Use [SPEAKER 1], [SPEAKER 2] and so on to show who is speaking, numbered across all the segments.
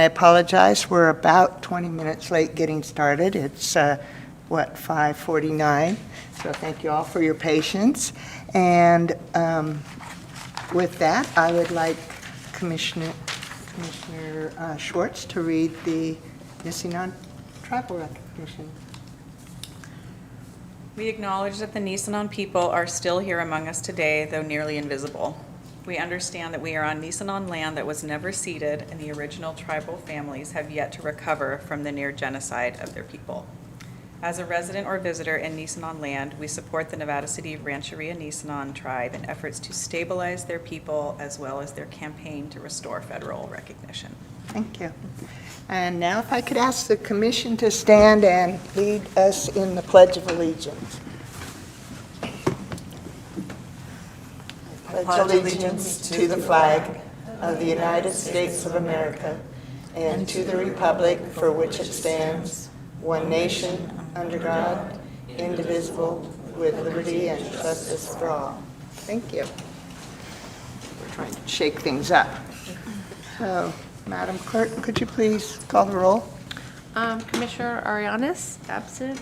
[SPEAKER 1] I apologize, we're about 20 minutes late getting started. It's, 5:49, so thank you all for your patience. And with that, I would like Commissioner Schwartz to read the Nisenan tribal recognition.
[SPEAKER 2] We acknowledge that the Nisenan people are still here among us today, though nearly invisible. We understand that we are on Nisenan land that was never ceded, and the original tribal families have yet to recover from the near genocide of their people. As a resident or visitor in Nisenan land, we support the Nevada City Rancheria Nisenan tribe in efforts to stabilize their people as well as their campaign to restore federal recognition.
[SPEAKER 1] Thank you. And now if I could ask the commission to stand and lead us in the Pledge of Allegiance. I pledge allegiance to the flag of the United States of America and to the republic for which it stands, one nation, under God, indivisible, with liberty and justice for all. Thank you. We're trying to shake things up. So, Madam Clerk, could you please call the roll?
[SPEAKER 3] Commissioner Arianes, absent.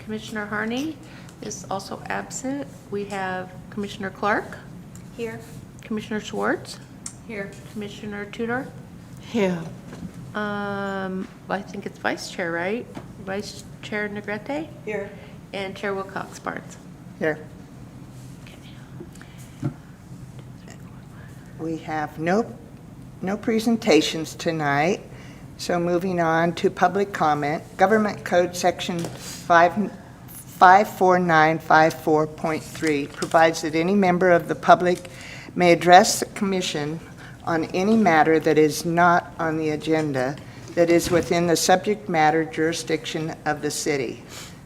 [SPEAKER 3] Commissioner Harney is also absent. We have Commissioner Clark.
[SPEAKER 2] Here.
[SPEAKER 3] Commissioner Schwartz.
[SPEAKER 2] Here.
[SPEAKER 3] Commissioner Tudor.
[SPEAKER 1] Here.
[SPEAKER 3] I think it's Vice Chair, right? Vice Chair Negrete
[SPEAKER 2] Here.
[SPEAKER 3] and Chair Wilcox Barnes.
[SPEAKER 1] Here. We have no presentations tonight, so moving on to public comment. Government Code Section 54954.3 provides that any member of the public may address the commission on any matter that is not on the agenda that is within the subject matter jurisdiction of the city.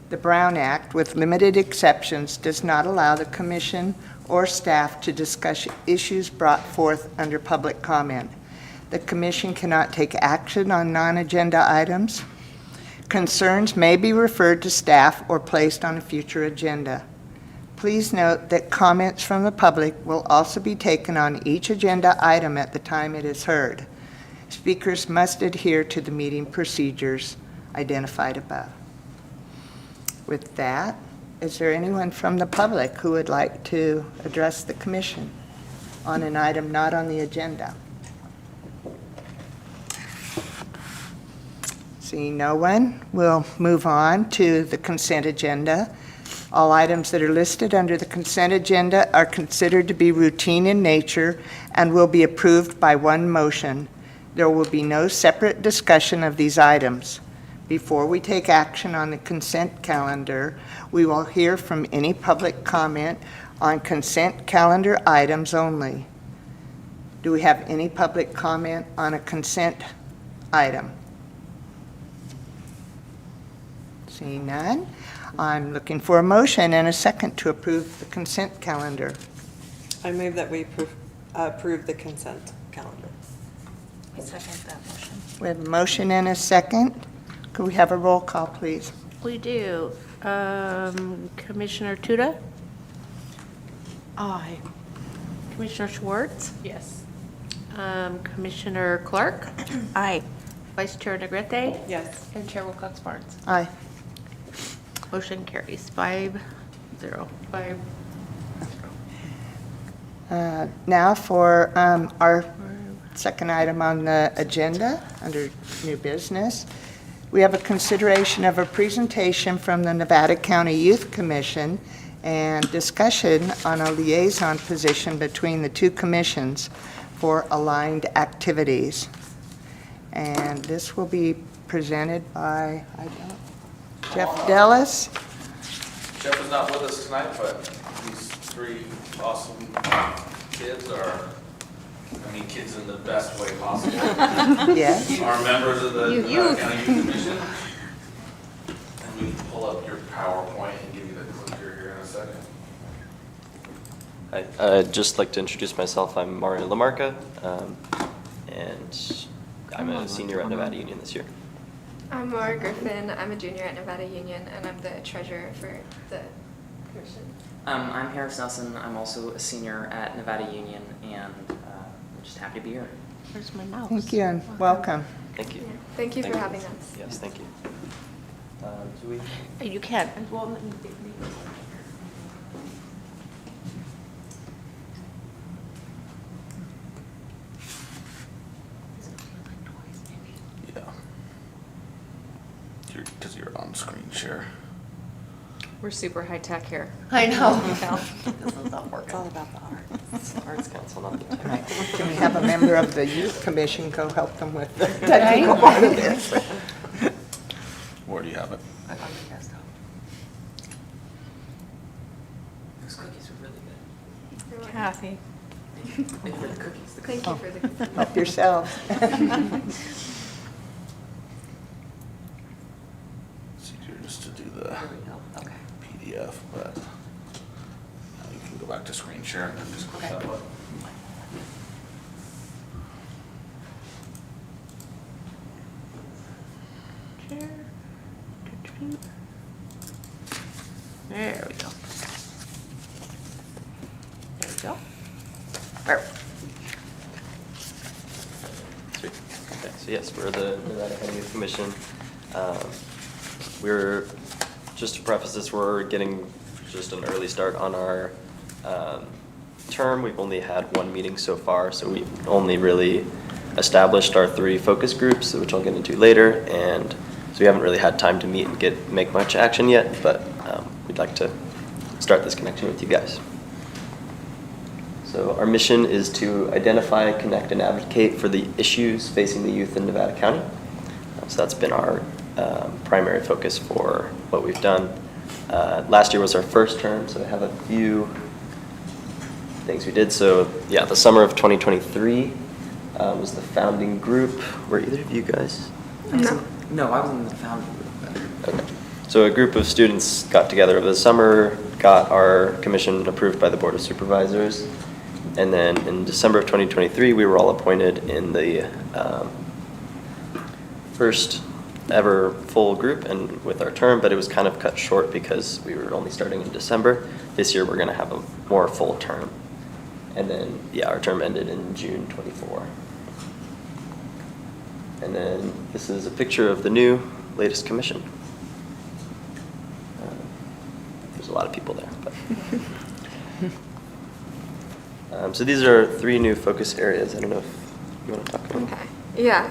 [SPEAKER 1] The Brown Act, with limited exceptions, does not allow the commission or staff to discuss issues brought forth under public comment. The commission cannot take action on non-agenda items. Concerns may be referred to staff or placed on a future agenda. Please note that comments from the public will also be taken on each agenda item at the time it is heard. Speakers must adhere to the meeting procedures identified above. With that, is there anyone from the public who would like to address the commission on an item not on the agenda? Seeing no one, we'll move on to the consent agenda. All items that are listed under the consent agenda are considered to be routine in nature and will be approved by one motion. There will be no separate discussion of these items. Before we take action on the consent calendar, we will hear from any public comment on consent calendar items only. Do we have any public comment on a consent item? Seeing none, I'm looking for a motion and a second to approve the consent calendar.
[SPEAKER 4] I move that we approve the consent calendar.
[SPEAKER 2] I second that motion.
[SPEAKER 1] We have a motion and a second. Could we have a roll call, please?
[SPEAKER 3] We do. Commissioner Tudor.
[SPEAKER 4] Aye.
[SPEAKER 3] Commissioner Schwartz.
[SPEAKER 2] Yes.
[SPEAKER 3] Commissioner Clark.
[SPEAKER 2] Aye.
[SPEAKER 3] Vice Chair Negrete
[SPEAKER 4] Yes.
[SPEAKER 3] and Chair Wilcox Barnes.
[SPEAKER 1] Aye.
[SPEAKER 3] Motion carries 5-0.
[SPEAKER 1] Now for our second item on the agenda, under new business. We have a consideration of a presentation from the Nevada County Youth Commission and discussion on a liaison position between the two commissions for aligned activities. And this will be presented by, Jeff Dellis.
[SPEAKER 5] Jeff is not with us tonight, but these three awesome kids kids in the best way possible,
[SPEAKER 1] Yes.
[SPEAKER 5] are members of the Nevada County Youth Commission. And we can pull up your PowerPoint and give you the clicker here in a second.
[SPEAKER 6] Hi, I'd just like to introduce myself. I'm Mario Lamarca, and I'm a senior at Nevada Union this year.
[SPEAKER 7] I'm Laura Griffin. I'm a junior at Nevada Union, and I'm the treasurer for the commission.
[SPEAKER 8] I'm Harris Nelson. I'm also a senior at Nevada Union, and I'm just happy to be here.
[SPEAKER 3] Where's my mouse?
[SPEAKER 1] Thank you and welcome.
[SPEAKER 6] Thank you.
[SPEAKER 7] Yeah. Thank you for
[SPEAKER 6] Thank
[SPEAKER 7] having us.
[SPEAKER 6] Yes, thank you. Do we?
[SPEAKER 3] You can.
[SPEAKER 5] Yeah. Because you're on screen share.
[SPEAKER 2] We're super high-tech here.
[SPEAKER 3] I know.
[SPEAKER 6] This is not working.
[SPEAKER 4] It's all about the art.
[SPEAKER 6] It's the Arts Council, not the tech.
[SPEAKER 1] Right. Can we have a member of the youth commission go help them with the technical part of this?
[SPEAKER 5] Where do you have it?
[SPEAKER 8] I found your desktop. Those cookies are really good.
[SPEAKER 7] You're welcome.
[SPEAKER 2] Kathy.
[SPEAKER 8] Thank you for the cookies.
[SPEAKER 7] Thank you for the cookies.
[SPEAKER 1] Help yourselves.
[SPEAKER 5] It's easier just to do the
[SPEAKER 8] There we go. Okay.
[SPEAKER 5] PDF, but you can go back to screen share and then just click that button.
[SPEAKER 3] There we go. There we go. Perfect.
[SPEAKER 6] Sweet. Okay, so yes, we're the Nevada County Youth Commission. We're, just to preface this, we're getting just an early start on our term. We've only had one meeting so far, so we've only really established our 3 focus groups, which I'll get into later, and so we haven't really had time to meet and make much action yet, but we'd like to start this connection with you guys. So our mission is to identify, connect, and advocate for the issues facing the youth in Nevada County. So that's been our primary focus for what we've done. Last year was our first term, so I have a few things we did. So yeah, the summer of 2023 was the founding group. Were either of you guys?
[SPEAKER 8] No, I was in the founding group.
[SPEAKER 6] Okay. So a group of students got together over the summer, got our commission approved by the Board of Supervisors, and then in December of 2023, we were all appointed in the first ever full group and with our term, but it was kind of cut short because we were only starting in December. This year, we're going to have a more full term. And then, yeah, our term ended in June 24. And then this is a picture of the new latest commission. There's a lot of people there. But. So these are 3 new focus areas. I don't know if you want to talk about them.
[SPEAKER 7] Okay. Yeah.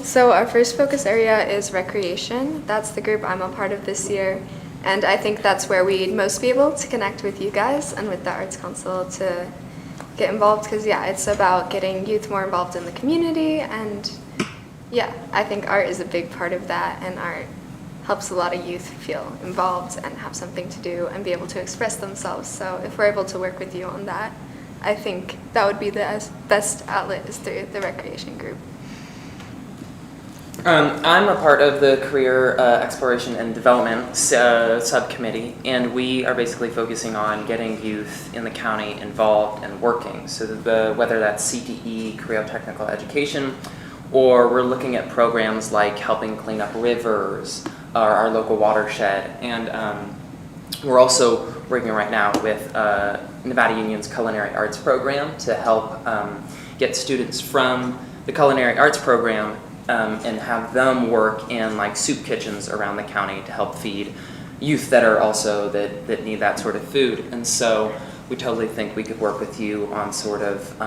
[SPEAKER 7] So our first focus area is recreation. That's the group I'm a part of this year. And I think that's where we'd most be able to connect with you guys and with the Arts Council to get involved. Because, yeah, it's about getting youth more involved in the community. And, yeah, I think art is a big part of that. And art helps a lot of youth feel involved and have something to do and be able to express themselves. So if we're able to work with you on that, I think that would be the best outlet is through the recreation group.
[SPEAKER 8] I'm a part of the Career Exploration and Development subcommittee, and we are basically focusing on getting youth in the county involved and working. So whether that's CTE, Career Technical Education, or we're looking at programs like helping clean up rivers or our local watershed. And we're also working right now with Nevada Union's Culinary Arts program to help get students from the Culinary Arts program and have them work in like soup kitchens around the county to help feed youth that are also that need that sort of food. And so we totally think we could work with you on sort of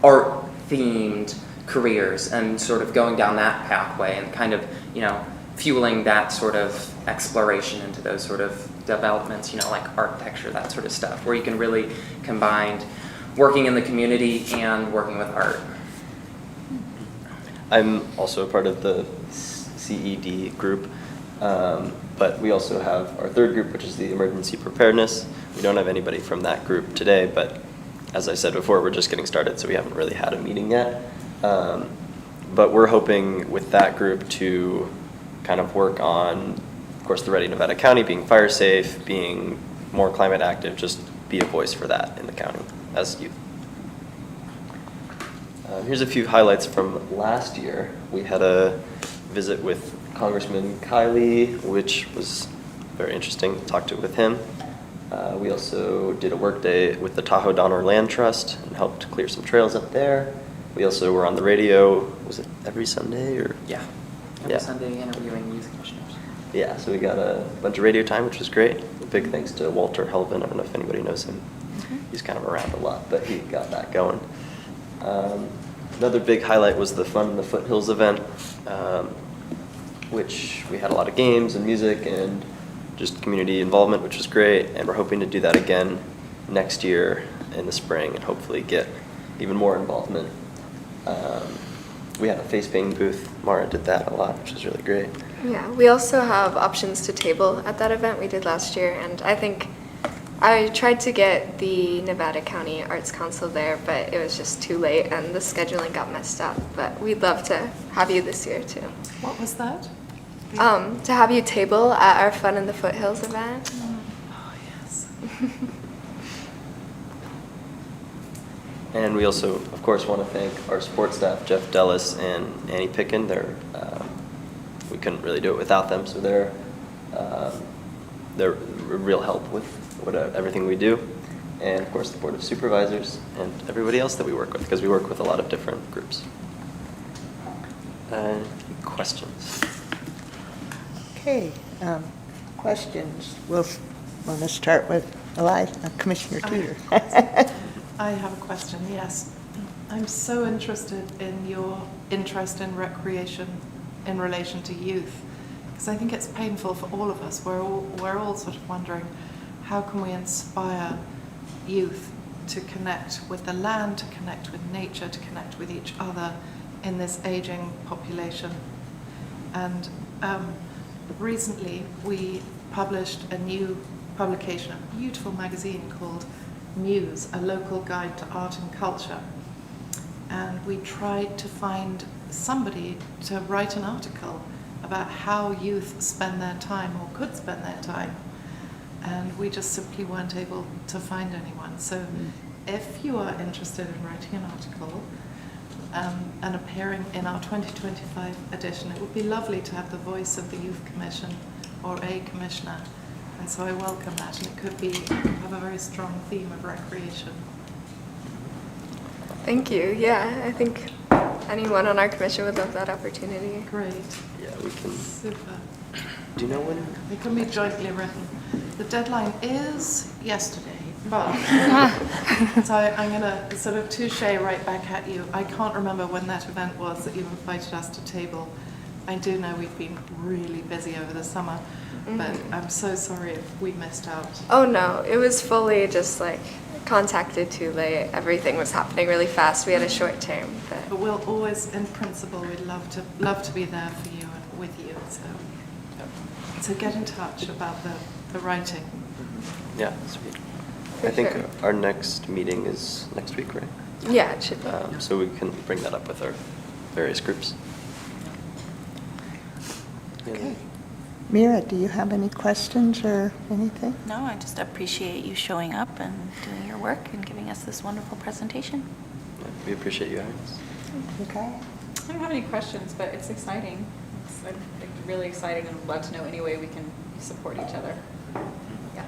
[SPEAKER 8] art themed careers and sort of going down that pathway and kind of, you know, fueling that sort of exploration into those sort of developments, you know, like architecture, that sort of stuff, where you can really combine working in the community and working with art.
[SPEAKER 6] I'm also a part of the CED group, but we also have our 3rd group, which is the emergency preparedness. We don't have anybody from that group today, but as I said before, we're just getting started, so we haven't really had a meeting yet. But we're hoping with that group to kind of work on, of course, the Ready Nevada County being fire safe, being more climate active, just be a voice for that in the county as youth. Here's a few highlights from last year. We had a visit with Congressman Kiley, which was very interesting. Talked with him. We also did a work day with the Tahoe Donner Land Trust and helped clear some trails up there. We also were on the radio, was it every Sunday or?
[SPEAKER 8] Yeah. Every
[SPEAKER 6] Yeah.
[SPEAKER 8] Sunday interviewing youth commissioners.
[SPEAKER 6] Yeah, so we got a bunch of radio time, which was great. Big thanks to Walter Helvin. I don't know if anybody knows him. He's kind of around a lot, but he got that going. Another big highlight was the Fun in the Foothills event, which we had a lot of games and music and just community involvement, which was great. And we're hoping to do that again next year in the spring and hopefully get even more involvement. We had a face painting booth. Mara did that a lot, which was really great.
[SPEAKER 7] Yeah, we also have options to table at that event we did last year, and I think I tried to get the Nevada County Arts Council there, but it was just too late and the scheduling got messed up. But we'd love to have you this year too.
[SPEAKER 9] What was that?
[SPEAKER 7] To have you table at our Fun in the Foothills event.
[SPEAKER 9] Oh, yes.
[SPEAKER 6] And we also, of course, want to thank our support staff, Jeff Dellis and Annie Pickin. We couldn't really do it without them, so they're a real help with everything we do. And of course, the Board of Supervisors and everybody else that we work with, because we work with a lot of different groups. Questions?
[SPEAKER 1] Okay, questions. We'll want to start with Commissioner Teeter.
[SPEAKER 9] I have a question, yes. I'm so interested in your interest in recreation in relation to youth, because I think it's painful for all of us. We're all sort of wondering, how can we inspire youth to connect with the land, to connect with nature, to connect with each other in this aging population? And recently we published a new publication, a beautiful magazine called Muse, a local guide to art and culture. And we tried to find somebody to write an article about how youth spend their time or could spend their time. And we just simply weren't able to find anyone. So if you are interested in writing an article and appearing in our 2025 edition, it would be lovely to have the voice of the Youth Commission or a commissioner. And so I welcome that, and it could have a very strong theme of recreation.
[SPEAKER 7] Thank you. Yeah, I think anyone on our commission would love that opportunity.
[SPEAKER 9] Great.
[SPEAKER 6] Yeah, we can.
[SPEAKER 9] Super.
[SPEAKER 6] Do you know when?
[SPEAKER 9] It can be jointly written. The deadline is yesterday, but so I'm going to sort of touche right back at you. I can't remember when that event was that you invited us to table. I do know we've been really busy over the summer, but I'm so sorry if we missed out.
[SPEAKER 7] Oh no, it was fully just like contacted too late. Everything was happening really fast. We had a short term,
[SPEAKER 9] But
[SPEAKER 7] but
[SPEAKER 9] we'll always, in principle, we'd love to be there for you and with you. So get in touch about the writing.
[SPEAKER 6] Yeah, sweet.
[SPEAKER 7] For
[SPEAKER 6] I think
[SPEAKER 7] sure.
[SPEAKER 6] our next meeting is next week, right?
[SPEAKER 7] yeah, it should be.
[SPEAKER 6] So we can bring that up with our various groups.
[SPEAKER 1] Okay. Mira, do you have any questions or anything?
[SPEAKER 10] No, I just appreciate you showing up and doing your work and giving us this wonderful presentation.
[SPEAKER 6] Yeah, we appreciate you having us.
[SPEAKER 1] Okay.
[SPEAKER 2] I don't have any questions, but it's exciting. It's I think, really exciting, and I'd love to know any way we can support each other. Yeah.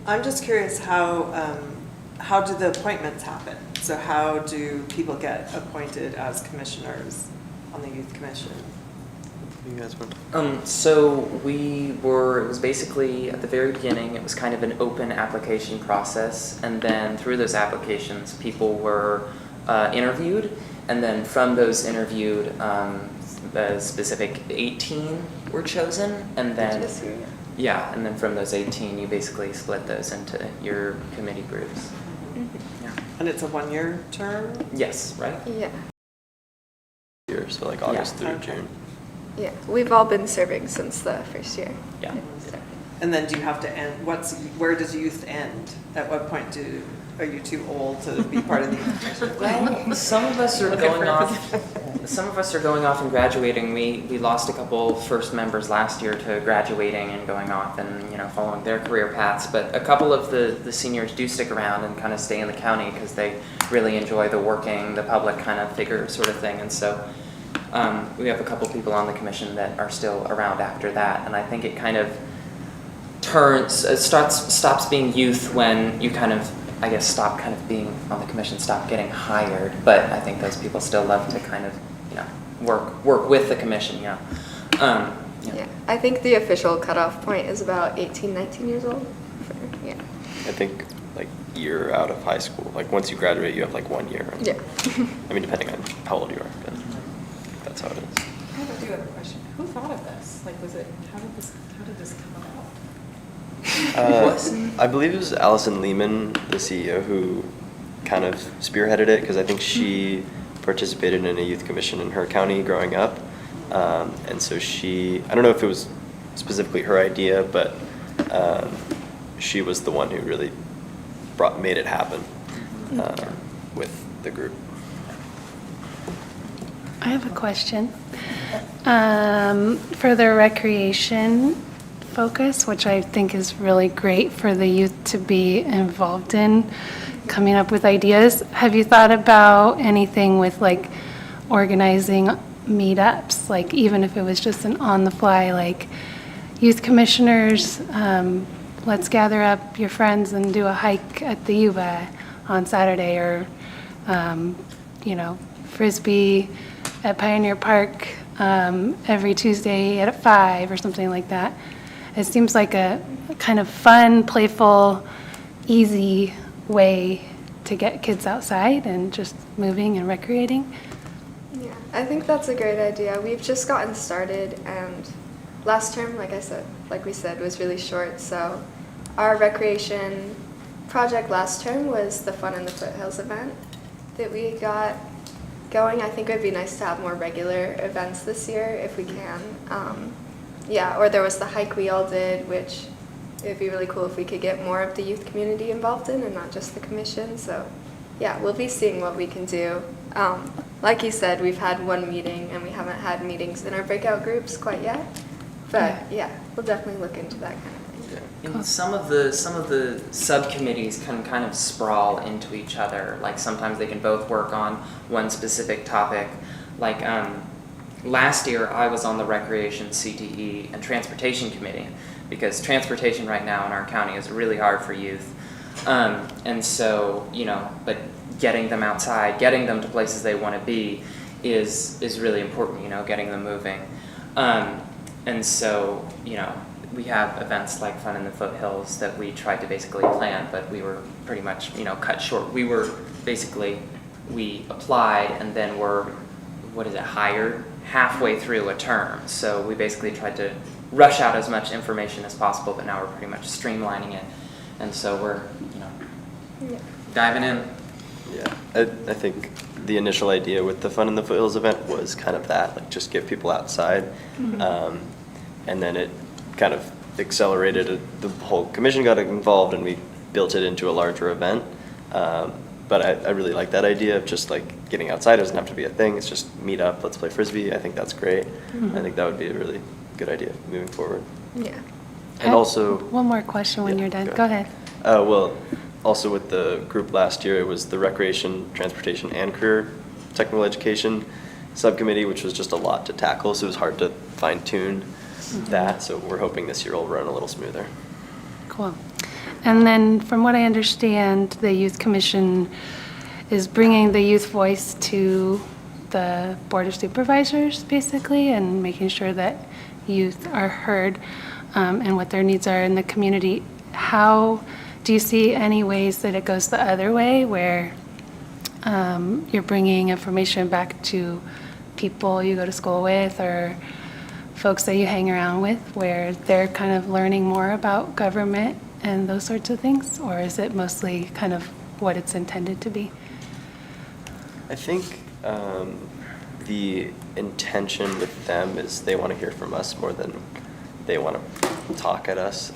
[SPEAKER 4] I'm just curious how do the appointments happen? So how do people get appointed as commissioners on the Youth Commission?
[SPEAKER 6] You guys want?
[SPEAKER 8] So it was basically at the very beginning, it was kind of an open application process. And then through those applications, people were interviewed. And then from those interviewed, a specific 18 were chosen. And then,
[SPEAKER 7] This year,
[SPEAKER 8] yeah, and then from those 18, you basically split those into your committee groups. Yeah.
[SPEAKER 4] And it's a one-year term?
[SPEAKER 8] Yes, right?
[SPEAKER 7] yeah.
[SPEAKER 6] Year, so like August through
[SPEAKER 4] Okay.
[SPEAKER 6] June.
[SPEAKER 7] Yeah, we've all been serving since the first year.
[SPEAKER 8] Yeah.
[SPEAKER 4] And then do you have to end, where does youth end? At what point are you too old to be part of the Youth Commission?
[SPEAKER 8] Well, some of us are
[SPEAKER 2] Looking for
[SPEAKER 8] going
[SPEAKER 2] a
[SPEAKER 8] off. Some of us are going off and graduating. We lost a couple first members last year to graduating and going off and following their career paths. But a couple of the seniors do stick around and kind of stay in the county because they really enjoy the public kind of figure sort of thing. And so we have a couple people on the commission that are still around after that. And I think it kind of stops being youth when you kind of I guess, stopped kind of being on the commission, stopped getting hired, but I think those people still love to kind of, you know, work with the commission, you know.
[SPEAKER 7] Yeah, I think the official cutoff point is about 18, 19 years old. Yeah.
[SPEAKER 6] I think like year out of high school, like once you graduate, you have like 1 year.
[SPEAKER 7] Yeah.
[SPEAKER 6] I mean, depending on how old you are, but that's how it is.
[SPEAKER 2] I do have a question. Who thought of this? Like, how did this come about?
[SPEAKER 6] I believe it was Allison Lehman, the CEO, who kind of spearheaded it because I think she participated in a youth commission in her county growing up. And so I don't know if it was specifically her idea, but she was the one who really made it happen with the group.
[SPEAKER 11] I have a question. For the recreation focus, which I think is really great for the youth to be involved in, coming up with ideas, have you thought about anything with like organizing meetups, like even if it was just an on-the-fly, like youth commissioners, let's gather up your friends and do a hike at the Yuba on Saturday, or you know, Frisbee at Pioneer Park every Tuesday at 5 or something like that. It seems like a kind of fun, playful, easy way to get kids outside and just moving and recreating.
[SPEAKER 7] Yeah, I think that's a great idea. We've just gotten started, and last term, like we said, was really short. So our recreation project last term was the Fun in the Foothills event that we got going. I think it would be nice to have more regular events this year if we can. Yeah, or there was the hike we all did, which it would be really cool if we could get more of the youth community involved in and not just the commission. So yeah, we'll be seeing what we can do. Like you said, we've had one meeting and we haven't had meetings in our breakout groups quite yet. But yeah, we'll definitely look into that kind of thing.
[SPEAKER 8] And some of the subcommittees can kind of sprawl into each other. Like sometimes they can both work on one specific topic. Like last year I was on the Recreation, CTE, and Transportation Committee because transportation right now in our county is really hard for youth. And so, you know, but getting them outside, getting them to places they want to be is really important, you know, getting them moving. And so, you know, we have events like Fun in the Foothills that we tried to basically plan, but we were pretty much, you know, cut short. We applied and then were, hired halfway through a term. So we basically tried to rush out as much information as possible, but now we're pretty much streamlining it. And so we're, you know, diving in.
[SPEAKER 6] Yeah, I think the initial idea with the Fun in the Foothills event was kind of that, like just get people outside. And then it kind of accelerated, the whole commission got involved and we built it into a larger event. But I really like that idea of just like getting outside. It doesn't have to be a thing, it's just meet up, let's play Frisbee. I think that's great. I think that would be a really good idea moving forward.
[SPEAKER 7] Yeah.
[SPEAKER 6] And also,
[SPEAKER 11] One more question when
[SPEAKER 6] Yeah,
[SPEAKER 11] you're done.
[SPEAKER 6] go
[SPEAKER 11] Go ahead.
[SPEAKER 6] well, also with the group last year, it was the Recreation, Transportation, and Career Technical Education Subcommittee, which was just a lot to tackle, so it was hard to fine-tune that. So we're hoping this year will run a little smoother.
[SPEAKER 11] Cool. And then from what I understand, the Youth Commission is bringing the youth voice to the Board of Supervisors, basically, and making sure that youth are heard and what their needs are in the community. How do you see any ways that it goes the other way, where you're bringing information back to people you go to school with or folks that you hang around with, where they're kind of learning more about government and those sorts of things? Or is it mostly kind of what it's intended to be?
[SPEAKER 6] I think the intention with them is they want to hear from us more than they want to talk at us.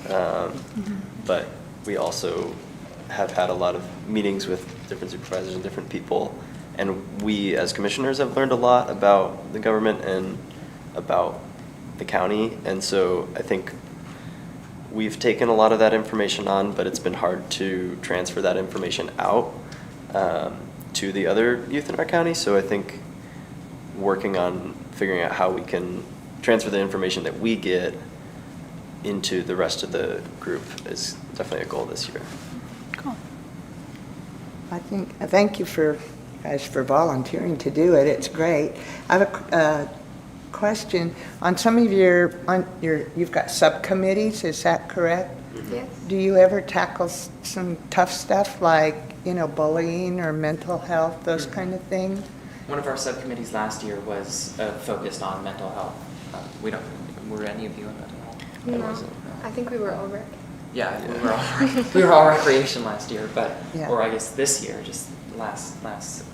[SPEAKER 6] But we also have had a lot of meetings with different supervisors and different people. And we, as commissioners, have learned a lot about the government and about the county. And so I think we've taken a lot of that information on, but it's been hard to transfer that information out to the other youth in our county. So I think working on figuring out how we can transfer the information that we get into the rest of the group is definitely a goal this year.
[SPEAKER 11] Cool.
[SPEAKER 1] Thank you guys for volunteering to do it. It's great. I have a question. On some of you've got subcommittees, is that correct?
[SPEAKER 7] Yes.
[SPEAKER 1] Do you ever tackle some tough stuff like, bullying or mental health, those kind of things?
[SPEAKER 8] One of our subcommittees last year was focused on mental health. Were any of you in mental health?
[SPEAKER 7] No, I think we were all rec.
[SPEAKER 8] Yeah, we were all recreation last year, but,
[SPEAKER 1] Yeah.
[SPEAKER 8] or I guess this year, just last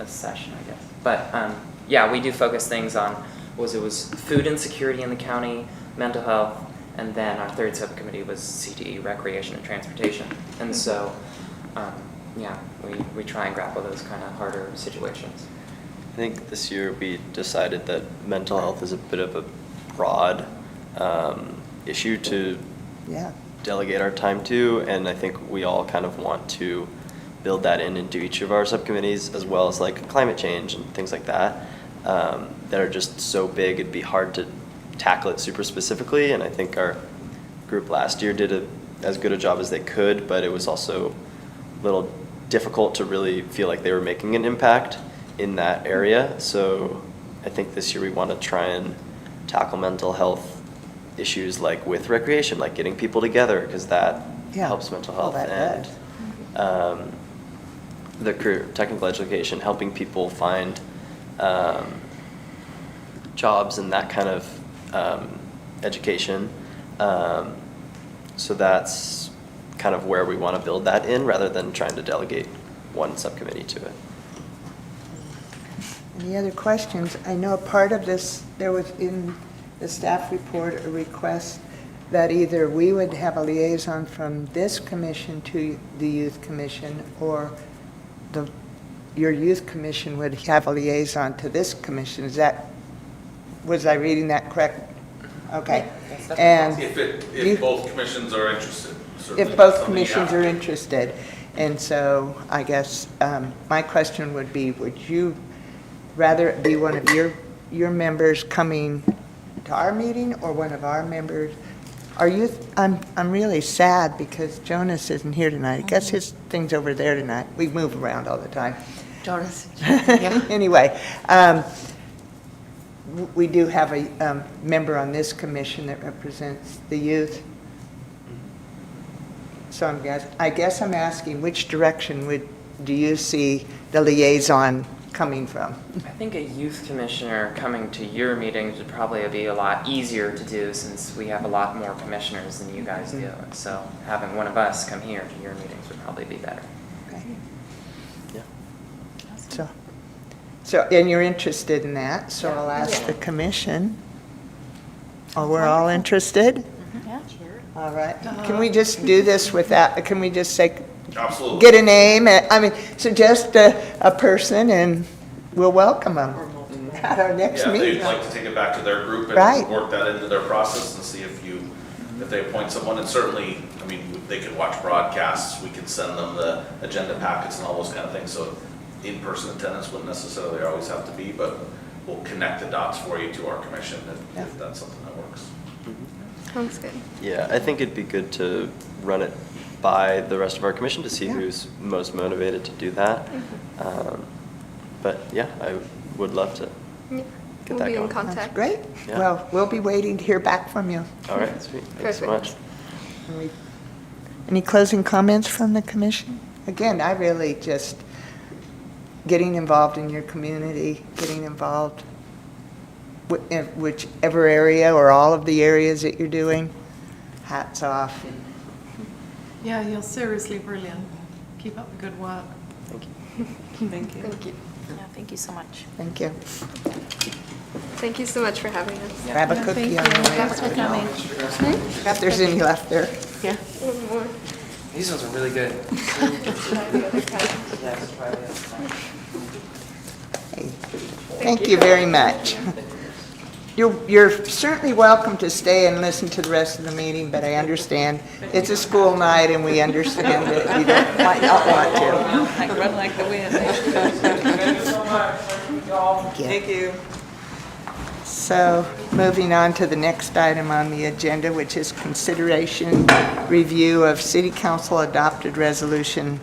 [SPEAKER 8] session, I guess. But, yeah, we do focus things on, it was food insecurity in the county, mental health, and then our third subcommittee was CTE, recreation and transportation. And so, yeah, we try and grapple those kind of harder situations.
[SPEAKER 6] I think this year we decided that mental health is a bit of a broad issue to
[SPEAKER 1] Yeah.
[SPEAKER 6] delegate our time to, and I think we all kind of want to build that into each of our subcommittees, as well as like climate change and things like that, that are just so big it'd be hard to tackle it super specifically. And I think our group last year did as good a job as they could, but it was also a little difficult to really feel like they were making an impact in that area. So I think this year we want to try and tackle mental health issues like with recreation, like getting people together, because that
[SPEAKER 1] Yeah.
[SPEAKER 6] helps mental
[SPEAKER 1] Well,
[SPEAKER 6] health.
[SPEAKER 1] that
[SPEAKER 6] And the career technical education, helping people find jobs and that kind of education. So that's kind of where we want to build that in, rather than trying to delegate one subcommittee to it.
[SPEAKER 1] Any other questions? I know a part of this, there was in the staff report a request that either we would have a liaison from this commission to the youth commission, or your youth commission would have a liaison to this commission. Was I reading that correct? Okay. And
[SPEAKER 5] If both commissions are interested. certainly
[SPEAKER 1] if both
[SPEAKER 5] something you
[SPEAKER 1] commissions
[SPEAKER 5] have
[SPEAKER 1] are
[SPEAKER 5] to-
[SPEAKER 1] interested. And so I guess my question would be, would you rather it be one of your members coming to our meeting, or one of our members? I'm really sad because Jonas isn't here tonight. I guess his thing's over there tonight. We move around all the time.
[SPEAKER 3] Jonas, yeah.
[SPEAKER 1] Anyway, we do have a member on this commission that represents the youth. So I guess I'm asking, which direction do you see the liaison coming from?
[SPEAKER 8] I think a youth commissioner coming to your meetings would probably be a lot easier to do, since we have a lot more commissioners than you guys do. So having one of us come here to your meetings would probably be better.
[SPEAKER 1] Okay.
[SPEAKER 6] Yeah.
[SPEAKER 1] So, and you're interested in that, so I'll ask the commission. Oh, we're all interested?
[SPEAKER 10] Yeah.
[SPEAKER 1] All right. Can we just do this without, can we just say,
[SPEAKER 5] Absolutely.
[SPEAKER 1] get a name? Suggest a person and we'll welcome them at our next
[SPEAKER 5] Yeah, if
[SPEAKER 1] meeting.
[SPEAKER 5] they'd like to take it back to their group
[SPEAKER 1] Right.
[SPEAKER 5] and work that into their process and see if they appoint someone. And certainly, they could watch broadcasts, we could send them the agenda packets and all those kind of things. So in-person attendance wouldn't necessarily always have to be, but we'll connect the dots for you to our commission if that's something that works.
[SPEAKER 7] Sounds good.
[SPEAKER 6] Yeah, I think it'd be good to run it by the rest of our commission to see
[SPEAKER 1] Yeah.
[SPEAKER 6] who's most motivated to do that. But yeah, I would love to
[SPEAKER 7] Yeah.
[SPEAKER 6] get
[SPEAKER 7] We'll
[SPEAKER 6] that
[SPEAKER 7] be in
[SPEAKER 6] going.
[SPEAKER 1] That's
[SPEAKER 7] contact.
[SPEAKER 1] great.
[SPEAKER 6] Yeah.
[SPEAKER 1] Well, we'll be waiting to hear back from you.
[SPEAKER 6] All right, sweet. Thanks so much.
[SPEAKER 7] Perfect.
[SPEAKER 1] Any closing comments from the commission? Again, I really just, getting involved in your community, getting involved in whichever area or all of the areas that you're doing, hats off.
[SPEAKER 9] Yeah, you're seriously brilliant. Keep up the good work.
[SPEAKER 6] Thank you.
[SPEAKER 9] Thank you.
[SPEAKER 7] Thank you.
[SPEAKER 10] Yeah, thank you so much.
[SPEAKER 1] Thank you.
[SPEAKER 7] Thank you so much for having us.
[SPEAKER 1] Grab a cookie on the way.
[SPEAKER 11] Thanks for coming.
[SPEAKER 1] If there's any left there.
[SPEAKER 3] Yeah.
[SPEAKER 7] One more.
[SPEAKER 8] These ones are really good.
[SPEAKER 7] Try the other kind.
[SPEAKER 8] Yeah, just try this.
[SPEAKER 1] Hey, thank you very much. You're certainly welcome to stay and listen to the rest of the meeting, but I understand it's a school night and we understand that you might not want to.
[SPEAKER 2] Like run like the wind.
[SPEAKER 1] Thank you. So, moving on to the next item on the agenda, which is consideration review of City Council adopted Resolution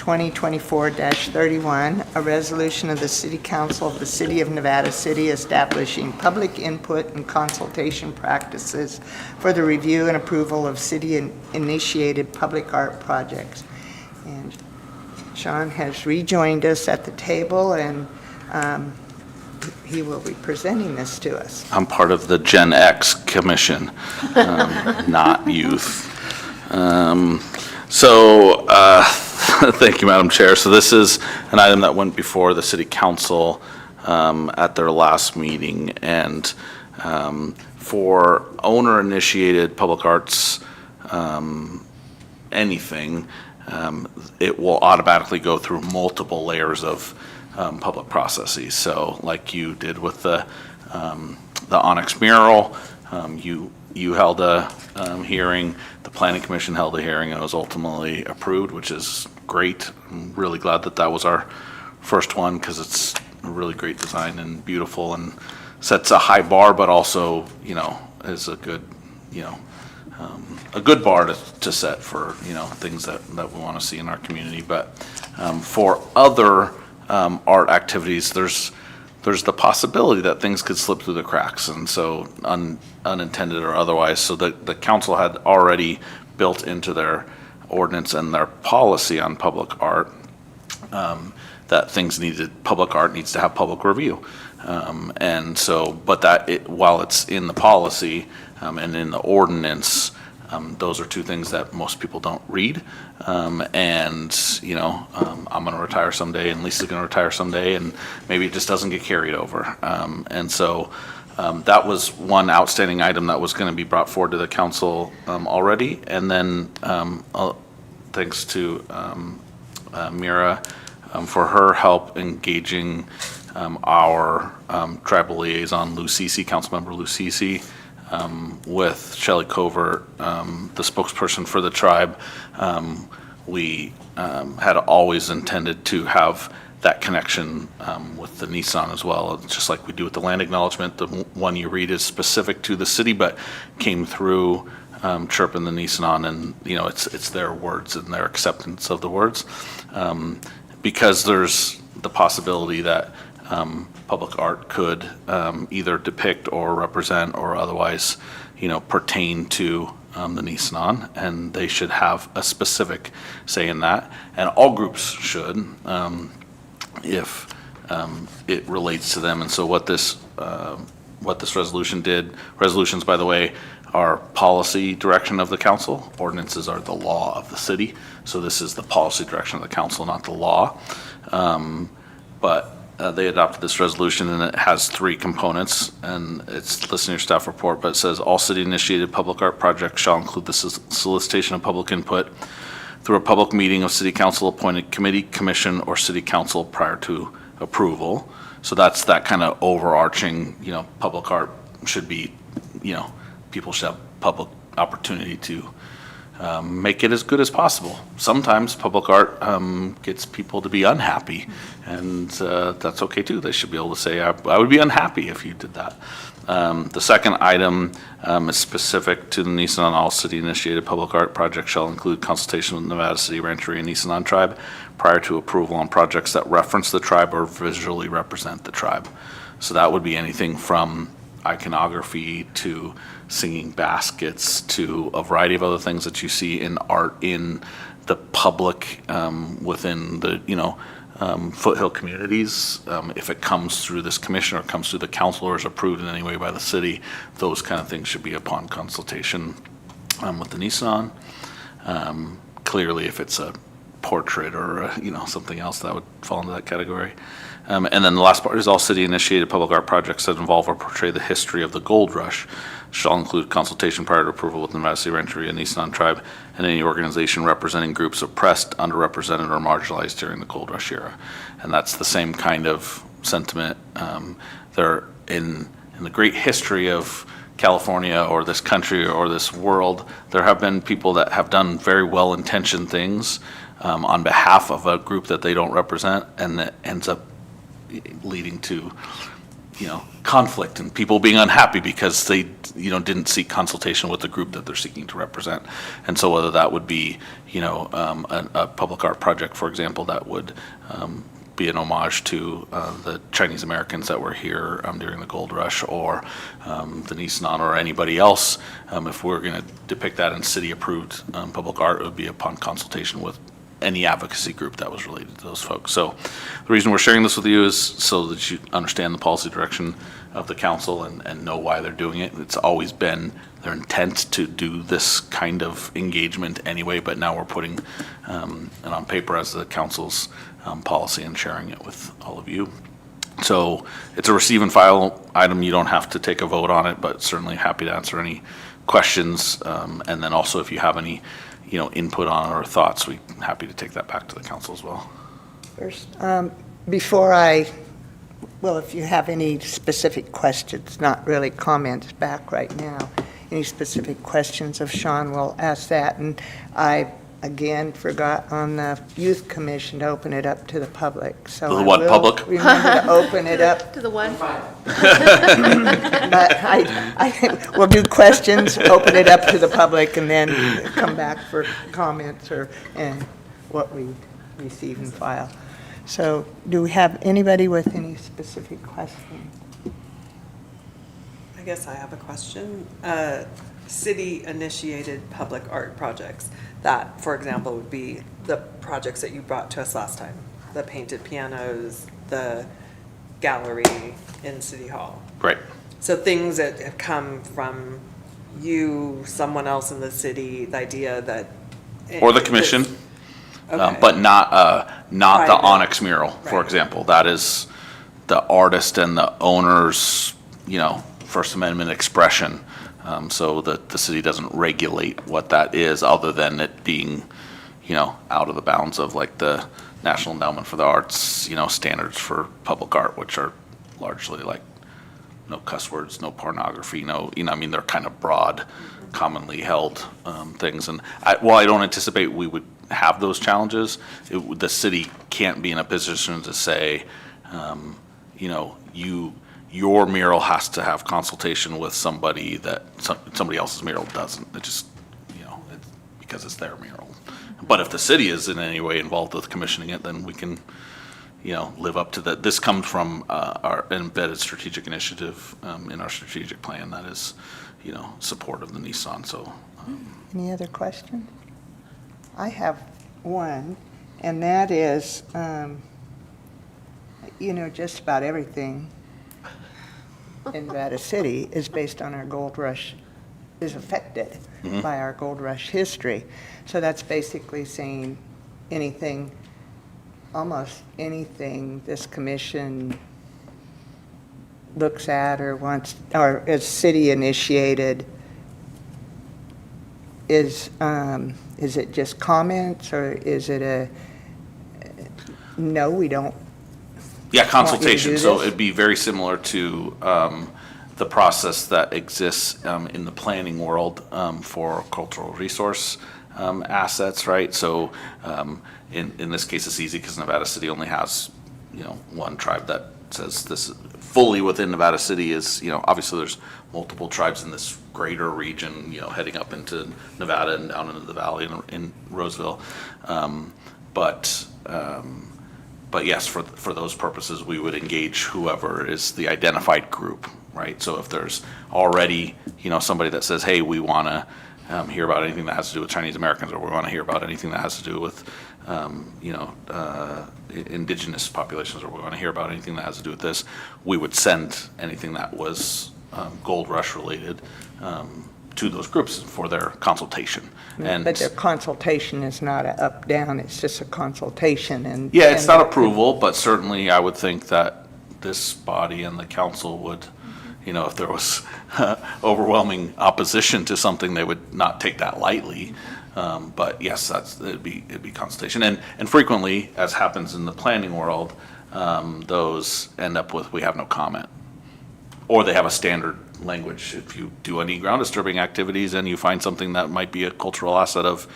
[SPEAKER 1] 2024-31, a resolution of the City Council of the City of Nevada City establishing public input and consultation practices for the review and approval of city-initiated public art projects. And Sean has rejoined us at the table, and he will be presenting this to us.
[SPEAKER 5] I'm part of the Gen X Commission, not youth. Thank you, Madam Chair. So this is an item that went before the City Council at their last meeting, and for owner-initiated public arts anything, it will automatically go through multiple layers of public processes. So like you did with the Onyx mural, you held a hearing, the Planning Commission held a hearing, and it was ultimately approved, which is great. I'm really glad that that was our first one, because it's a really great design and beautiful and sets a high bar, but also, you know, is a good, you know, a good bar to set for, you know, things that we want to see in our community. But for other art activities, there's the possibility that things could slip through the cracks, and so unintended or otherwise. So the council had already built into their ordinance and their policy on public art that public art needs to have public review. And so, but while it's in the policy and in the ordinance, those are two things that most people don't read. And, you know, I'm going to retire someday, and Lisa's going to retire someday, and maybe it just doesn't get carried over. And so that was one outstanding item that was going to be brought forward to the council already. And then thanks to Mira for her help engaging our tribal liaison, Councilmember Lou Cece, with Shelley Covert, the spokesperson for the tribe. We had always intended to have that connection with the Nissan as well, just like we do with the land acknowledgement. The one you read is specific to the city, but came through Chirp and the Nissan, and you know, it's their words and their acceptance of the words, because there's the possibility that public art could either depict or represent or otherwise, you know, pertain to the Nissan, and they should have a specific say in that, and all groups should, if it relates to them. And so what this resolution did, resolutions, by the way, are policy direction of the council. Ordinances are the law of the city. So this is the policy direction of the council, not the law. But they adopted this resolution, and it has three components, and it's listed in your staff report, but it says all city-initiated public art projects shall include the solicitation of public input through a public meeting of city council appointed committee, commission, or city council prior to approval. So that's that kind of overarching, you know, public art should be, you know, people should have public opportunity to make it as good as possible. Sometimes public art gets people to be unhappy, and that's okay too. They should be able to say, I would be unhappy if you did that. The second item is specific to the Nisenan. All city-initiated public art projects shall include consultation with Nevada City Rancheria and Nisenan Tribe prior to approval on projects that reference the tribe or visually represent the tribe. So that would be anything from iconography to singing baskets to a variety of other things that you see in art in the public within the, you know, foothill communities. If it comes through this commission or comes through the council or is approved in any way by the city, those kind of things should be upon consultation with the Nisenan. Clearly, if it's a portrait or you know, something else, that would fall into that category. And then the last part is all city-initiated public art projects that involve or portray the history of the gold rush shall include consultation prior to approval with the Nevada City Rancheria and Nisenan Tribe and any organization representing groups oppressed, underrepresented, or marginalized during the gold rush era. And that's the same kind of sentiment. They're in the great history of California or this country or this world, there have been people that have done very well-intentioned things on behalf of a group that they don't represent, and that ends up leading to conflict and people being unhappy because they, didn't seek consultation with the group that they're seeking to represent. And so whether that would be, a public art project, for example, that would be an homage to the Chinese Americans that were here during the gold rush, or the Nissan, or anybody else, if we're going to depict that in city-approved public art, it would be upon consultation with any advocacy group that was related to those folks. So the reason we're sharing this with you is so that you understand the policy direction of the council and know why they're doing it. It's always been their intent to do this kind of engagement anyway, but now we're putting it on paper as the council's policy and sharing it with all of you. So it's a receive and file item. You don't have to take a vote on it, but certainly happy to answer any questions. And then also if you have any input on or thoughts, we're happy to take that back to the council as well.
[SPEAKER 1] First, if you have any specific questions, not really comments back right now, any specific questions of Sean, we'll ask that. And I, again, forgot on the Youth Commission to open it up to the public. So
[SPEAKER 5] The what,
[SPEAKER 1] I will
[SPEAKER 5] public?
[SPEAKER 1] remember to open it up.
[SPEAKER 3] To the one?
[SPEAKER 1] But we'll do questions, open it up to the public, and then come back for comments and what we receive and file. So do we have anybody with any specific questions?
[SPEAKER 4] I guess I have a question. City-initiated public art projects, that, for example, would be the projects that you brought to us last time, the painted pianos, the gallery in City Hall.
[SPEAKER 5] Right.
[SPEAKER 4] So things that have come from you, someone else in the city, the idea that.
[SPEAKER 5] Or the commission,
[SPEAKER 4] Okay.
[SPEAKER 5] but not the
[SPEAKER 4] Private.
[SPEAKER 5] Onyx mural, for
[SPEAKER 4] Right.
[SPEAKER 5] example. That is the artist and the owner's, First Amendment expression. So that the city doesn't regulate what that is, other than it being, out of the bounds of like the National Endowment for the Arts, standards for public art, which are largely like no cuss words, no pornography, they're kind of broad, commonly held things. And while I don't anticipate we would have those challenges, the city can't be in a position to say, your mural has to have consultation with somebody that somebody else's mural doesn't. It just, it's because it's their mural. But if the city is in any way involved with commissioning it, then we can, live up to that. This comes from our embedded strategic initiative in our strategic plan that is, support of the Nissan. So,
[SPEAKER 1] Any other questions? I have one, and that is, just about everything in Nevada City is based on our gold rush, is affected by our gold rush history. So that's basically saying anything, almost anything this commission looks at or wants, or is city initiated, is it just comments, or is it no, we don't?
[SPEAKER 5] yeah,
[SPEAKER 1] Want you to
[SPEAKER 5] consultation.
[SPEAKER 1] do
[SPEAKER 5] So
[SPEAKER 1] this?
[SPEAKER 5] it'd be very similar to the process that exists in the planning world for cultural resource assets, right? So in this case, it's easy because Nevada City only has, one tribe that says this fully within Nevada City is, obviously there's multiple tribes in this greater region, heading up into Nevada and down into the valley in Roseville. But yes, for those purposes, we would engage whoever is the identified group, right? So if there's already, somebody that says, hey, we want to hear about anything that has to do with Chinese Americans, or we want to hear about anything that has to do with, indigenous populations, or we want to hear about anything that has to do with this, we would send anything that was Gold Rush related to those groups for their consultation. And
[SPEAKER 1] But their consultation is not a up-down, it's just a consultation, and.
[SPEAKER 5] yeah, it's
[SPEAKER 1] and
[SPEAKER 5] not
[SPEAKER 1] there
[SPEAKER 5] approval, but certainly I would think that this body and the council would, if there was overwhelming opposition to something, they would not take that lightly. But yes, it'd be consultation. And frequently, as happens in the planning world, those end up with, we have no comment. Or they have a standard language. If you do any ground disturbing activities and you find something that might be a cultural asset of,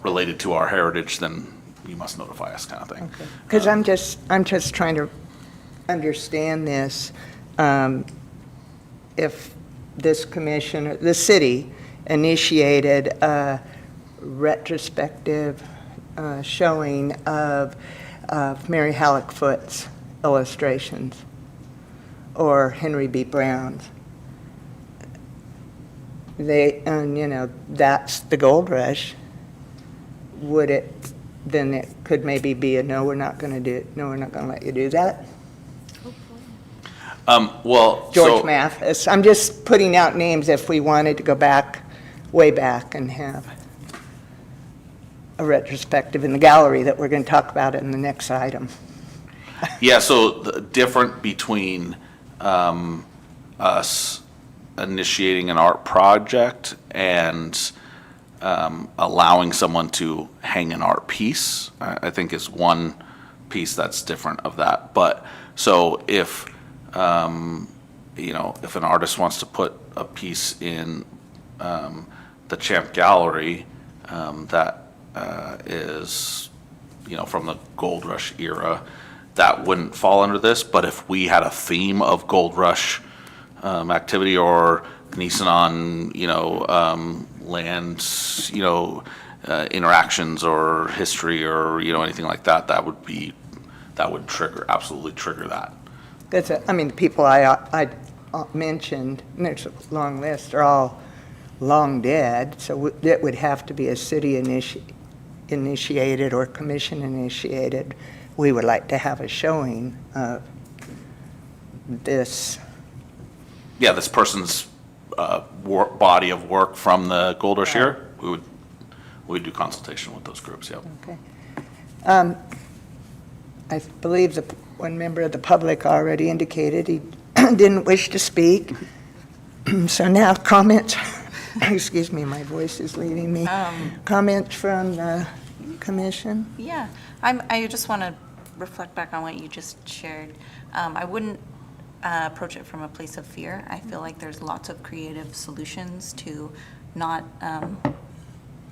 [SPEAKER 5] related to our heritage, then you must notify us, kind of thing.
[SPEAKER 1] Because I'm just trying to understand this. if this commission, the city initiated a retrospective showing of Mary Halleck Foote's illustrations or Henry B. Brown's. That's the gold rush. Would it, then it could maybe be a no, we're not going to do it, no, we're not going to let you do that?
[SPEAKER 5] Well,
[SPEAKER 1] George
[SPEAKER 5] so,
[SPEAKER 1] Mathis. I'm just putting out names if we wanted to go back, way back, and have a retrospective in the gallery that we're going to talk about in the next item.
[SPEAKER 5] yeah, so the different between us initiating an art project and allowing someone to hang an art piece, I think is one piece that's different of that. But, so if, if an artist wants to put a piece in the Champ Gallery that is, from the Gold Rush era, that wouldn't fall under this. But if we had a theme of Gold Rush activity or Nisenan, land, interactions or history or, anything like that, that would absolutely trigger that.
[SPEAKER 1] That's the people I mentioned, and there's a long list, are all long dead, so it would have to be a city initiated or commission initiated. We would like to have a showing of this.
[SPEAKER 5] Yeah, this person's body of work from the Gold Rush era, we would do consultation with those groups, yeah.
[SPEAKER 1] Okay. I believe one member of the public already indicated he didn't wish to speak. So now comments, excuse me, my voice is leaving me. Comments from the commission?
[SPEAKER 10] Yeah, I just want to reflect back on what you just shared. I wouldn't approach it from a place of fear. I feel like there's lots of creative solutions to not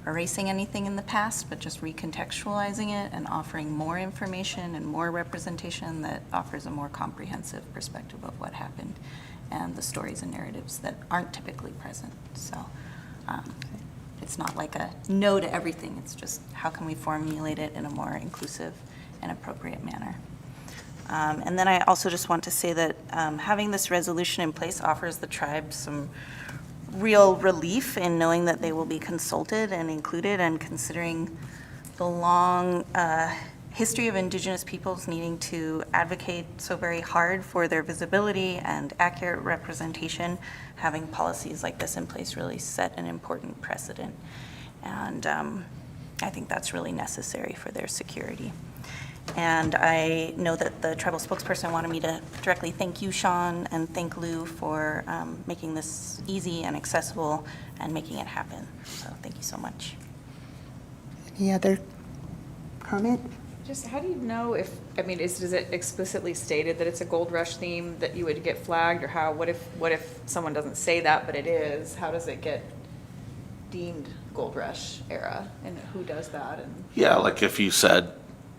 [SPEAKER 10] erasing anything in the past, but just recontextualizing it and offering more information and more representation that offers a more comprehensive perspective of what happened and the stories and narratives that aren't typically present. So it's not like a no to everything. It's just how can we formulate it in a more inclusive and appropriate manner. And then I also just want to say that having this resolution in place offers the tribe some real relief in knowing that they will be consulted and included, and considering the long history of Indigenous peoples needing to advocate so very hard for their visibility and accurate representation. Having policies like this in place really set an important precedent, and I think that's really necessary for their security. And I know that the tribal spokesperson wanted me to directly thank you, Sean, and thank Lou for making this easy and accessible and making it happen. So thank you so much.
[SPEAKER 1] Any other comment?
[SPEAKER 2] Just how do you know if, is it explicitly stated that it's a Gold Rush theme that you would get flagged, or what if someone doesn't say that but it is? How does it get deemed Gold Rush era, and who does that? And
[SPEAKER 5] Yeah, like if you said,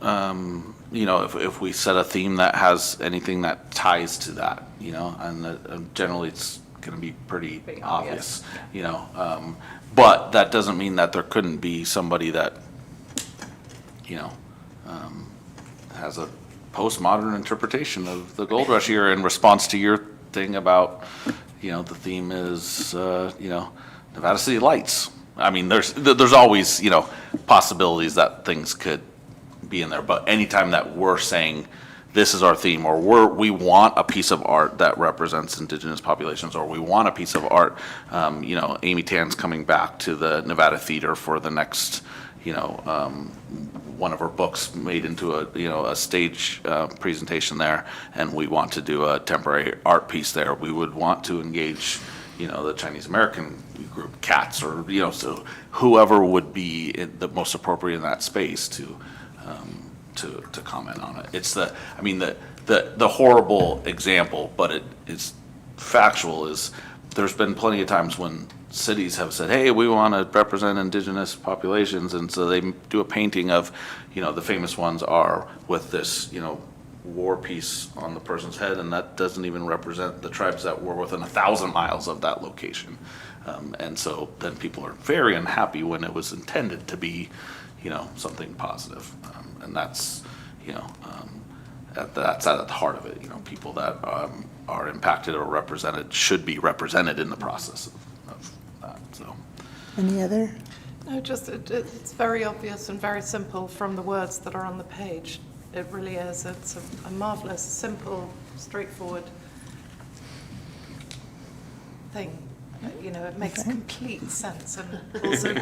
[SPEAKER 5] if we set a theme that has anything that ties to that, and generally it's going to be pretty obvious, but that doesn't mean that there couldn't be somebody that, has a postmodern interpretation of the Gold Rush era in response to your thing about, the theme is, Nevada City Lights. There's always, possibilities that things could be in there, but anytime that we're saying this is our theme, or we want a piece of art that represents Indigenous populations, or we want a piece of art, Amy Tan's coming back to the Nevada Theater for the next, one of her books made into a stage presentation there, and we want to do a temporary art piece there. We would want to engage, the Chinese American group, CATS, or so whoever would be the most appropriate in that space to comment on it. It's the horrible example, but it's factual, is there's been plenty of times when cities have said, hey, we want to represent Indigenous populations, and so they do a painting of, the famous ones are with this, war piece on the person's head, and that doesn't even represent the tribes that were within 1,000 miles of that location. And so then people are very unhappy when it was intended to be, something positive. And that's, that's at the heart of it. People that are impacted or represented should be represented in the process of that, so.
[SPEAKER 1] Any other?
[SPEAKER 9] No, just, it's very obvious and very simple from the words that are on the page. It really is. It's a marvelous, simple, straightforward thing. It makes complete sense and also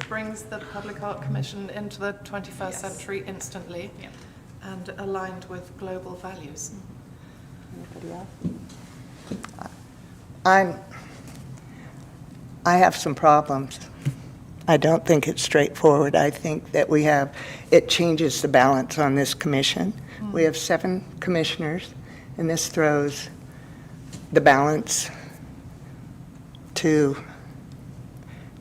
[SPEAKER 9] brings the Public Art Commission into the 21st century instantly and aligned with global values.
[SPEAKER 1] Anybody else? I have some problems. I don't think it's straightforward. I think that it changes the balance on this commission. We have 7 commissioners, and this throws the balance to,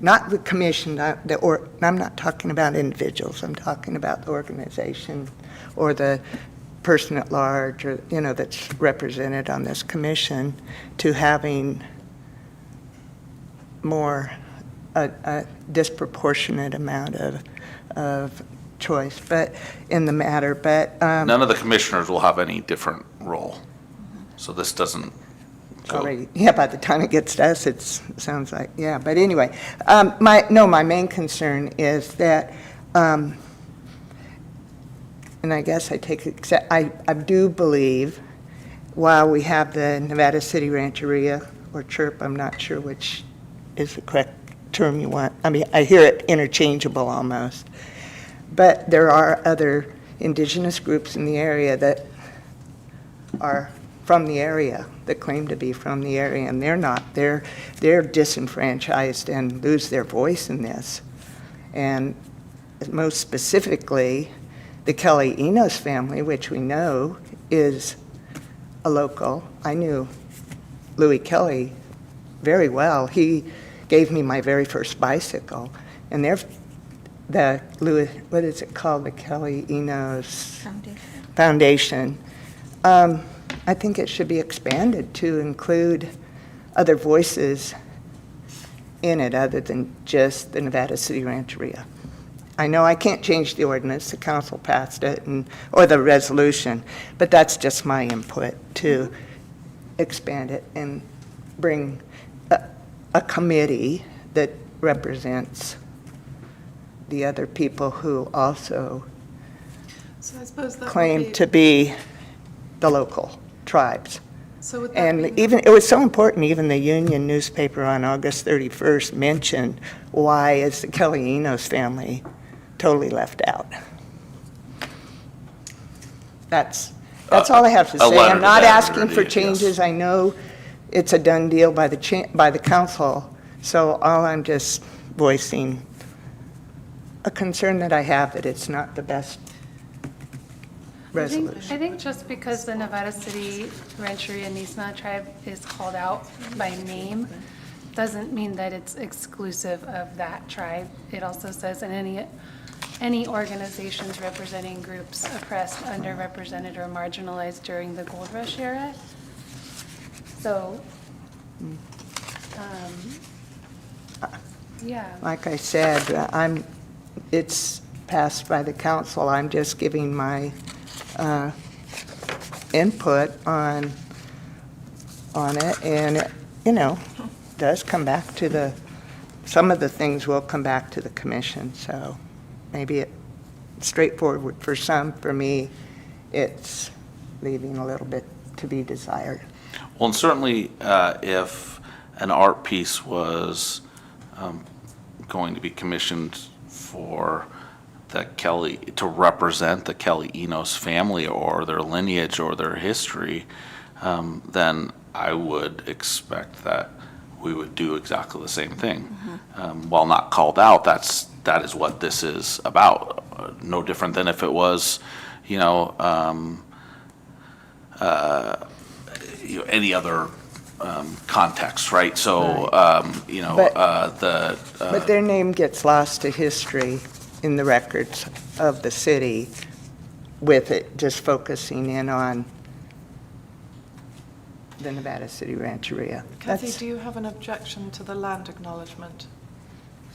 [SPEAKER 1] not the commission, I'm not talking about individuals, I'm talking about the organization or the person at large, or, that's represented on this commission, to having more, a disproportionate amount of choice, but in the matter, but.
[SPEAKER 5] None of the commissioners will have any different role. So this doesn't go.
[SPEAKER 1] Already, by the time it gets to us, it sounds like, but anyway, my main concern is that, and I guess I do believe, while we have the Nevada City Rancheria, or CHIRP, I'm not sure which is the correct term you want. I hear it interchangeable almost. But there are other indigenous groups in the area that are from the area, that claim to be from the area, and they're not. They're disenfranchised and lose their voice in this. And most specifically, the Kelly Enos family, which we know is a local. I knew Louis Kelly very well. He gave me my very first bicycle, and what is it called? The Kelly Enos Foundation. I think it should be expanded to include other voices in it other than just the Nevada City Rancheria. I know I can't change the ordinance, the council passed it, or the resolution, but that's just my input to expand it and bring a committee that represents the other people who also
[SPEAKER 9] So I suppose that
[SPEAKER 1] claim to be the local tribes.
[SPEAKER 9] So would that
[SPEAKER 1] And
[SPEAKER 9] mean-
[SPEAKER 1] even, it was so important, even the Union newspaper on August 31st mentioned why is the Kelly Enos family totally left out. That's all I have to
[SPEAKER 5] a
[SPEAKER 1] say.
[SPEAKER 5] letter
[SPEAKER 1] I'm
[SPEAKER 5] to
[SPEAKER 1] not
[SPEAKER 5] that
[SPEAKER 1] asking for
[SPEAKER 5] already, yes.
[SPEAKER 1] changes. I know it's a done deal by the council, so all I'm just voicing a concern that I have that it's not the best resolution.
[SPEAKER 11] I think just because the Nevada City Rancheria Nisana tribe is called out by name, doesn't mean that it's exclusive of that tribe. It also says in any organizations representing groups oppressed, underrepresented, or marginalized during the gold rush era. So, yeah.
[SPEAKER 1] Like I said, it's passed by the council. I'm just giving my input on it, and it, does come back to some of the things will come back to the commission, so maybe it's straightforward for some. For me, it's leaving a little bit to be desired.
[SPEAKER 5] Well, and certainly if an art piece was going to be commissioned for to represent the Kelly Enos family or their lineage or their history, then I would expect that we would do exactly the same thing. While not called out, that is what this is about. No different than if it was, any other context, right? So,
[SPEAKER 1] But their name gets lost to history in the records of the city with it, just focusing in on the Nevada City Rancheria.
[SPEAKER 9] Kathy,
[SPEAKER 1] That's-
[SPEAKER 9] do you have an objection to the land acknowledgement?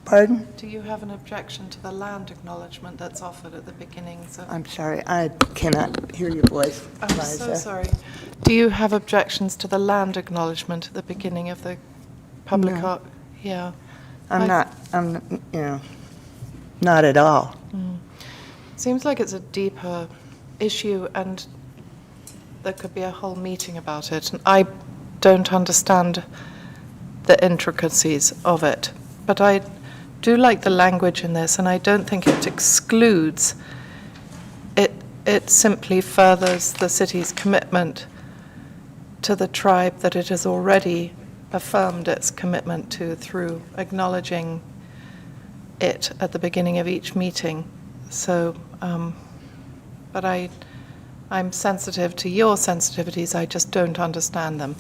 [SPEAKER 1] Pardon?
[SPEAKER 9] Do you have an objection to the land acknowledgement that's offered at the beginning?
[SPEAKER 1] I'm sorry, I cannot hear your voice,
[SPEAKER 9] I'm so
[SPEAKER 1] Liza.
[SPEAKER 9] sorry. Do you have objections to the land acknowledgement at the beginning of the public
[SPEAKER 1] No.
[SPEAKER 9] art? Yeah.
[SPEAKER 1] I'm not, not at all.
[SPEAKER 9] Seems like it's a deeper issue and there could be a whole meeting about it. And I don't understand the intricacies of it, but I do like the language in this and I don't think it excludes. It simply furthers the city's commitment to the tribe that it has already affirmed its commitment to through acknowledging it at the beginning of each meeting. So, but I'm sensitive to your sensitivities, I just don't understand them.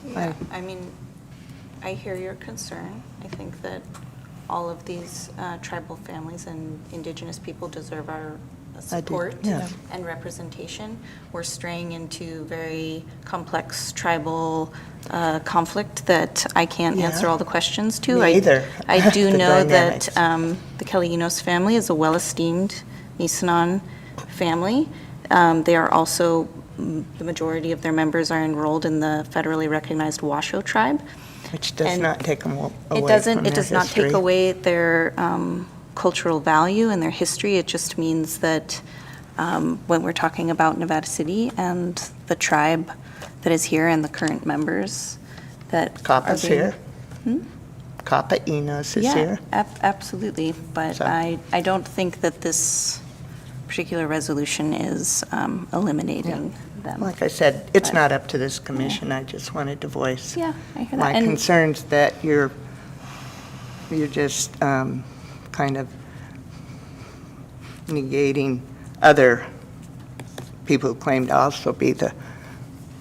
[SPEAKER 10] Yeah, I mean, I hear your concern. I think that all of these tribal families and indigenous people deserve our support
[SPEAKER 1] yeah.
[SPEAKER 10] and representation. We're straying into very complex tribal conflict that I can't
[SPEAKER 1] Yeah.
[SPEAKER 10] answer all the questions to.
[SPEAKER 1] Me either.
[SPEAKER 10] I do
[SPEAKER 1] The
[SPEAKER 10] know
[SPEAKER 1] dynamics.
[SPEAKER 10] that the Kaliinos family is a well-esteemed Nisenan family. They are also, the majority of their members are enrolled in the federally recognized Washoe tribe.
[SPEAKER 1] Which does
[SPEAKER 10] And
[SPEAKER 1] not take them away
[SPEAKER 10] It doesn't,
[SPEAKER 1] from
[SPEAKER 10] it
[SPEAKER 1] their
[SPEAKER 10] does not take
[SPEAKER 1] history.
[SPEAKER 10] away their cultural value and their history. It just means that when we're talking about Nevada City and the tribe that is here and the current members that are
[SPEAKER 1] Kappa's
[SPEAKER 10] being-
[SPEAKER 1] here.
[SPEAKER 10] Hmm?
[SPEAKER 1] Kappa Enos is
[SPEAKER 10] Yeah,
[SPEAKER 1] here.
[SPEAKER 10] absolutely. But
[SPEAKER 1] So-
[SPEAKER 10] I don't think that this particular resolution is eliminating them.
[SPEAKER 1] Like I said, it's
[SPEAKER 10] But-
[SPEAKER 1] not up to this commission. I just wanted to voice
[SPEAKER 10] Yeah, I hear that.
[SPEAKER 1] my
[SPEAKER 10] And-
[SPEAKER 1] concerns that you're just kind of negating other people who claim to also be the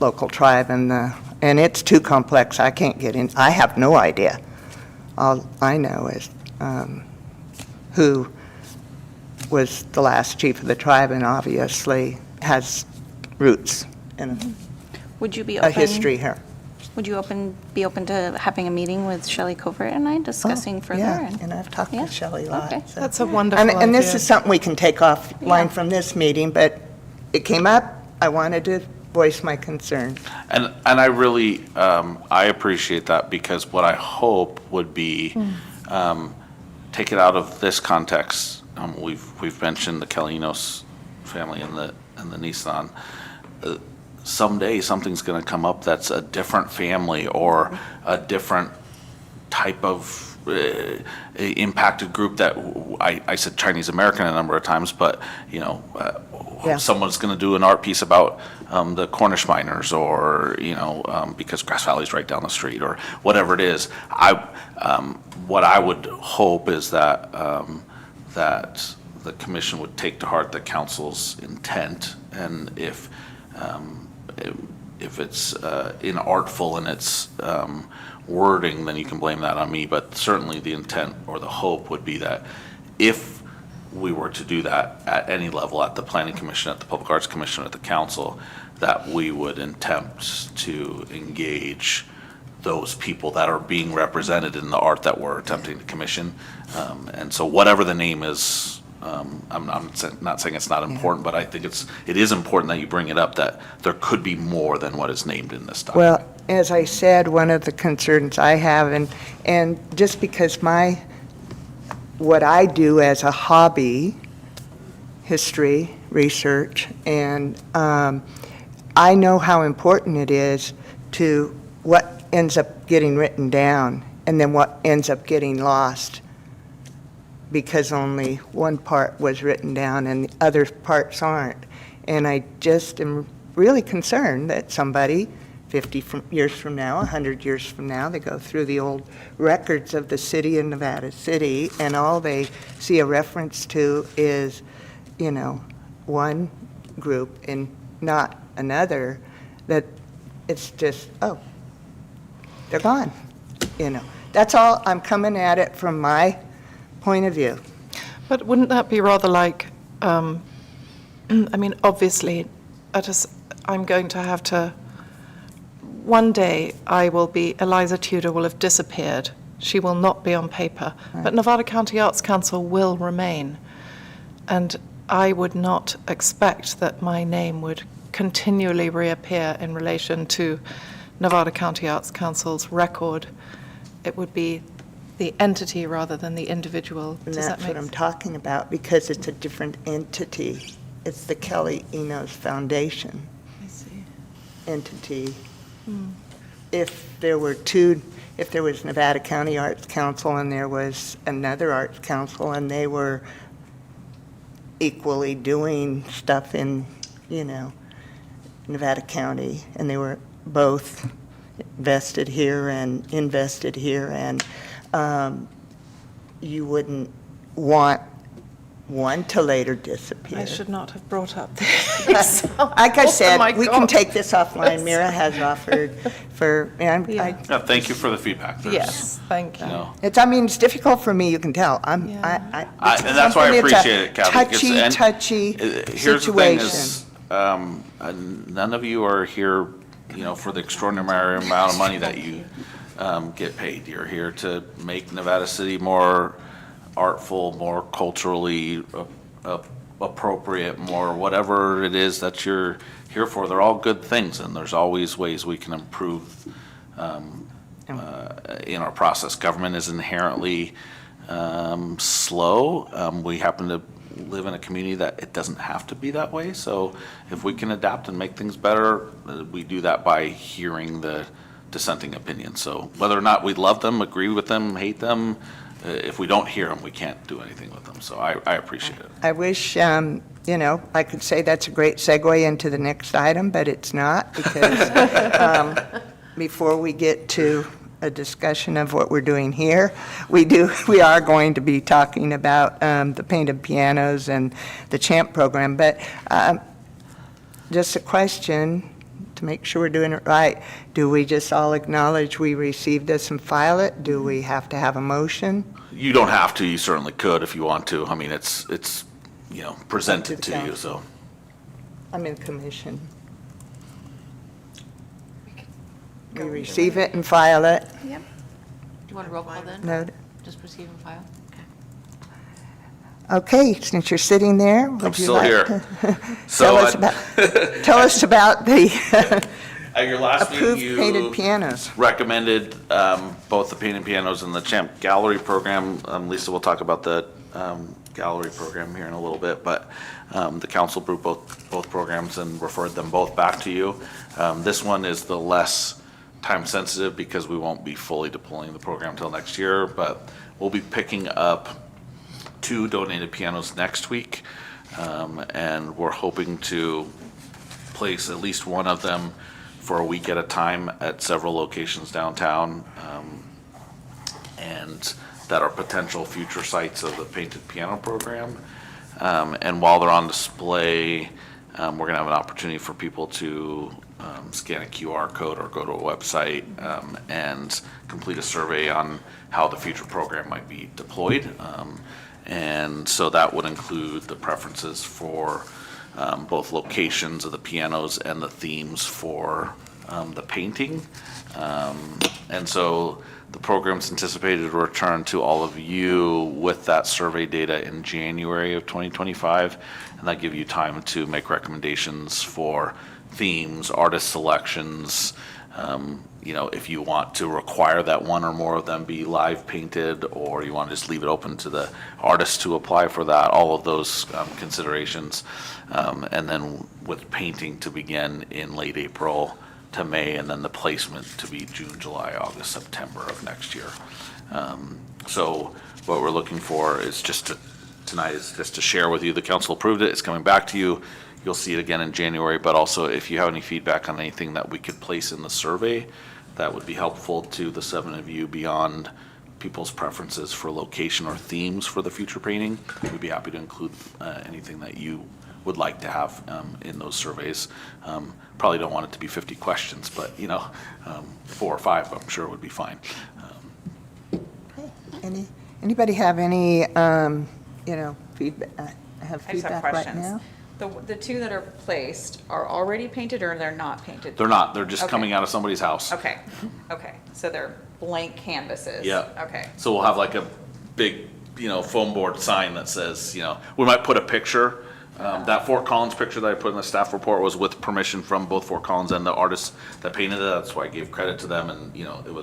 [SPEAKER 1] local tribe, and it's too complex. I can't get in. I have no idea. All I know is who was the last chief of the tribe and obviously has roots and
[SPEAKER 10] Would you be
[SPEAKER 1] a
[SPEAKER 10] open?
[SPEAKER 1] history here.
[SPEAKER 10] Would you be open to having a meeting with Shelley Covert and I discussing
[SPEAKER 1] Oh,
[SPEAKER 10] further?
[SPEAKER 1] Yeah, and I've talked
[SPEAKER 10] Yeah,
[SPEAKER 1] to Shelley a lot.
[SPEAKER 10] okay.
[SPEAKER 1] so-
[SPEAKER 9] That's a wonderful idea.
[SPEAKER 1] And this is something we can take
[SPEAKER 10] Yeah.
[SPEAKER 1] offline from this meeting, but it came up, I wanted to voice my concern.
[SPEAKER 5] And I really, I appreciate that, because what I hope would be, take it out of this context. We've mentioned the Kaliinos family and the Nisenan. Someday, something's gonna come up that's a different family or a different type of impacted group that, I said Chinese American a number of times, but,
[SPEAKER 1] Yeah.
[SPEAKER 5] someone's going to do an art piece about the Cornish miners, or, because Grass Valley's right down the street, or whatever it is. What I would hope is that, that the commission would take to heart the council's intent, and if it's inartful in its wording, then you can blame that on me, but certainly the intent or the hope would be that if we were to do that at any level, at the planning commission, at the public arts commission, at the council, that we would attempt to engage those people that are being represented in the art that we're attempting to commission. And so whatever the name is, I'm not saying it's not important, but I think it is important that you bring it up, that there could be more than what is named in this document.
[SPEAKER 1] Well, as I said, one of the concerns I have, and just because what I do as a hobby, history, research, and I know how important it is to what ends up getting written down and then what ends up getting lost because only one part was written down and the other parts aren't. And I just am really concerned that somebody 50 years from now, 100 years from now, they go through the old records of the city of Nevada City, and all they see a reference to is, one group and not another, that it's just, oh, they're gone. That's all. I'm coming at it from my point of view.
[SPEAKER 9] But wouldn't that be rather like I mean, obviously, I'm going to have to, one day Eliza Tudor will have disappeared. She will not be on paper, but Nevada County Arts Council will remain. And I would not expect that my name would continually reappear in relation to Nevada County Arts Council's record. It would be the entity rather than the individual.
[SPEAKER 1] And
[SPEAKER 9] Does that
[SPEAKER 1] that's what
[SPEAKER 9] make
[SPEAKER 1] I'm talking about, because it's a different entity. It's the Kelly Enos Foundation
[SPEAKER 9] I see.
[SPEAKER 1] entity. If there was Nevada County Arts Council and there was another arts council and they were equally doing stuff in, Nevada County, and they were both vested here and invested here, and you wouldn't want one to later disappear.
[SPEAKER 9] I should not have brought up this.
[SPEAKER 1] Like I
[SPEAKER 9] Oh my
[SPEAKER 1] said, we can
[SPEAKER 9] God.
[SPEAKER 1] take this offline. Mira has offered for, and
[SPEAKER 9] Yeah.
[SPEAKER 5] Yeah, thank you for the feedback. There's,
[SPEAKER 9] Yes, thank you.
[SPEAKER 5] You know,
[SPEAKER 1] it's difficult for me, you can tell.
[SPEAKER 5] and that's why I appreciate it, Kathy. because-
[SPEAKER 1] Touchy
[SPEAKER 5] Here's the thing
[SPEAKER 1] situation.
[SPEAKER 5] is, none of you are here, for the extraordinary amount of money that you get paid. You're here to make Nevada City more artful, more culturally appropriate, more whatever it is that you're here for. They're all good things, and there's always ways we can improve in our process. Government is inherently slow. We happen to live in a community that it doesn't have to be that way. So if we can adapt and make things better, we do that by hearing the dissenting opinions. So whether or not we love them, agree with them, hate them, if we don't hear them, we can't do anything with them. So I appreciate it.
[SPEAKER 1] I wish, I could say that's a great segue into the next item, but it's not, because before we get to a discussion of what we're doing here, we are going to be talking about the painted pianos and the CHAMP program. But just a question to make sure we're doing it right. Do we just all acknowledge we received this and file it? Do we have to have a motion?
[SPEAKER 5] You don't have to, you certainly could if you want to. I mean, it's presented
[SPEAKER 1] the
[SPEAKER 5] to you,
[SPEAKER 1] council.
[SPEAKER 5] so.
[SPEAKER 1] I'm in commission. We receive it and file it.
[SPEAKER 3] Do you want a roll call then?
[SPEAKER 1] No.
[SPEAKER 3] Just receive and file?
[SPEAKER 1] Okay, since you're sitting there, would
[SPEAKER 5] I'm
[SPEAKER 1] you
[SPEAKER 5] still
[SPEAKER 1] like
[SPEAKER 5] here.
[SPEAKER 1] to
[SPEAKER 5] So
[SPEAKER 1] tell us about the
[SPEAKER 5] At your last meeting,
[SPEAKER 1] approved painted
[SPEAKER 5] you
[SPEAKER 1] pianos?
[SPEAKER 5] recommended both the painted pianos and the Champ Gallery program. Lisa will talk about the gallery program here in a little bit, but the council approved both programs and referred them both back to you. This one is the less time sensitive because we won't be fully deploying the program until next year, but we'll be picking up 2 donated pianos next week, and we're hoping to place at least one of them for a week at a time at several locations downtown, and that are potential future sites of the painted piano program. And while they're on display, we're gonna have an opportunity for people to scan a QR code or go to a website and complete a survey on how the future program might be deployed. And so that would include the preferences for both locations of the pianos and the themes for the painting. And so the program's anticipated to return to all of you with that survey data in January of 2025. And that give you time to make recommendations for themes, artist selections, if you want to require that one or more of them be live painted, or you want to just leave it open to the artists to apply for that, all of those considerations. And then with painting to begin in late April to May, and then the placement to be June, July, August, September of next year. So what we're looking for is tonight is just to share with you, the council approved it, it's coming back to you. You'll see it again in January, but also if you have any feedback on anything that we could place in the survey, that would be helpful to the 7 of you beyond people's preferences for location or themes for the future painting. We'd be happy to include anything that you would like to have in those surveys. Probably don't want it to be 50 questions, but 4 or 5, I'm sure would be fine.
[SPEAKER 1] Anybody have any, feedback? Have
[SPEAKER 2] I just have
[SPEAKER 1] feedback right
[SPEAKER 2] questions.
[SPEAKER 1] now?
[SPEAKER 2] The two that are placed are already painted or they're not painted?
[SPEAKER 5] They're not, they're just
[SPEAKER 2] Okay.
[SPEAKER 5] coming out of somebody's house.
[SPEAKER 2] Okay, okay, so they're blank canvases?
[SPEAKER 5] Yeah.
[SPEAKER 2] Okay,
[SPEAKER 5] So we'll have like a big, foam board sign that says, we might put a picture. That Fort Collins picture that I put in the staff report was with permission from both Fort Collins and the artists that painted it. That's why I gave credit to them, and, it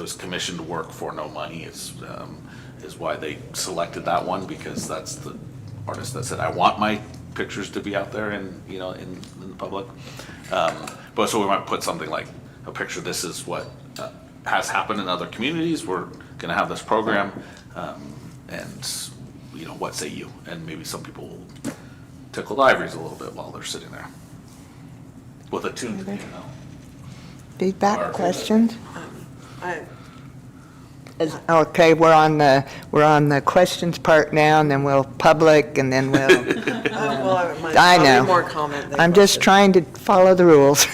[SPEAKER 5] was commissioned work for no money, is why they selected that one, because that's the artist that said, I want my pictures to be out there in the public. But so we might put something like a picture, this is what has happened in other communities, we're gonna have this program, and, what say you? And maybe some people will tickle the ivories a little bit while they're sitting there with a tuned piano.
[SPEAKER 1] Feedback, questions?
[SPEAKER 4] I,
[SPEAKER 1] Okay, we're on the questions part now, and then we'll public, and then we'll, I know.
[SPEAKER 4] Probably more comment than
[SPEAKER 1] I'm just
[SPEAKER 4] question.
[SPEAKER 1] trying to follow the rules.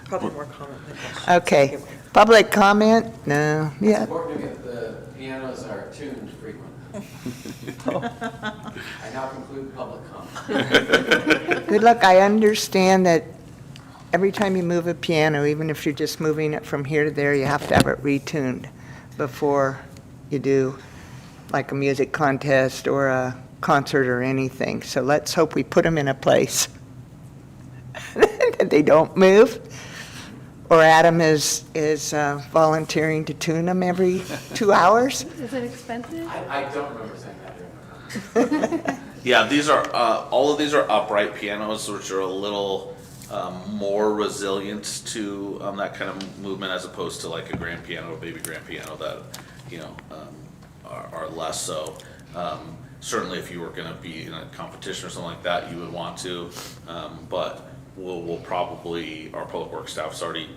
[SPEAKER 4] Probably more comment than question.
[SPEAKER 1] Okay, public comment? No, yeah.
[SPEAKER 12] Important to get the pianos are tuned frequently. I now conclude public comment.
[SPEAKER 1] Good luck. I understand that every time you move a piano, even if you're just moving it from here to there, you have to have it retuned before you do like a music contest or a concert or anything. So let's hope we put them in a place that they don't move. Or Adam is volunteering to tune them every 2 hours.
[SPEAKER 11] Is it expensive?
[SPEAKER 12] I don't remember saying that during
[SPEAKER 5] Yeah, these are, all of these are upright pianos, which are a little more resilient to that kind of movement as opposed to like a grand piano, a baby grand piano that, are less so. Certainly if you were gonna be in a competition or something like that, you would want to, but we'll probably, our public works staff's already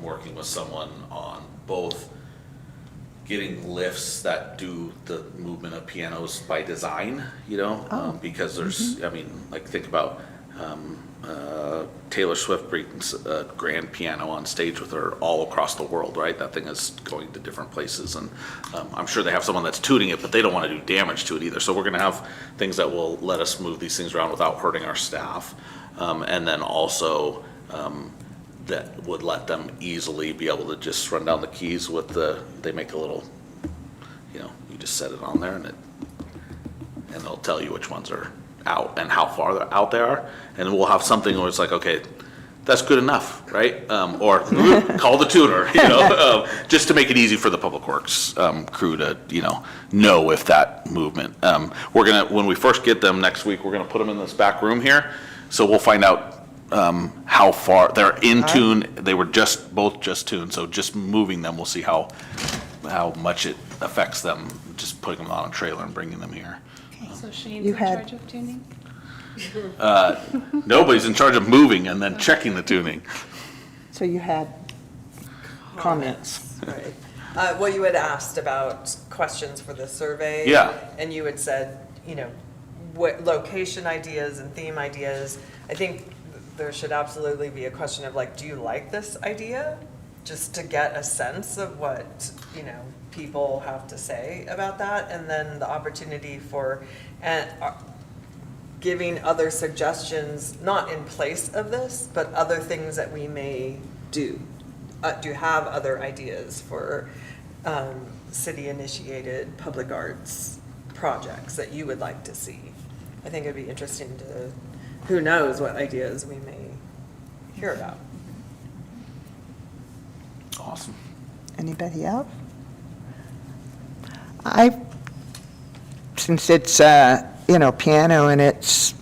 [SPEAKER 5] working with someone on both getting lifts that do the movement of pianos by design, because there's, like think about Taylor Swift brings a grand piano on stage with her all across the world, right? That thing is going to different places, and I'm sure they have someone that's tuning it, but they don't want to do damage to it either. So we're going to have things that will let us move these things around without hurting our staff, and then also that would let them easily be able to just run down the keys with they make a little, you just set it on there and they'll tell you which ones are out and how far they're out they are, and we'll have something where it's like, okay, that's good enough, right? Or call the tuner, just to make it easy for the public works crew to, know if that movement. When we first get them next week, we're gonna put them in this back room here, so we'll find out how far they're in tune. They were both just tuned, so just moving them, we'll see how much it affects them. Just putting them on a trailer and bringing them here.
[SPEAKER 11] So Shane's
[SPEAKER 1] You
[SPEAKER 11] in
[SPEAKER 1] had-
[SPEAKER 11] charge of tuning?
[SPEAKER 5] Nobody's in charge of moving and then checking the tuning.
[SPEAKER 1] So you had comments.
[SPEAKER 4] Right. Well, you had asked about questions for the survey.
[SPEAKER 5] Yeah.
[SPEAKER 4] And you had said, what location ideas and theme ideas. I think there should absolutely be a question of like, do you like this idea? Just to get a sense of what, people have to say about that. And then the opportunity for giving other suggestions, not in place of this, but other things that we may do. Do you have other ideas for city-initiated public arts projects that you would like to see? I think it'd be interesting to, who knows what ideas we may hear about.
[SPEAKER 5] Awesome.
[SPEAKER 1] Anybody else? Since it's, piano and it's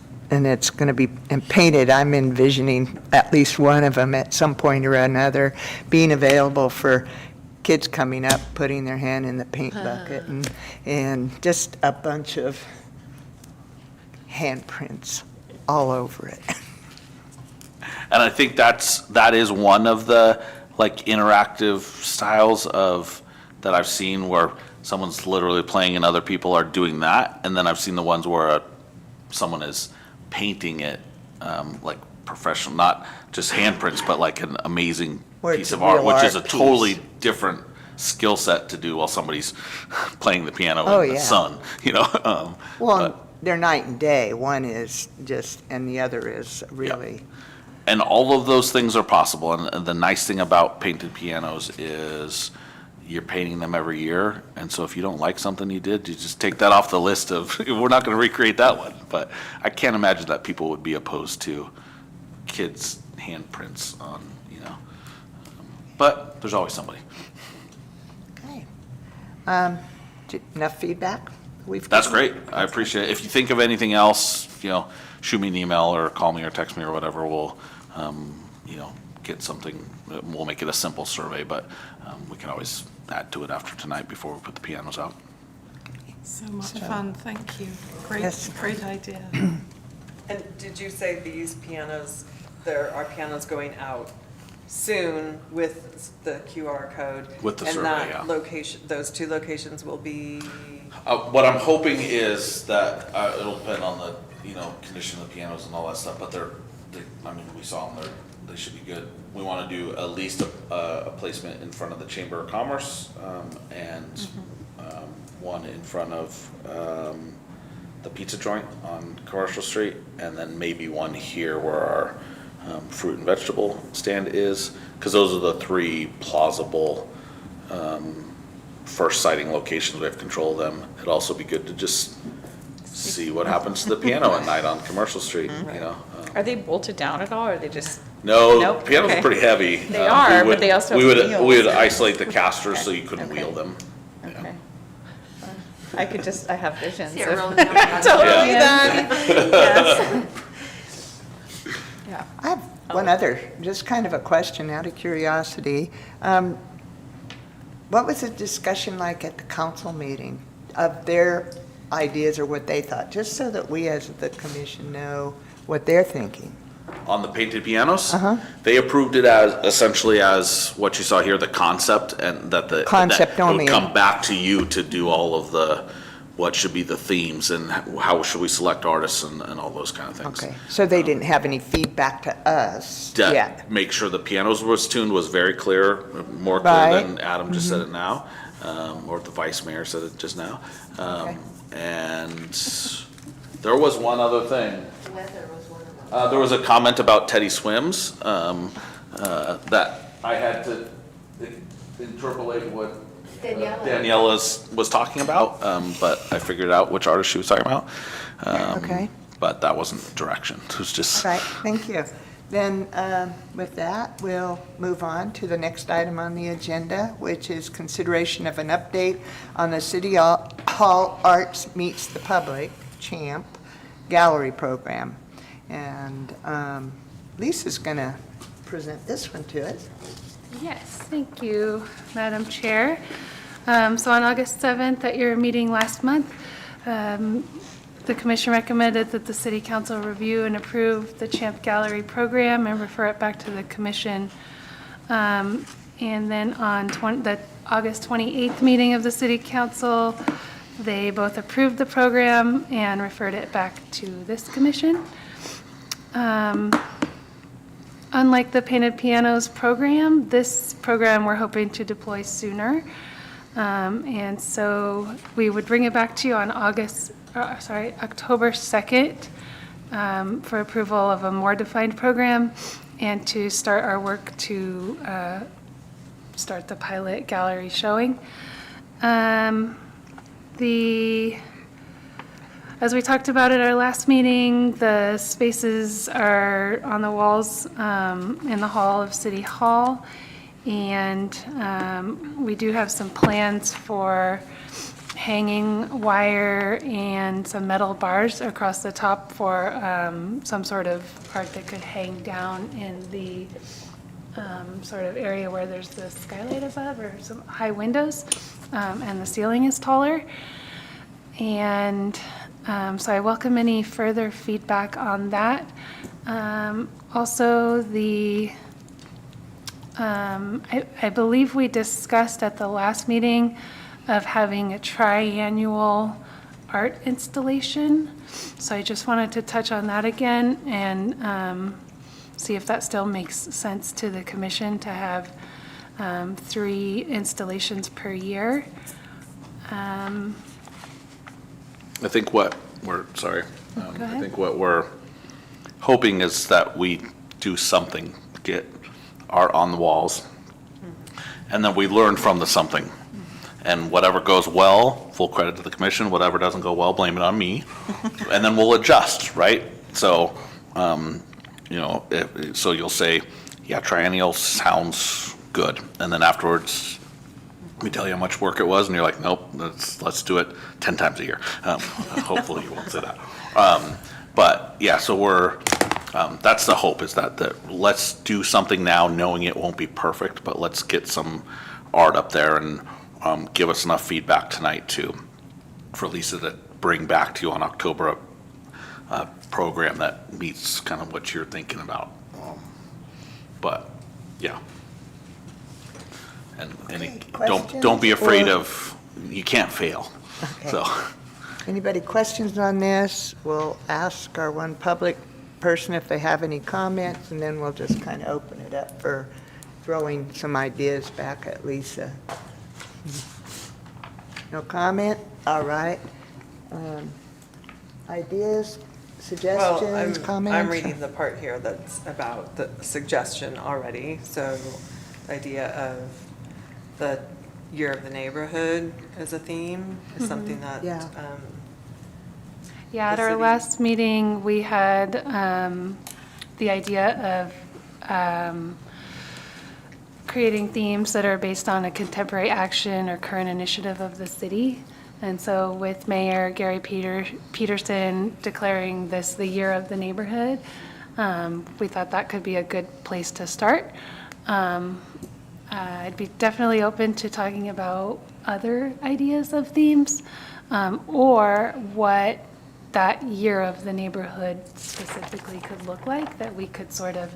[SPEAKER 1] going to be painted, I'm envisioning at least one of them at some point or another being available for kids coming up, putting their hand in the paint bucket and just a bunch of handprints all over it.
[SPEAKER 5] And I think that is one of the interactive styles that I've seen where someone's literally playing and other people are doing that. And then I've seen the ones where someone is painting it like professional, not just handprints, but like an amazing
[SPEAKER 1] Where
[SPEAKER 5] piece
[SPEAKER 1] it's
[SPEAKER 5] of art,
[SPEAKER 1] real
[SPEAKER 5] which is a
[SPEAKER 1] art
[SPEAKER 5] totally
[SPEAKER 1] piece.
[SPEAKER 5] different skill set to do while somebody's playing the piano
[SPEAKER 1] Oh,
[SPEAKER 5] in the
[SPEAKER 1] yeah.
[SPEAKER 5] sun,
[SPEAKER 1] Well,
[SPEAKER 5] but-
[SPEAKER 1] they're night and day. One is just, and the other is really,
[SPEAKER 5] And all of those things are possible, and the nice thing about painted pianos is you're painting them every year, and so if you don't like something you did, you just take that off the list of, we're not gonna recreate that one. But I can't imagine that people would be opposed to kids' handprints on, but there's always somebody.
[SPEAKER 1] okay. Enough feedback?
[SPEAKER 5] That's great, I appreciate it. If you think of anything else, shoot me an email or call me or text me or whatever, we'll, get something, we'll make it a simple survey, but we can always add to it after tonight before we put the pianos out.
[SPEAKER 9] So much fun, thank you.
[SPEAKER 1] Yes.
[SPEAKER 9] Great idea.
[SPEAKER 4] And did you say these pianos, there are pianos going out soon with the QR code?
[SPEAKER 5] With the survey,
[SPEAKER 4] And
[SPEAKER 5] yeah.
[SPEAKER 4] that location, those 2 locations will be,
[SPEAKER 5] What I'm hoping is that it'll depend on the, condition of the pianos and all that stuff, but we saw them, they should be good. We want to do at least a placement in front of the Chamber of Commerce, and one in front of the pizza joint on Commercial Street, and then maybe one here where our fruit and vegetable stand is, because those are the 3 plausible first sighting locations. We have control of them. It'd also be good to just see what happens to the piano at night on Commercial Street,
[SPEAKER 2] Are they bolted down at all, or are they just?
[SPEAKER 5] No,
[SPEAKER 2] Nope,
[SPEAKER 5] pianos
[SPEAKER 2] okay.
[SPEAKER 5] are pretty heavy.
[SPEAKER 2] They are, but they also have wheels.
[SPEAKER 5] We would isolate the casters so you couldn't
[SPEAKER 2] Okay.
[SPEAKER 5] wheel them.
[SPEAKER 2] Okay. I have visions.
[SPEAKER 3] Yeah,
[SPEAKER 2] of-
[SPEAKER 3] rolling down the
[SPEAKER 2] Totally
[SPEAKER 5] Yeah.
[SPEAKER 2] done. Yes. Yeah.
[SPEAKER 1] I have one other, just kind of a question out of curiosity. What was the discussion like at the council meeting of their ideas or what they thought? Just so that we as the commission know what they're thinking.
[SPEAKER 5] On the painted pianos,
[SPEAKER 1] Uh-huh.
[SPEAKER 5] they approved it as essentially as what you saw here, the concept, and that
[SPEAKER 1] Concept
[SPEAKER 5] that it
[SPEAKER 1] only.
[SPEAKER 5] would come back to you to do all of the, what should be the themes and how should we select artists and all those kind of things.
[SPEAKER 1] Okay, so they didn't have any feedback to us
[SPEAKER 5] To
[SPEAKER 1] yet?
[SPEAKER 5] make sure the pianos was tuned was very clear, more clear
[SPEAKER 1] Right.
[SPEAKER 5] than Adam just said it now, or the vice mayor said it just now.
[SPEAKER 1] Okay.
[SPEAKER 5] And there was one other thing.
[SPEAKER 3] Weather was one of them.
[SPEAKER 5] There was a comment about Teddy Swims, that I had to interpolate what Danielle was talking about, but I figured out which artist she was talking about.
[SPEAKER 1] Okay.
[SPEAKER 5] But that wasn't direction, it was just.
[SPEAKER 1] All right, thank you. Then with that, we'll move on to the next item on the agenda, which is consideration of an update on the City Hall Arts Meets the Public, CHAMP, gallery program. And Lisa's going to present this one to us.
[SPEAKER 11] Yes, thank you, Madam Chair. So on August 7th, at your meeting last month, the commission recommended that the city council review and approve the CHAMP Gallery program and refer it back to the commission. And then on the August 28th meeting of the city council, they both approved the program and referred it back to this commission. Unlike the Painted Pianos program, this program we're hoping to deploy sooner. And so we would bring it back to you on October 2nd for approval of a more defined program and to start our work to start the pilot gallery showing. As we talked about at our last meeting, the spaces are on the walls in the hall of City Hall. And we do have some plans for hanging wire and some metal bars across the top for some sort of art that could hang down in the sort of area where there's the skylight above or some high windows and the ceiling is taller. And so I welcome any further feedback on that. Also, I believe we discussed at the last meeting of having a triannual art installation. So I just wanted to touch on that again and see if that still makes sense to the commission to have 3 installations per year.
[SPEAKER 5] I think what
[SPEAKER 13] sorry.
[SPEAKER 11] Go
[SPEAKER 13] I
[SPEAKER 11] ahead.
[SPEAKER 13] think what we're hoping is that we do something, get art on the walls, and then we learn from the something. And whatever goes well, full credit to the commission. Whatever doesn't go well, blame it on me. And then we'll adjust, right? So, so you'll say, yeah, triennial sounds good. And then afterwards, we tell you how much work it was, and you're like, nope, let's do it 10 times a year. Hopefully you won't say that. But yeah, so that's the hope, is that let's do something now, knowing it won't be perfect, but let's get some art up there and give us enough feedback tonight for Lisa to bring back to you on October a program that meets kind of what you're thinking about. But yeah. And don't be afraid of, you can't fail.
[SPEAKER 1] Okay.
[SPEAKER 13] So
[SPEAKER 1] Anybody questions on this? We'll ask our one public person if they have any comments, and then we'll just kind of open it up for throwing some ideas back at Lisa. No comment? All right. Ideas, suggestions, comments?
[SPEAKER 4] I'm reading the part here that's about the suggestion already. So idea of the year of the neighborhood as a theme is something that,
[SPEAKER 1] Yeah.
[SPEAKER 11] Yeah, at
[SPEAKER 4] the
[SPEAKER 11] our
[SPEAKER 4] city-
[SPEAKER 11] last meeting, we had the idea of creating themes that are based on a contemporary action or current initiative of the city. And so with Mayor Gary Peterson declaring this the year of the neighborhood, we thought that could be a good place to start. I'd be definitely open to talking about other ideas of themes, or what that year of the neighborhood specifically could look like, that we could sort of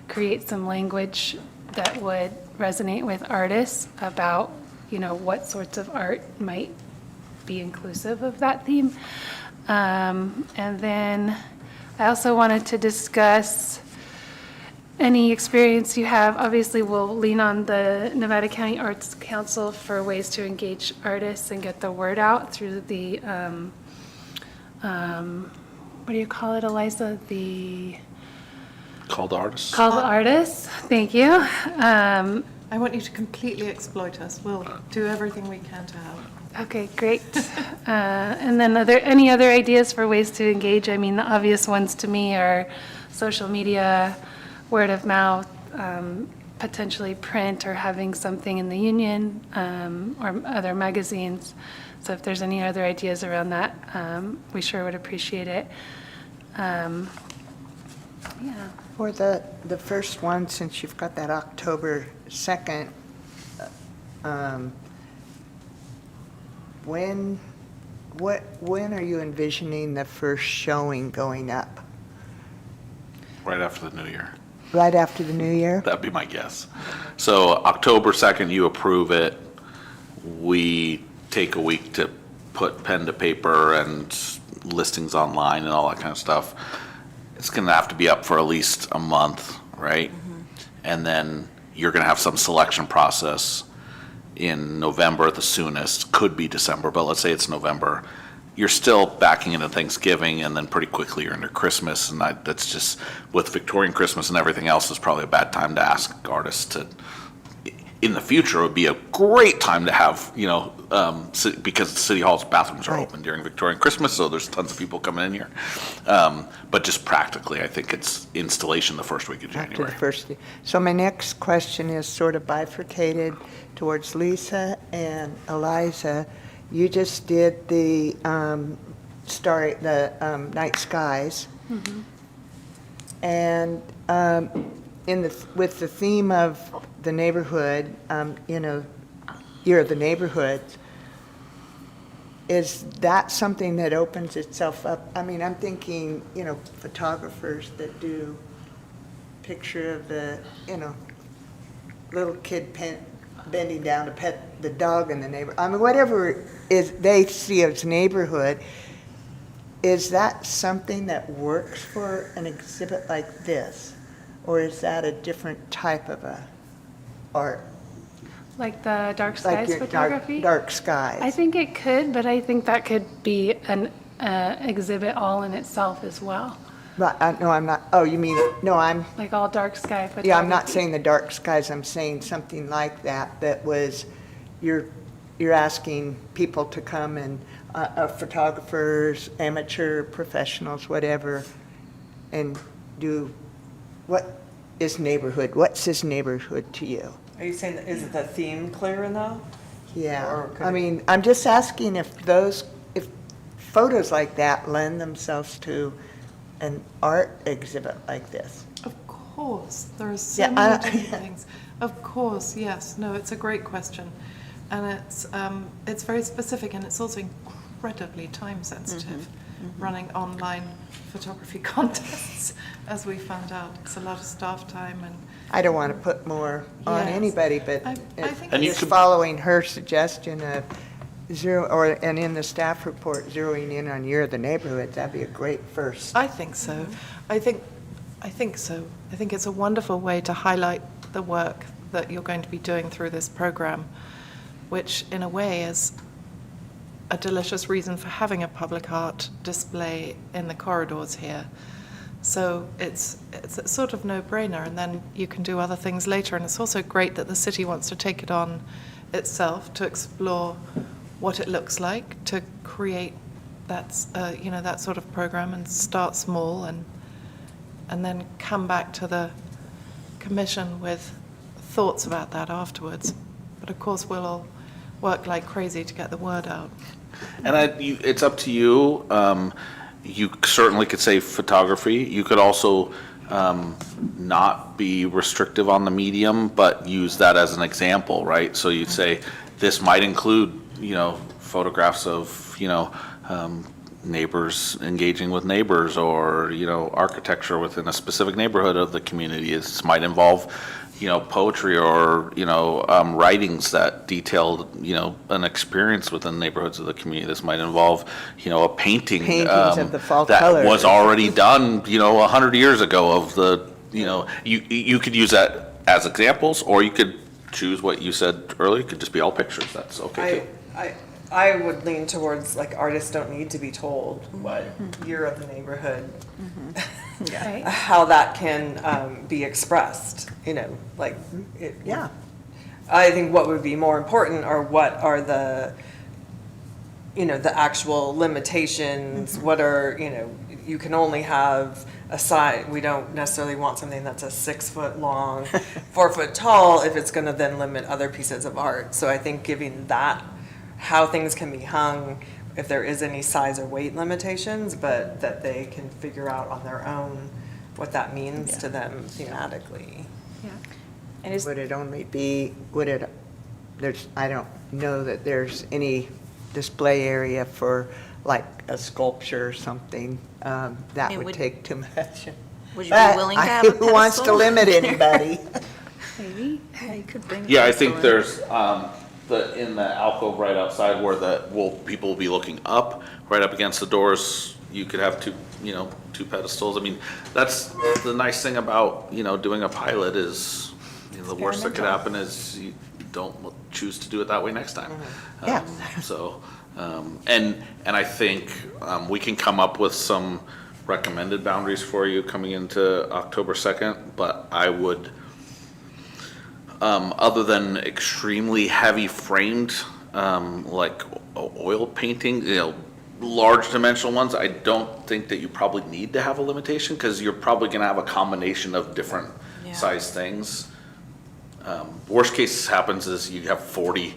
[SPEAKER 11] create some language that would resonate with artists about, what sorts of art might be inclusive of that theme. And then I also wanted to discuss any experience you have. Obviously, we'll lean on the Nevada County Arts Council for ways to engage artists and get the word out through the, what do you call it, Eliza? The
[SPEAKER 13] call the artists.
[SPEAKER 11] Call the Artists. Thank you.
[SPEAKER 9] I want you to completely exploit us. We'll do everything we can to help.
[SPEAKER 11] Okay, great. And then are there any other ideas for ways to engage? I mean, the obvious ones to me are social media, word of mouth, potentially print, or having something in the Union, or other magazines. So if there's any other ideas around that, we sure would appreciate it. Yeah.
[SPEAKER 1] For the first one, since you've got that October 2nd, when are you envisioning the first showing going up?
[SPEAKER 13] Right after the new year.
[SPEAKER 1] Right after the new year?
[SPEAKER 13] That'd be my guess. So October 2nd, you approve it. We take a week to put pen to paper and listings online and all that kind of stuff. It's going to have to be up for at least a month, right? And then you're going to have some selection process in November at the soonest. Could be December, but let's say it's November. You're still backing into Thanksgiving, and then pretty quickly you're into Christmas, and that's just, with Victorian Christmas and everything else, is probably a bad time to ask artists to. In the future, it would be a great time to have, because the City Hall's bathrooms are
[SPEAKER 1] Right.
[SPEAKER 13] open during Victorian Christmas, so there's tons of people coming in here. But just practically, I think it's installation the first week of
[SPEAKER 1] After the
[SPEAKER 13] January.
[SPEAKER 1] first. So my next question is sort of bifurcated towards Lisa and Eliza. You just did the night skies. And with the theme of the neighborhood, year of the neighborhood, is that something that opens itself up? I mean, I'm thinking, photographers that do picture of the, little kid bending down to pet the dog in the neighbor. I mean, whatever they see as neighborhood, is that something that works for an exhibit like this? Or is that a different type of art?
[SPEAKER 11] Like the dark
[SPEAKER 1] Like
[SPEAKER 11] skies
[SPEAKER 1] your
[SPEAKER 11] photography?
[SPEAKER 1] dark skies?
[SPEAKER 11] I think it could, but I think that could be an exhibit all in itself as well,
[SPEAKER 1] Right, no, I'm not, oh, you mean, no, I'm,
[SPEAKER 11] like all dark sky photography.
[SPEAKER 1] yeah, I'm not saying the dark skies, I'm saying something like that, that was, you're asking people to come and, photographers, amateur, professionals, whatever, and do, what is neighborhood? What says neighborhood to you?
[SPEAKER 4] Are you saying, is the theme clear enough?
[SPEAKER 1] Yeah,
[SPEAKER 4] Or could
[SPEAKER 1] I
[SPEAKER 4] it-
[SPEAKER 1] mean, I'm just asking if photos like that lend themselves to an art exhibit like this.
[SPEAKER 9] Of course, there are so
[SPEAKER 1] Yeah,
[SPEAKER 9] many different things. Of course, yes. No, it's a great question. And it's very specific, and it's also incredibly time sensitive, running online photography contests, as we found out. It's a lot of staff time and
[SPEAKER 1] I don't want to put more on
[SPEAKER 9] Yes.
[SPEAKER 1] anybody, but
[SPEAKER 9] I think
[SPEAKER 13] And you
[SPEAKER 1] just
[SPEAKER 13] could-
[SPEAKER 1] following her suggestion of and in the staff report, zeroing in on year of the neighborhood, that'd be a great first.
[SPEAKER 9] I think so. I think so. I think it's a wonderful way to highlight the work that you're going to be doing through this program, which in a way is a delicious reason for having a public art display in the corridors here. So it's a sort of no-brainer, and then you can do other things later. And it's also great that the city wants to take it on itself to explore what it looks like, to create that sort of program and start small and then come back to the commission with thoughts about that afterwards. But of course, we'll all work like crazy to get the word out.
[SPEAKER 13] And it's up to you. You certainly could say photography. You could also not be restrictive on the medium, but use that as an example, right? So you'd say, this might include, photographs of, neighbors engaging with neighbors, or, architecture within a specific neighborhood of the community. This might involve, poetry or, writings that detail, an experience within neighborhoods of the community. This might involve, a painting.
[SPEAKER 1] Paintings of the fall
[SPEAKER 13] that
[SPEAKER 1] colors.
[SPEAKER 13] was already done, 100 years ago of the, you could use that as examples, or you could choose what you said earlier. It could just be all pictures. That's okay too.
[SPEAKER 4] I would lean towards, like, artists don't need to be told what year of the neighborhood, how that can be expressed, like,
[SPEAKER 1] Yeah.
[SPEAKER 4] I think what would be more important are what are the, the actual limitations, what are, you can only have a size, we don't necessarily want something that's a 6 foot long, 4 foot tall, if it's gonna then limit other pieces of art. So I think giving that, how things can be hung, if there is any size or weight limitations, but that they can figure out on their own what that means to them thematically.
[SPEAKER 2] And is,
[SPEAKER 1] Would it only be, I don't know that there's any display area for like a sculpture or something, that
[SPEAKER 10] It
[SPEAKER 1] would
[SPEAKER 10] would-
[SPEAKER 1] take too much.
[SPEAKER 10] Would you
[SPEAKER 1] But
[SPEAKER 10] be willing to have a
[SPEAKER 1] who wants to
[SPEAKER 10] pedestal?
[SPEAKER 1] limit anybody?
[SPEAKER 10] Maybe. Yeah, you could bring.
[SPEAKER 13] Yeah, I
[SPEAKER 10] pedestal
[SPEAKER 13] think
[SPEAKER 10] in.
[SPEAKER 13] there's, in the alcove right outside where people will be looking up, right up against the doors, you could have two pedestals. I mean, that's the nice thing about, doing a pilot is, the worst that could happen is you don't choose to do it that way next time.
[SPEAKER 1] Yeah.
[SPEAKER 13] So, and I think, we can come up with some recommended boundaries for you coming into October 2nd, but I would, other than extremely heavy framed, like oil painting, large dimensional ones, I don't think that you probably need to have a limitation, because you're probably gonna have a combination of different size things. Worst case happens is you have 40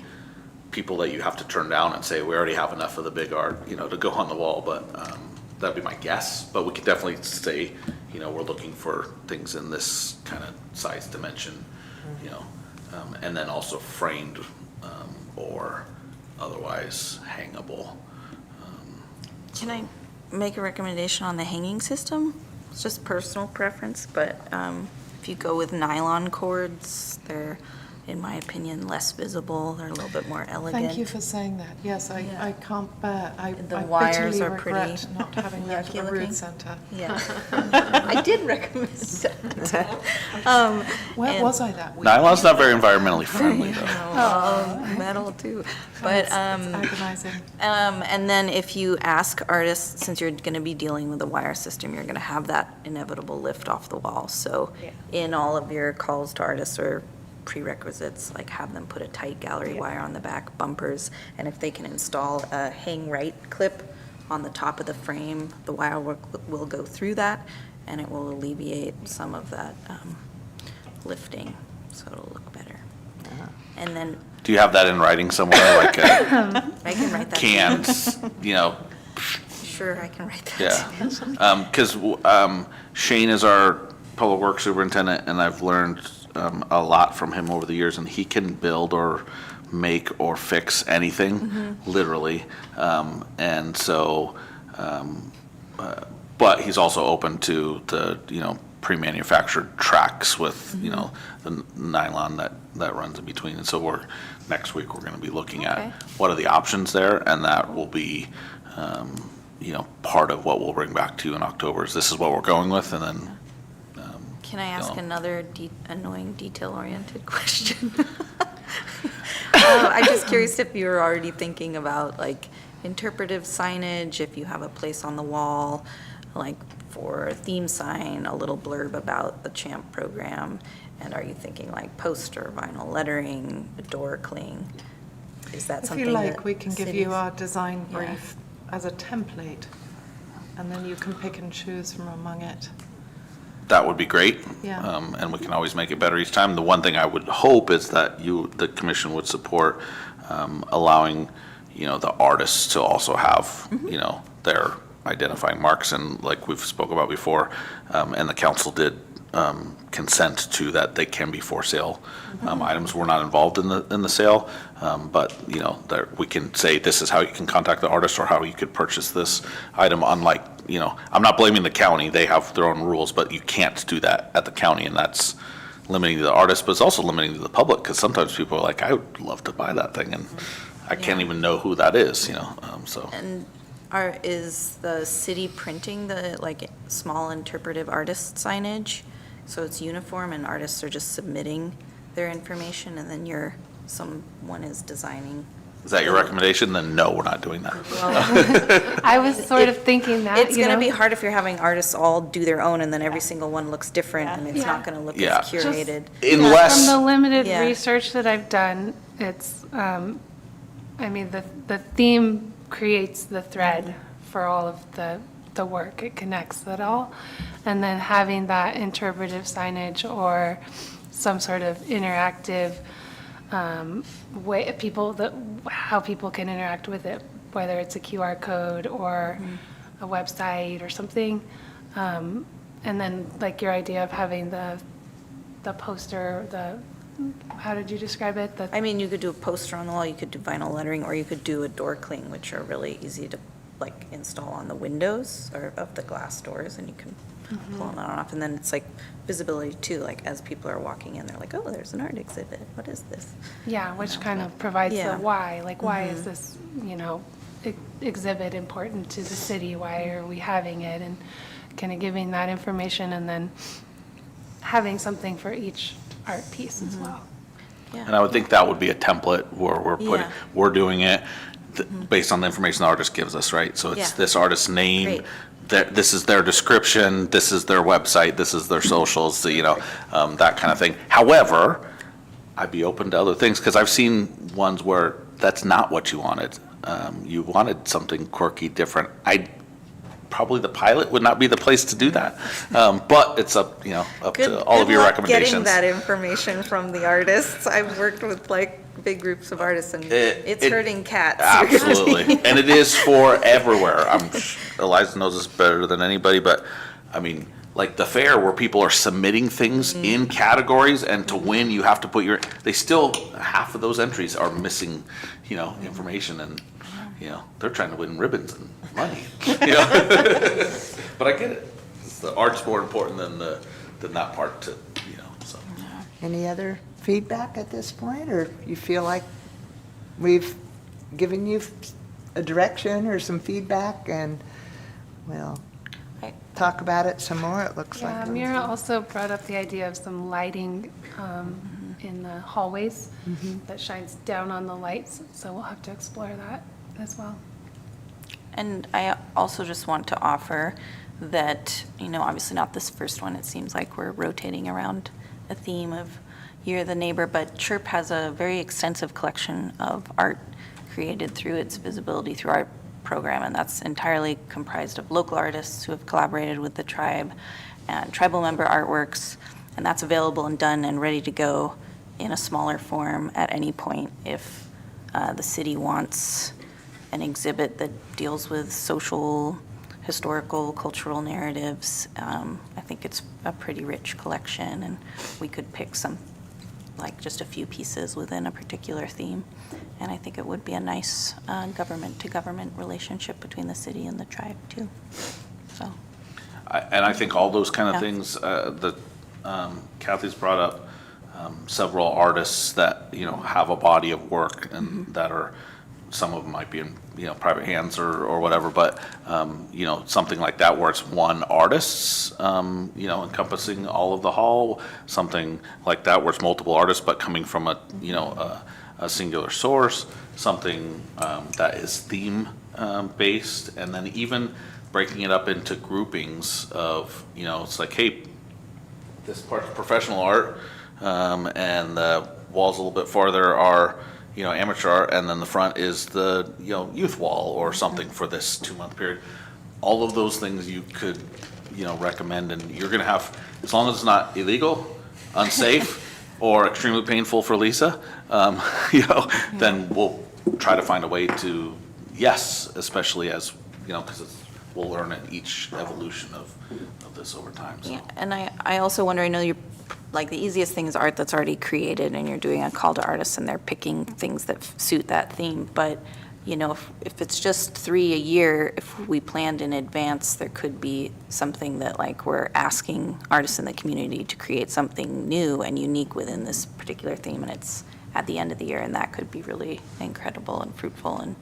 [SPEAKER 13] people that you have to turn down and say, we already have enough of the big art, to go on the wall, but that'd be my guess. But we could definitely say, we're looking for things in this kind of size dimension, and then also framed or otherwise hangable.
[SPEAKER 10] Can I make a recommendation on the hanging system? It's just personal preference, but if you go with nylon cords, they're in my opinion, less visible. They're a little bit more elegant.
[SPEAKER 9] Thank you for saying that. Yes, I can't bear, I
[SPEAKER 10] The wires
[SPEAKER 9] bitterly
[SPEAKER 10] are
[SPEAKER 9] regret
[SPEAKER 10] pretty
[SPEAKER 9] not having that
[SPEAKER 10] yucky
[SPEAKER 9] at the
[SPEAKER 10] looking.
[SPEAKER 9] Root Centre.
[SPEAKER 10] Yeah. I did recommend that.
[SPEAKER 9] Where
[SPEAKER 10] And-
[SPEAKER 9] was I that week?
[SPEAKER 13] Nylon's not very environmentally friendly, though.
[SPEAKER 10] Metal too. But,
[SPEAKER 9] It's agonizing.
[SPEAKER 10] and then if you ask artists, since you're gonna be dealing with a wire system, you're gonna have that inevitable lift off the wall. So in all of your calls to artists or prerequisites, like have them put a tight gallery wire on the back bumpers, and if they can install a hang right clip on the top of the frame, the wire will go through that, and it will alleviate some of that lifting, so it'll look better. And then
[SPEAKER 13] Do you have that in writing somewhere, like a
[SPEAKER 10] I can write that.
[SPEAKER 13] canned, you know,
[SPEAKER 10] Sure, I can write that.
[SPEAKER 13] yeah. Because Shane is our public works superintendent, and I've learned a lot from him over the years, and he can build or make or fix anything, literally. And so, but he's also open to the, you know, pre-manufactured tracks with, you know, the nylon that runs in between. And so next week, we're gonna be looking
[SPEAKER 10] Okay.
[SPEAKER 13] at what are the options there, and that will be, you know, part of what we'll bring back to you in October, is this is what we're going with, and then,
[SPEAKER 10] Can I ask
[SPEAKER 13] No.
[SPEAKER 10] another annoying detail-oriented question? I'm just curious if you were already thinking about like interpretive signage, if you have a place on the wall, like for a theme sign, a little blurb about the CHAMP program, and are you thinking like poster, vinyl lettering, a door cling? Is that
[SPEAKER 9] If
[SPEAKER 10] something
[SPEAKER 9] you like,
[SPEAKER 10] that
[SPEAKER 9] we can give
[SPEAKER 10] cities-
[SPEAKER 9] you our design
[SPEAKER 10] Yeah.
[SPEAKER 9] brief as a template, and then you can pick and choose from among it.
[SPEAKER 13] that would be great.
[SPEAKER 9] Yeah.
[SPEAKER 13] And we can always make it better each time. The one thing I would hope is that the commission would support allowing, you know, the artists to also have, you know, their identifying marks, and like we've spoke about before, and the council did consent to that they can be for sale items. We're not involved in the sale, but, you know, there, we can say this is how you can contact the artist or how you could purchase this item, unlike, you know, I'm not blaming the county, they have their own rules, but you can't do that at the county, and that's limiting to the artist, but it's also limiting to the public, because sometimes people are like, I would love to buy that thing, and I can't even know who that is, you know, so.
[SPEAKER 10] And is the city printing the, like, small interpretive artist signage? So it's uniform and artists are just submitting their information, and then someone is designing?
[SPEAKER 13] Is that your recommendation? Then no, we're not doing that.
[SPEAKER 11] I was sort of thinking that,
[SPEAKER 10] It's
[SPEAKER 11] you
[SPEAKER 10] gonna
[SPEAKER 11] know?
[SPEAKER 10] be hard if you're having artists all do their own, and then every single one looks different, and it's not gonna look
[SPEAKER 13] Yeah.
[SPEAKER 10] as curated.
[SPEAKER 13] Unless.
[SPEAKER 11] From the limited
[SPEAKER 10] Yeah.
[SPEAKER 11] research that I've done, it's, I mean, the theme creates the thread for all of the work. It connects it all. And then having that interpretive signage or some sort of interactive way, how people can interact with it, whether it's a QR code or a website or something. And then like your idea of having the poster, how did you describe it?
[SPEAKER 10] I mean, you could do a poster on the wall, you could do vinyl lettering, or you could do a door cling, which are really easy to, like, install on the windows or of the glass doors, and you can pull them on and off. And then it's like visibility too, like as people are walking in, they're like, oh, there's an art exhibit. What is this?
[SPEAKER 11] Yeah, which kind of provides the
[SPEAKER 10] Yeah.
[SPEAKER 11] why, like why is this, you know, exhibit important to the city? Why are we having it? And kind of giving that information and then having something for each art piece as well.
[SPEAKER 13] And I would think that would be a template where
[SPEAKER 10] Yeah.
[SPEAKER 13] we're doing it based on the information the artist gives us, right? So it's
[SPEAKER 10] Yeah.
[SPEAKER 13] this artist's name,
[SPEAKER 10] Great.
[SPEAKER 13] this is their description, this is their website, this is their socials, you know, that kind of thing. However, I'd be open to other things, because I've seen ones where that's not what you wanted. You wanted something quirky, different. Probably the pilot would not be the place to do that. But it's up, you know, up to all of your recommendations.
[SPEAKER 10] Getting that information from the artists. I've worked with like big groups of artists, and it's
[SPEAKER 13] it-
[SPEAKER 10] hurting cats.
[SPEAKER 13] Absolutely. And it is for everywhere. Eliza knows this better than anybody, but I mean, like the fair where people are submitting things in categories, and to win, you have to put half of those entries are missing, you know, information, and, you know, they're trying to win ribbons and money, you know? But I get it. The art's more important than that part to, you know, so.
[SPEAKER 1] Any other feedback at this point, or you feel like we've given you a direction or some feedback, and we'll talk about it some more, it looks like.
[SPEAKER 11] Yeah, Mira also brought up the idea of some lighting in the hallways that shines down on the lights, so we'll have to explore that as well.
[SPEAKER 10] And I also just want to offer that, obviously not this first one, it seems like we're rotating around a theme of Year of the Neighbor, but Chirp has a very extensive collection of art created through its Visibility Through Art program, and that's entirely comprised of local artists who have collaborated with the tribe and tribal member artworks, and that's available and done and ready to go in a smaller form at any point if the city wants an exhibit that deals with social, historical, cultural narratives. I think it's a pretty rich collection, and we could pick some, like just a few pieces within a particular theme. And I think it would be a nice government-to-government relationship between the city and the tribe, too. So,
[SPEAKER 13] And I think all those kind of
[SPEAKER 10] Yeah.
[SPEAKER 13] things that Kathy's brought up, several artists that, have a body of work and that are, some of them might be in, private hands or whatever, but, something like that where it's one artist, encompassing all of the hall, something like that where it's multiple artists but coming from a singular source, something that is theme based, and then even breaking it up into groupings of, it's like, hey, this part's professional art, and the walls a little bit farther are, amateur art, and then the front is the, youth wall or something for this 2-month period. All of those things you could, recommend, and you're gonna have, as long as it's not illegal, unsafe, or extremely painful for Lisa, then we'll try to find a way to, yes, especially as, because we'll learn at each evolution of this over time, so.
[SPEAKER 10] yeah, and I also wonder, I know you're, like, the easiest thing is art that's already created, and you're doing a call to artists, and they're picking things that suit that theme, but, if it's just 3 a year, if we planned in advance, there could be something that, like, we're asking artists in the community to create something new and unique within this particular theme, and it's at the end of the year, and that could be really incredible and fruitful and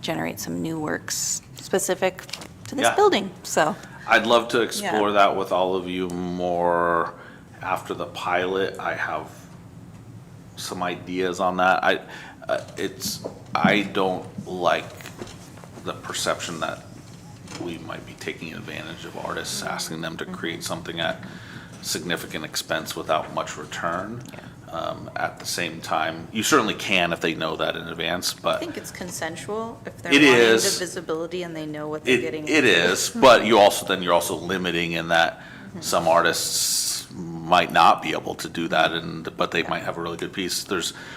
[SPEAKER 10] generate some new works specific to this
[SPEAKER 13] Yeah.
[SPEAKER 10] building, so.
[SPEAKER 13] I'd love to explore
[SPEAKER 10] Yeah.
[SPEAKER 13] that with all of you more after the pilot. I have some ideas on that. I don't like the perception that we might be taking advantage of artists, asking them to create something at significant expense without much return. At the same time, you certainly can if they know that in advance,
[SPEAKER 10] I
[SPEAKER 13] but
[SPEAKER 10] think it's consensual if they're
[SPEAKER 13] It
[SPEAKER 10] wanting the
[SPEAKER 13] is.
[SPEAKER 10] visibility and they know what they're getting
[SPEAKER 13] it
[SPEAKER 10] into.
[SPEAKER 13] is, but you're also limiting in that some artists might not be able to do that, but they might have a really good piece.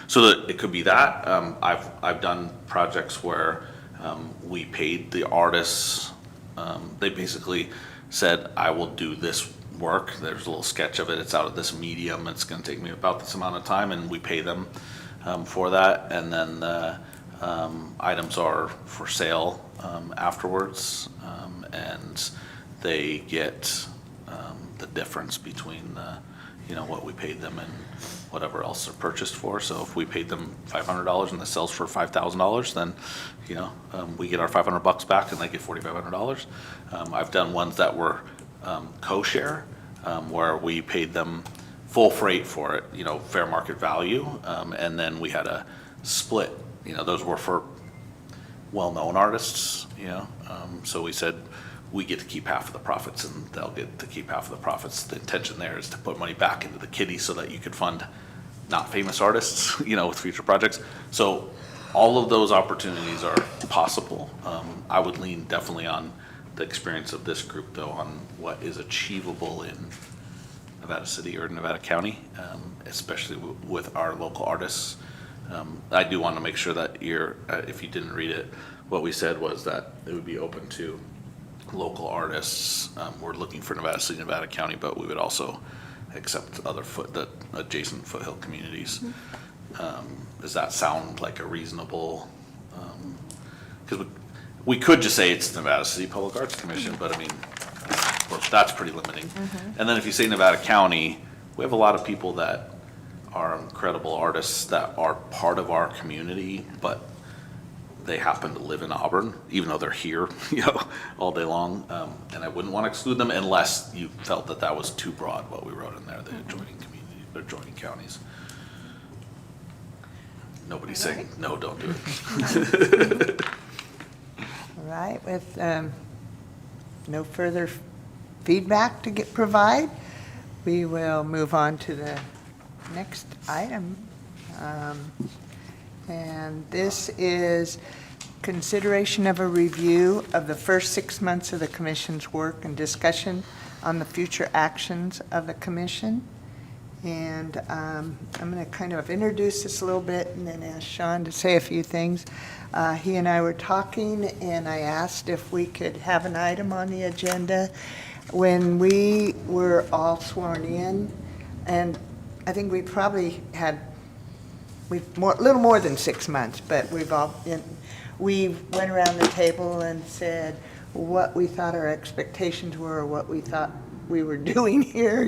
[SPEAKER 13] So that it could be that. I've done projects where we paid the artists. They basically said, "I will do this work." There's a little sketch of it. It's out of this medium. It's going to take me about this amount of time, and we pay them for that. And then the items are for sale afterwards, and they get the difference between what we paid them and whatever else they're purchased for. So if we paid them $500 and this sells for $5,000, then we get our $500 back and they get $4,500. I've done ones that were co-share, where we paid them full freight for it, fair market value, and then we had a split. Those were for well-known artists, so we said we get to keep half of the profits and they'll get to keep half of the profits. The intention there is to put money back into the kitty so that you could fund not famous artists, with future projects. So all of those opportunities are possible. I would lean definitely on the experience of this group, though, on what is achievable in Nevada City or Nevada County, especially with our local artists. I do want to make sure that if you didn't read it, what we said was that it would be open to local artists. We're looking for Nevada City, Nevada County, but we would also accept other the adjacent foothill communities. Does that sound like a reasonable, because we could just say it's Nevada City Public Arts Commission, but I mean, that's pretty limiting. And then if you say Nevada County, we have a lot of people that are incredible artists that are part of our community, but they happen to live in Auburn, even though they're here, all day long. And I wouldn't want to exclude them unless you felt that that was too broad, what we wrote in there, the adjoining community, adjoining counties. Nobody's saying, no, don't do it.
[SPEAKER 1] All right, with no further feedback to provide, we will move on to the next item. And this is consideration of a review of the first 6 months of the commission's work and discussion on the future actions of the commission. And I'm going to kind of introduce this a little bit and then ask Sean to say a few things. He and I were talking, and I asked if we could have an item on the agenda when we were all sworn in. And I think we probably had a little more than 6 months, but we went around the table and said what we thought our expectations were, what we thought we were doing here,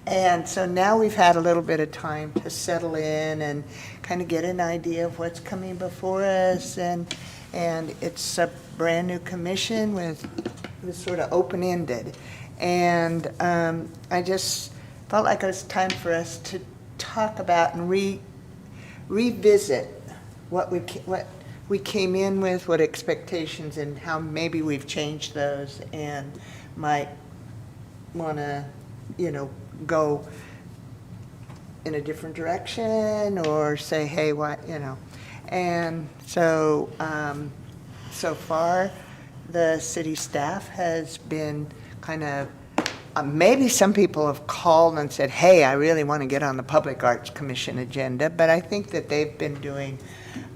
[SPEAKER 1] and so now we've had a little bit of time to settle in and kind of get an idea of what's coming before us, and it's a brand new commission with sort of open-ended, and I just felt like it was time for us to talk about and revisit what we came in with, what expectations, and how maybe we've changed those and might want to, go in a different direction or say, hey, what, And so, so far, the city staff has been kind of, maybe some people have called and said, hey, I really want to get on the Public Arts Commission agenda, but I think that they've been doing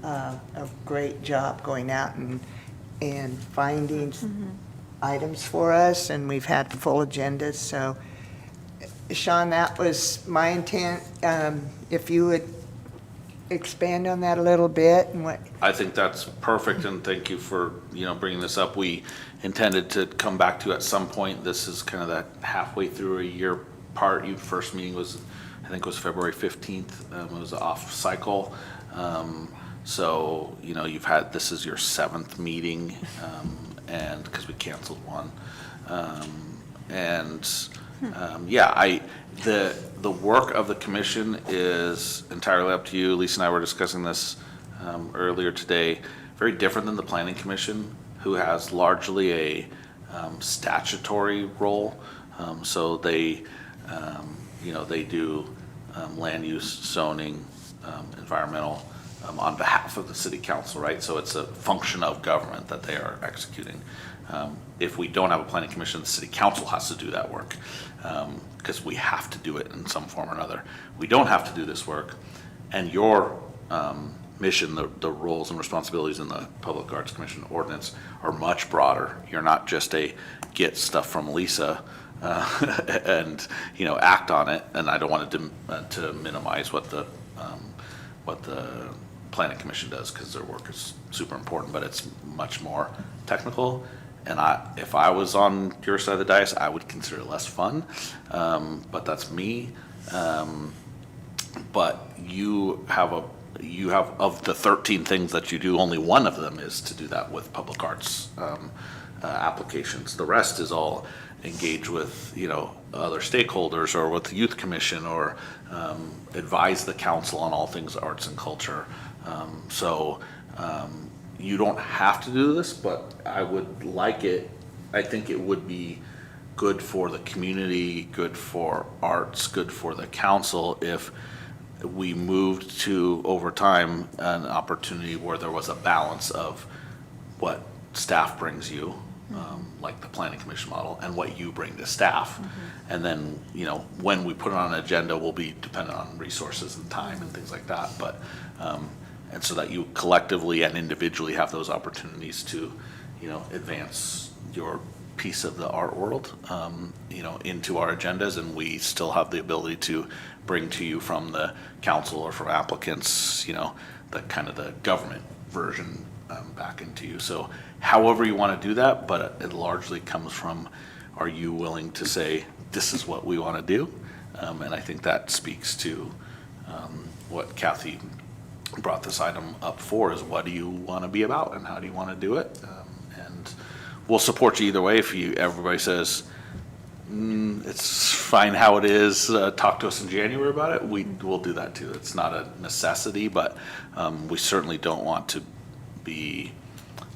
[SPEAKER 1] a great job going out and finding items for us, and we've had full agendas. So, Sean, that was my intent. If you would expand on that a little bit and what.
[SPEAKER 13] I think that's perfect, and thank you for, bringing this up. We intended to come back to at some point. This is kind of that halfway through a year part. Your first meeting was, I think, was February 15th. It was off cycle. So, this is your 7th meeting, and because we canceled one. The work of the commission is entirely up to you. Lisa and I were discussing this earlier today. Very different than the planning commission, who has largely a statutory role. So they, they do land use, zoning, environmental on behalf of the city council, right? So it's a function of government that they are executing. If we don't have a planning commission, the city council has to do that work because we have to do it in some form or another. We don't have to do this work, and your mission, the roles and responsibilities in the Public Arts Commission ordinance are much broader. You're not just a get stuff from Lisa and act on it. And I don't want to minimize what the Planning Commission does, because their work is super important, but it's much more technical. And if I was on your side of the dais, I would consider it less fun, but that's me. But you have of the 13 things that you do, only one of them is to do that with public arts applications. The rest is all engage with other stakeholders, or with the youth commission, or advise the council on all things arts and culture. You don't have to do this, but I would like it. I think it would be good for the community, good for arts, good for the council if we moved to, over time, an opportunity where there was a balance of what staff brings you, like the planning commission model, and what you bring to staff. And then, when we put it on an agenda will be dependent on resources and time and things like that. But, and so that you collectively and individually have those opportunities to, advance your piece of the art world, into our agendas, and we still have the ability to bring to you from the council or from applicants, the kind of the government version back into you. So however you want to do that, but it largely comes from, are you willing to say, this is what we want to do? And I think that speaks to what Kathy brought this item up for is what do you want to be about and how do you want to do it? And we'll support you either way. If everybody says, it's fine how it is, talk to us in January about it, we'll do that too. It's not a necessity, but we certainly don't want to be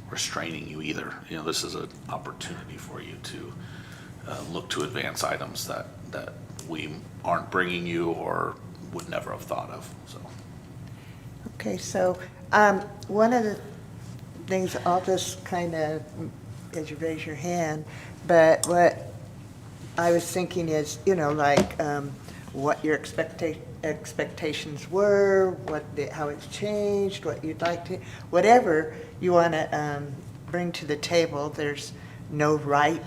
[SPEAKER 13] restraining you either. You know, this is an opportunity for you to look to advance items that we aren't bringing you or would never have thought of, so.
[SPEAKER 1] Okay, so one of the things, I'll just kind of, as you raise your hand, but what I was thinking is, you know, like what your expectations were, how it's changed, what you'd like to, whatever you want to bring to the table. There's no right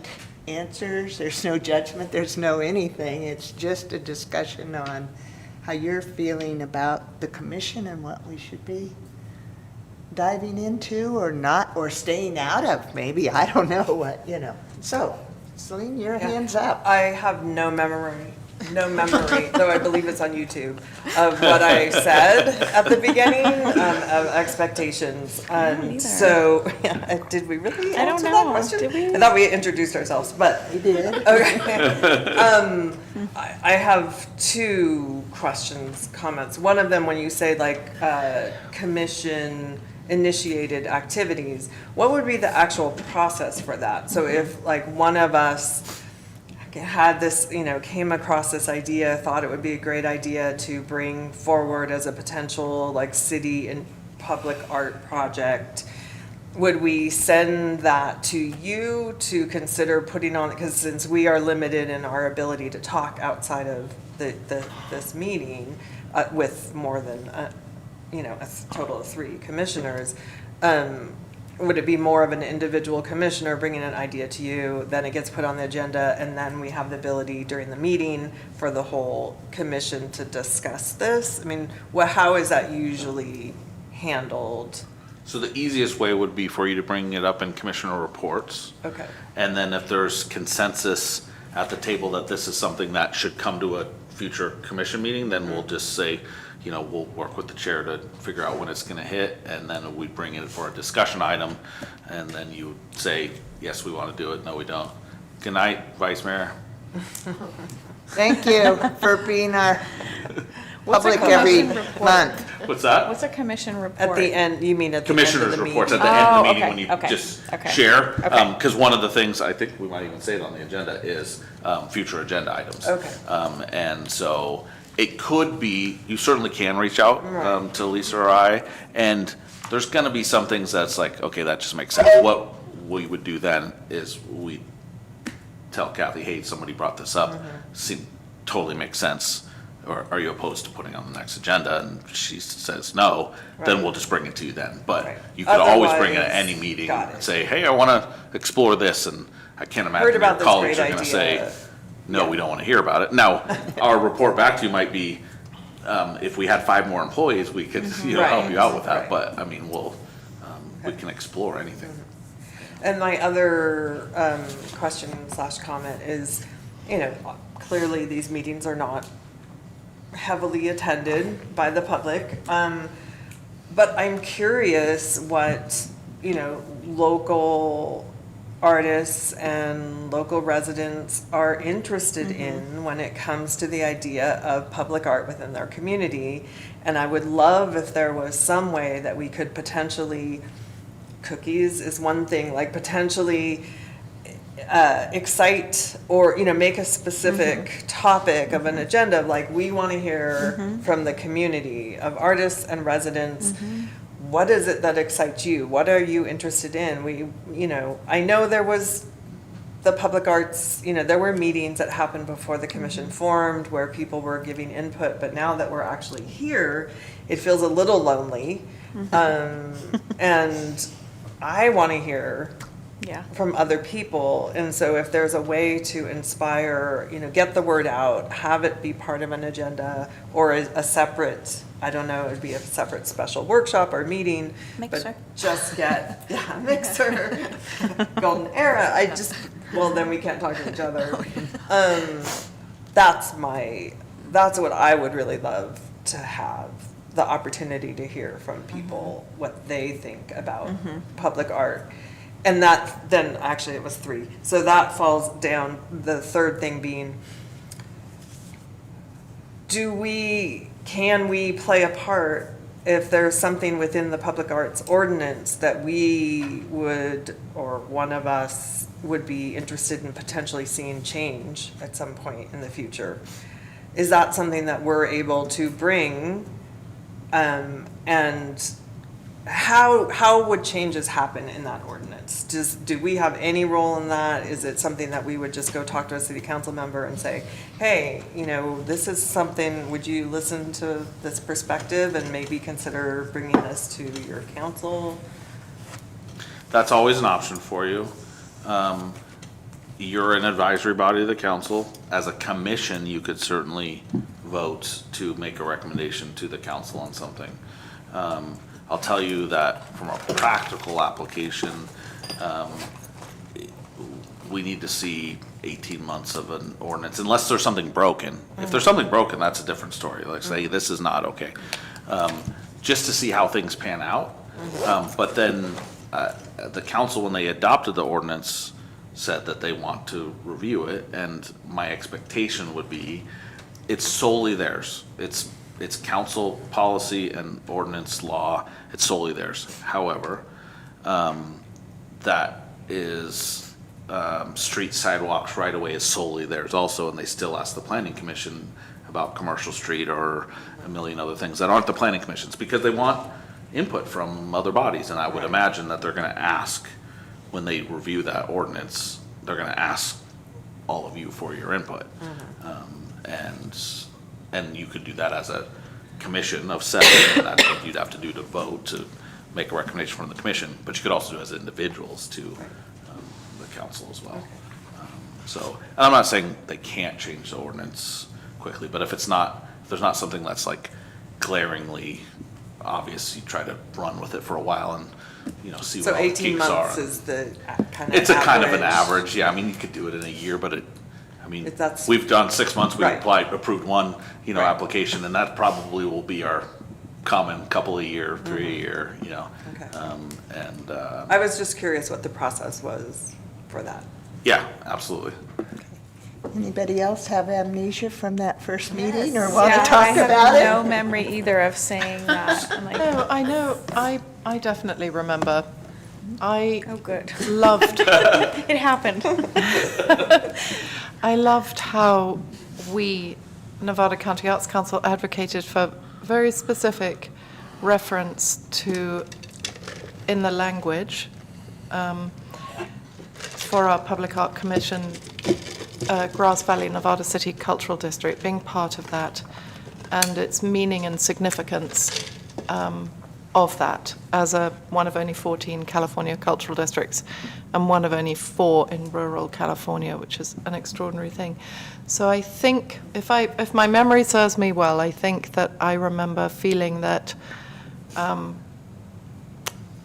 [SPEAKER 1] answers, there's no judgment, there's no anything. It's just a discussion on how you're feeling about the commission and what we should be diving into or not, or staying out of, maybe. I don't know what, you know. So, Celine, your hand's up.
[SPEAKER 4] I have no memory, though I believe it's on YouTube, of what I said at the beginning of expectations. And so, did we really
[SPEAKER 2] I don't
[SPEAKER 4] answer
[SPEAKER 2] know.
[SPEAKER 4] that question?
[SPEAKER 2] Did we?
[SPEAKER 4] I thought we introduced ourselves, but.
[SPEAKER 1] We did.
[SPEAKER 4] Okay. I have two questions, comments. One of them, when you say like commission initiated activities, what would be the actual process for that? So if like one of us had this, you know, came across this idea, thought it would be a great idea to bring forward as a potential like city and public art project, would we send that to you to consider putting on, because since we are limited in our ability to talk outside of this meeting with more than, you know, a total of 3 commissioners, would it be more of an individual commissioner bringing an idea to you, then it gets put on the agenda, and then we have the ability during the meeting for the whole commission to discuss this? I mean, how is that usually handled?
[SPEAKER 13] So the easiest way would be for you to bring it up in commissioner reports.
[SPEAKER 4] Okay.
[SPEAKER 13] And then if there's consensus at the table that this is something that should come to a future commission meeting, then we'll just say, you know, we'll work with the chair to figure out when it's gonna hit, and then we bring it for a discussion item, and then you say, yes, we wanna do it, no, we don't. Good night, Vice Mayor.
[SPEAKER 1] Thank you for being our
[SPEAKER 2] What's a
[SPEAKER 1] public every
[SPEAKER 2] commission report?
[SPEAKER 1] month.
[SPEAKER 13] What's that?
[SPEAKER 2] What's a commission report?
[SPEAKER 4] At the end, you mean at the end of the
[SPEAKER 13] Commissioners
[SPEAKER 4] meeting?
[SPEAKER 13] reports at the end of the
[SPEAKER 2] Oh,
[SPEAKER 13] meeting
[SPEAKER 2] okay,
[SPEAKER 13] when you
[SPEAKER 2] okay,
[SPEAKER 13] just
[SPEAKER 2] okay.
[SPEAKER 13] share.
[SPEAKER 2] Okay.
[SPEAKER 13] Because one of the things, I think we might even say it on the agenda, is future agenda items.
[SPEAKER 4] Okay.
[SPEAKER 13] And so it could be, you certainly can reach out
[SPEAKER 4] Right.
[SPEAKER 13] to Lisa or I, and there's gonna be some things that's like, okay, that just makes sense. What we would do then is we tell Kathy, hey, somebody brought this up, totally makes sense. Or are you opposed to putting on the next agenda? And she says no, then
[SPEAKER 4] Right.
[SPEAKER 13] we'll just bring it to you then. But
[SPEAKER 4] Right.
[SPEAKER 13] you could always bring it at
[SPEAKER 4] Otherwise,
[SPEAKER 13] any meeting
[SPEAKER 4] got it.
[SPEAKER 13] and say, hey, I want to explore this. And I can't
[SPEAKER 4] Heard
[SPEAKER 13] imagine your
[SPEAKER 4] about this
[SPEAKER 13] colleagues
[SPEAKER 4] great
[SPEAKER 13] are going to say,
[SPEAKER 4] idea.
[SPEAKER 13] no,
[SPEAKER 4] Yeah.
[SPEAKER 13] we don't want to hear about it. Now, our report back to you might be, if we had 5 more employees, we could, you know, help
[SPEAKER 4] Right.
[SPEAKER 13] you out with that.
[SPEAKER 4] Right.
[SPEAKER 13] But I mean, we can explore anything.
[SPEAKER 4] And my other question / comment is, you know, clearly these meetings are not heavily attended by the public. But I'm curious what, you know, local artists and local residents are interested in when it comes to the idea of public art within their community. And I would love if there was some way that we could potentially, cookies is one thing, like potentially excite or, you know, make a specific topic of an agenda, like we want to hear from the community of artists and residents. What is it that excites you? What are you interested in? You know, I know there was the public arts, you know, there were meetings that happened before the commission formed where people were giving input, but now that we're actually here, it feels a little lonely. And I want to hear
[SPEAKER 2] Yeah.
[SPEAKER 4] from other people. And so if there's a way to inspire, you know, get the word out, have it be part of an agenda or a separate, I don't know, it'd be a separate special workshop or meeting.
[SPEAKER 2] Mixer.
[SPEAKER 4] But just get, yeah, mixer, golden era. Well, then we can't talk to each other. That's what I would really love to have the opportunity to hear from people what they think about public art. And that, then, actually, it was 3. So that falls down, the third thing being, can we play a part if there's something within the public arts ordinance that we would, or one of us would be interested in potentially seeing change at some point in the future? Is that something that we're able to bring? And how would changes happen in that ordinance? Do we have any role in that? Is it something that we would just go talk to a city council member and say, hey, this is something, would you listen to this perspective and maybe consider bringing this to your council?
[SPEAKER 13] That's always an option for you. You're an advisory body of the council. As a commission, you could certainly vote to make a recommendation to the council on something. I'll tell you that from a practical application, we need to see 18 months of an ordinance, unless there's something broken. If there's something broken, that's a different story. Like say, this is not okay. Just to see how things pan out. But then the council, when they adopted the ordinance, said that they want to review it, and my expectation would be it's solely theirs. It's council policy and ordinance law. It's solely theirs. However, that is street sidewalks right away is solely theirs also, and they still ask the planning commission about commercial street or a million other things that aren't the planning commissions, because they want input from other bodies. And I would imagine that they're going to ask, when they review that ordinance, they're going to ask all of you for your input. And you could do that as a commission of 7, and that's what you'd have to do to vote to make a recommendation from the commission, but you could also do it as individuals to the council as well. So, and I'm not saying they can't change the ordinance quickly, but if there's not something that's like glaringly obvious, you try to run with it for a while and, see what all the kinks are.
[SPEAKER 4] So 18 months is the kind of
[SPEAKER 13] It's a kind of an
[SPEAKER 4] average.
[SPEAKER 13] average, yeah. I mean, you could do it in a year, but
[SPEAKER 4] That's-
[SPEAKER 13] we've done 6 months, we've
[SPEAKER 4] Right.
[SPEAKER 13] approved one, application, and that probably will be our common couple a year, 3 a year,
[SPEAKER 4] Okay. I was just curious what the process was for that.
[SPEAKER 13] yeah, absolutely.
[SPEAKER 1] Anybody else have amnesia from that first meeting or want
[SPEAKER 2] Yeah,
[SPEAKER 1] to talk about
[SPEAKER 2] I
[SPEAKER 1] it?
[SPEAKER 2] have no memory either of saying that. I'm like,
[SPEAKER 9] No, I know, I definitely remember. I
[SPEAKER 2] oh, good.
[SPEAKER 9] loved,
[SPEAKER 2] It happened.
[SPEAKER 9] I loved how we, Nevada County Arts Council, advocated for very specific reference to, in the language, for our Public Art Commission, Grass Valley, Nevada City Cultural District being part of that, and its meaning and significance of that as one of only 14 California cultural districts and one of only 4 in rural California, which is an extraordinary thing. So I think, if my memory serves me well, I think that I remember feeling that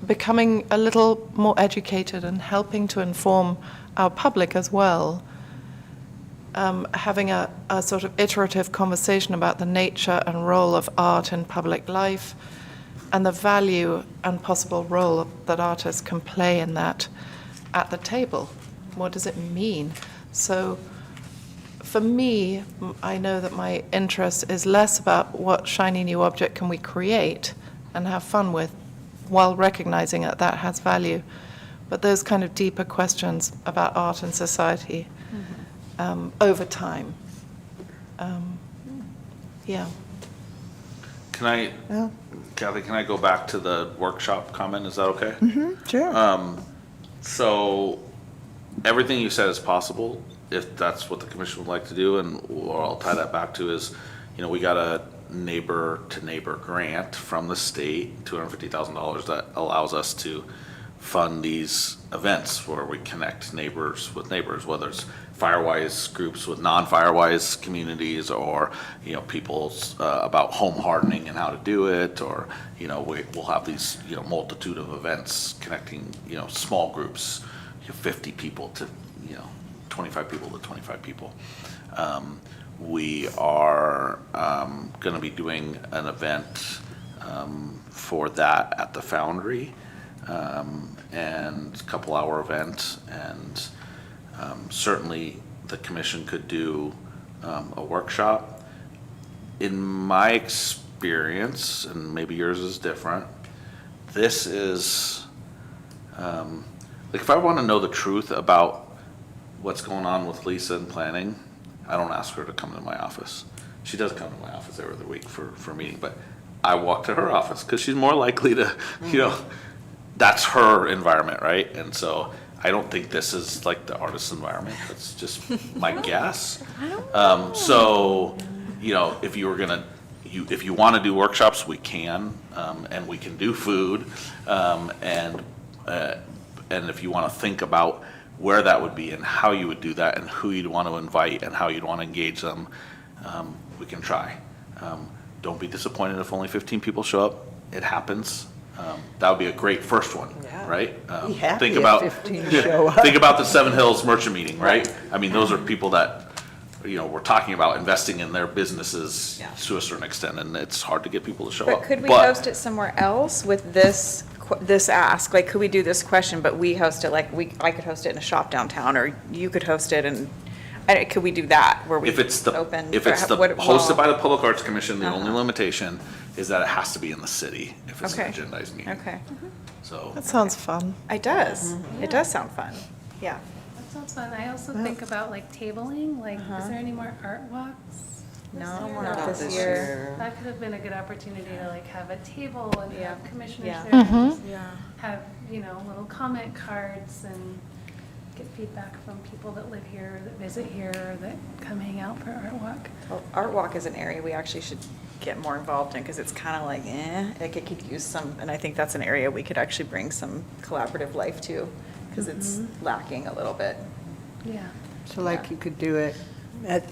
[SPEAKER 9] becoming a little more educated and helping to inform our public as well, having a sort of iterative conversation about the nature and role of art in public life, and the value and possible role that artists can play in that at the table. What does it mean? So for me, I know that my interest is less about what shiny new object can we create and have fun with, while recognizing that that has value. But those kind of deeper questions about art and society over time. Yeah.
[SPEAKER 13] Kathy, can I go back to the workshop comment? Is that okay?
[SPEAKER 1] Sure.
[SPEAKER 13] So everything you said is possible if that's what the commission would like to do, and what I'll tie that back to is, we got a neighbor to neighbor grant from the state, $250,000, that allows us to fund these events where we connect neighbors with neighbors, whether it's Firewise groups with non-Firewise communities, or people about home hardening and how to do it, or we'll have these multitude of events connecting small groups, 50 people to 25 people to 25 people. We are going to be doing an event for that at the Foundry, and a couple-hour event, and certainly the commission could do a workshop. In my experience, and maybe yours is different, this is, like if I want to know the truth about what's going on with Lisa in planning, I don't ask her to come to my office. She does come to my office every other week for a meeting, but I walk to her office because she's more likely to, you know, that's her environment, right? And so I don't think this is like the artist environment. That's just my guess. So, you know, if you were gonna, if you want to do workshops, we can, and we can do food, and if you want to think about where that would be and how you would do that and who you'd want to invite and how you'd want to engage them, we can try. Don't be disappointed if only 15 people show up. It happens. That would be a great first one,
[SPEAKER 4] Yeah.
[SPEAKER 13] right?
[SPEAKER 1] Be happy
[SPEAKER 13] Think
[SPEAKER 1] if
[SPEAKER 13] about
[SPEAKER 1] 15 show up.
[SPEAKER 13] think about the Seven Hills Merchant Meeting, right? I mean, those are people that, you know, we're talking about investing in their businesses
[SPEAKER 4] Yeah.
[SPEAKER 13] to a certain extent, and it's hard to get people to show up.
[SPEAKER 2] But could we host it somewhere else with this, this ask? Like, could we do this question, but we host it, like, I could host it in a shop downtown, or you could host it, and could we do that, where we
[SPEAKER 13] If it's the,
[SPEAKER 2] open?
[SPEAKER 13] if
[SPEAKER 2] or
[SPEAKER 13] it's the
[SPEAKER 2] what-
[SPEAKER 13] hosted by the Public Arts Commission, the only
[SPEAKER 2] Uh-huh.
[SPEAKER 13] limitation is that it has to be in the city if it's an
[SPEAKER 2] Okay.
[SPEAKER 13] agendized meeting.
[SPEAKER 2] Okay.
[SPEAKER 13] So,
[SPEAKER 9] That sounds fun.
[SPEAKER 2] It does. It does sound fun. Yeah.
[SPEAKER 11] That sounds fun. I also think about like tabling, like, is there any more art walks? this
[SPEAKER 2] No,
[SPEAKER 11] year?
[SPEAKER 2] not this year.
[SPEAKER 11] That could have been a good opportunity to like have a table and
[SPEAKER 2] Yeah.
[SPEAKER 11] have commissioners
[SPEAKER 2] Yeah.
[SPEAKER 11] there. and just
[SPEAKER 2] Yeah.
[SPEAKER 11] Have, you know, little comment cards and get feedback from people that live here, that visit here, or that come hang out for art walk.
[SPEAKER 2] Well, Art Walk is an area we actually should get more involved in, because it's kind of like, like it could use some, and I think that's an area we could actually bring some collaborative life to, because it's lacking a little bit.
[SPEAKER 11] Yeah.
[SPEAKER 1] So like you could do it at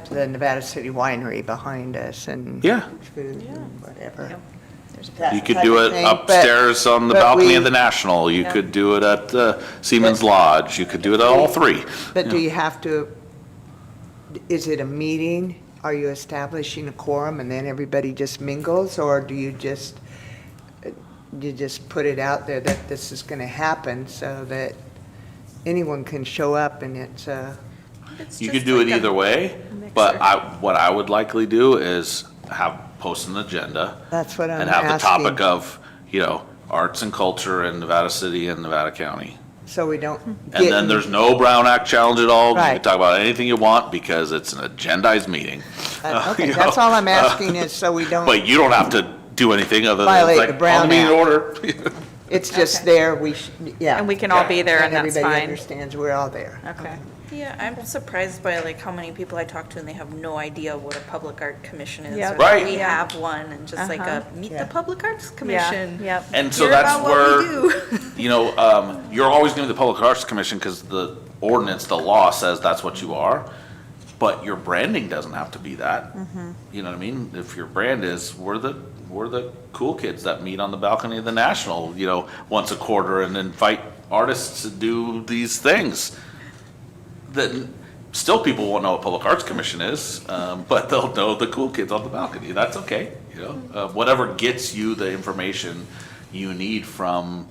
[SPEAKER 1] the Nevada City Winery behind us and
[SPEAKER 13] Yeah.
[SPEAKER 1] food and whatever.
[SPEAKER 2] There's
[SPEAKER 13] you
[SPEAKER 1] That
[SPEAKER 13] could
[SPEAKER 1] type
[SPEAKER 13] do
[SPEAKER 1] of
[SPEAKER 13] it
[SPEAKER 1] thing,
[SPEAKER 13] upstairs on the
[SPEAKER 1] but
[SPEAKER 13] balcony
[SPEAKER 1] we-
[SPEAKER 13] of the National. You
[SPEAKER 2] Yeah.
[SPEAKER 13] could do it at Siemens Lodge. You could do it at all three.
[SPEAKER 1] But do you have to, is it a meeting? Are you establishing a quorum and then everybody just mingles? Or do you just put it out there that this is going to happen so that anyone can show up and it's,
[SPEAKER 13] You could do it either way, but what I would likely do is post an agenda.
[SPEAKER 1] that's what I'm
[SPEAKER 13] And
[SPEAKER 1] asking.
[SPEAKER 13] have the topic of, you know, arts and culture in Nevada City and Nevada County.
[SPEAKER 1] So we don't
[SPEAKER 13] And
[SPEAKER 1] get,
[SPEAKER 13] then there's no Brown Act challenge at all. You
[SPEAKER 1] Right.
[SPEAKER 13] can talk about anything you want because it's an agendized meeting.
[SPEAKER 1] okay,
[SPEAKER 13] you
[SPEAKER 1] that's
[SPEAKER 13] know,
[SPEAKER 1] all I'm asking is so we don't,
[SPEAKER 13] But you don't have to do anything other than
[SPEAKER 1] Violate
[SPEAKER 13] it's
[SPEAKER 1] the
[SPEAKER 13] like,
[SPEAKER 1] Brown
[SPEAKER 13] on the meeting
[SPEAKER 1] Act.
[SPEAKER 13] order.
[SPEAKER 1] it's just
[SPEAKER 2] Okay.
[SPEAKER 1] there, yeah.
[SPEAKER 2] And we can all be there, and that's
[SPEAKER 1] everybody
[SPEAKER 2] fine.
[SPEAKER 1] understands we're all there.
[SPEAKER 2] Okay.
[SPEAKER 10] Yeah, I'm surprised by like how many people I talk to and they have no idea what a public art commission is.
[SPEAKER 2] Yeah.
[SPEAKER 10] or that
[SPEAKER 13] Right.
[SPEAKER 10] We
[SPEAKER 2] Yeah.
[SPEAKER 10] have one and just like
[SPEAKER 2] Uh-huh.
[SPEAKER 10] meet
[SPEAKER 1] Yeah.
[SPEAKER 10] the Public Arts Commission.
[SPEAKER 2] Yeah, yep.
[SPEAKER 13] And so
[SPEAKER 10] Hear
[SPEAKER 13] that's
[SPEAKER 10] about what
[SPEAKER 13] where,
[SPEAKER 10] we do.
[SPEAKER 13] you know, you're always going to be the Public Arts Commission because the ordinance, the law says that's what you are. But your branding doesn't have to be that. You know what I mean? If your brand is, we're the cool kids that meet on the balcony of the National, you know, once a quarter and invite artists to do these things. Then still people won't know what Public Arts Commission is, but they'll know the cool kids on the balcony. That's okay, you know? Whatever gets you the information you need from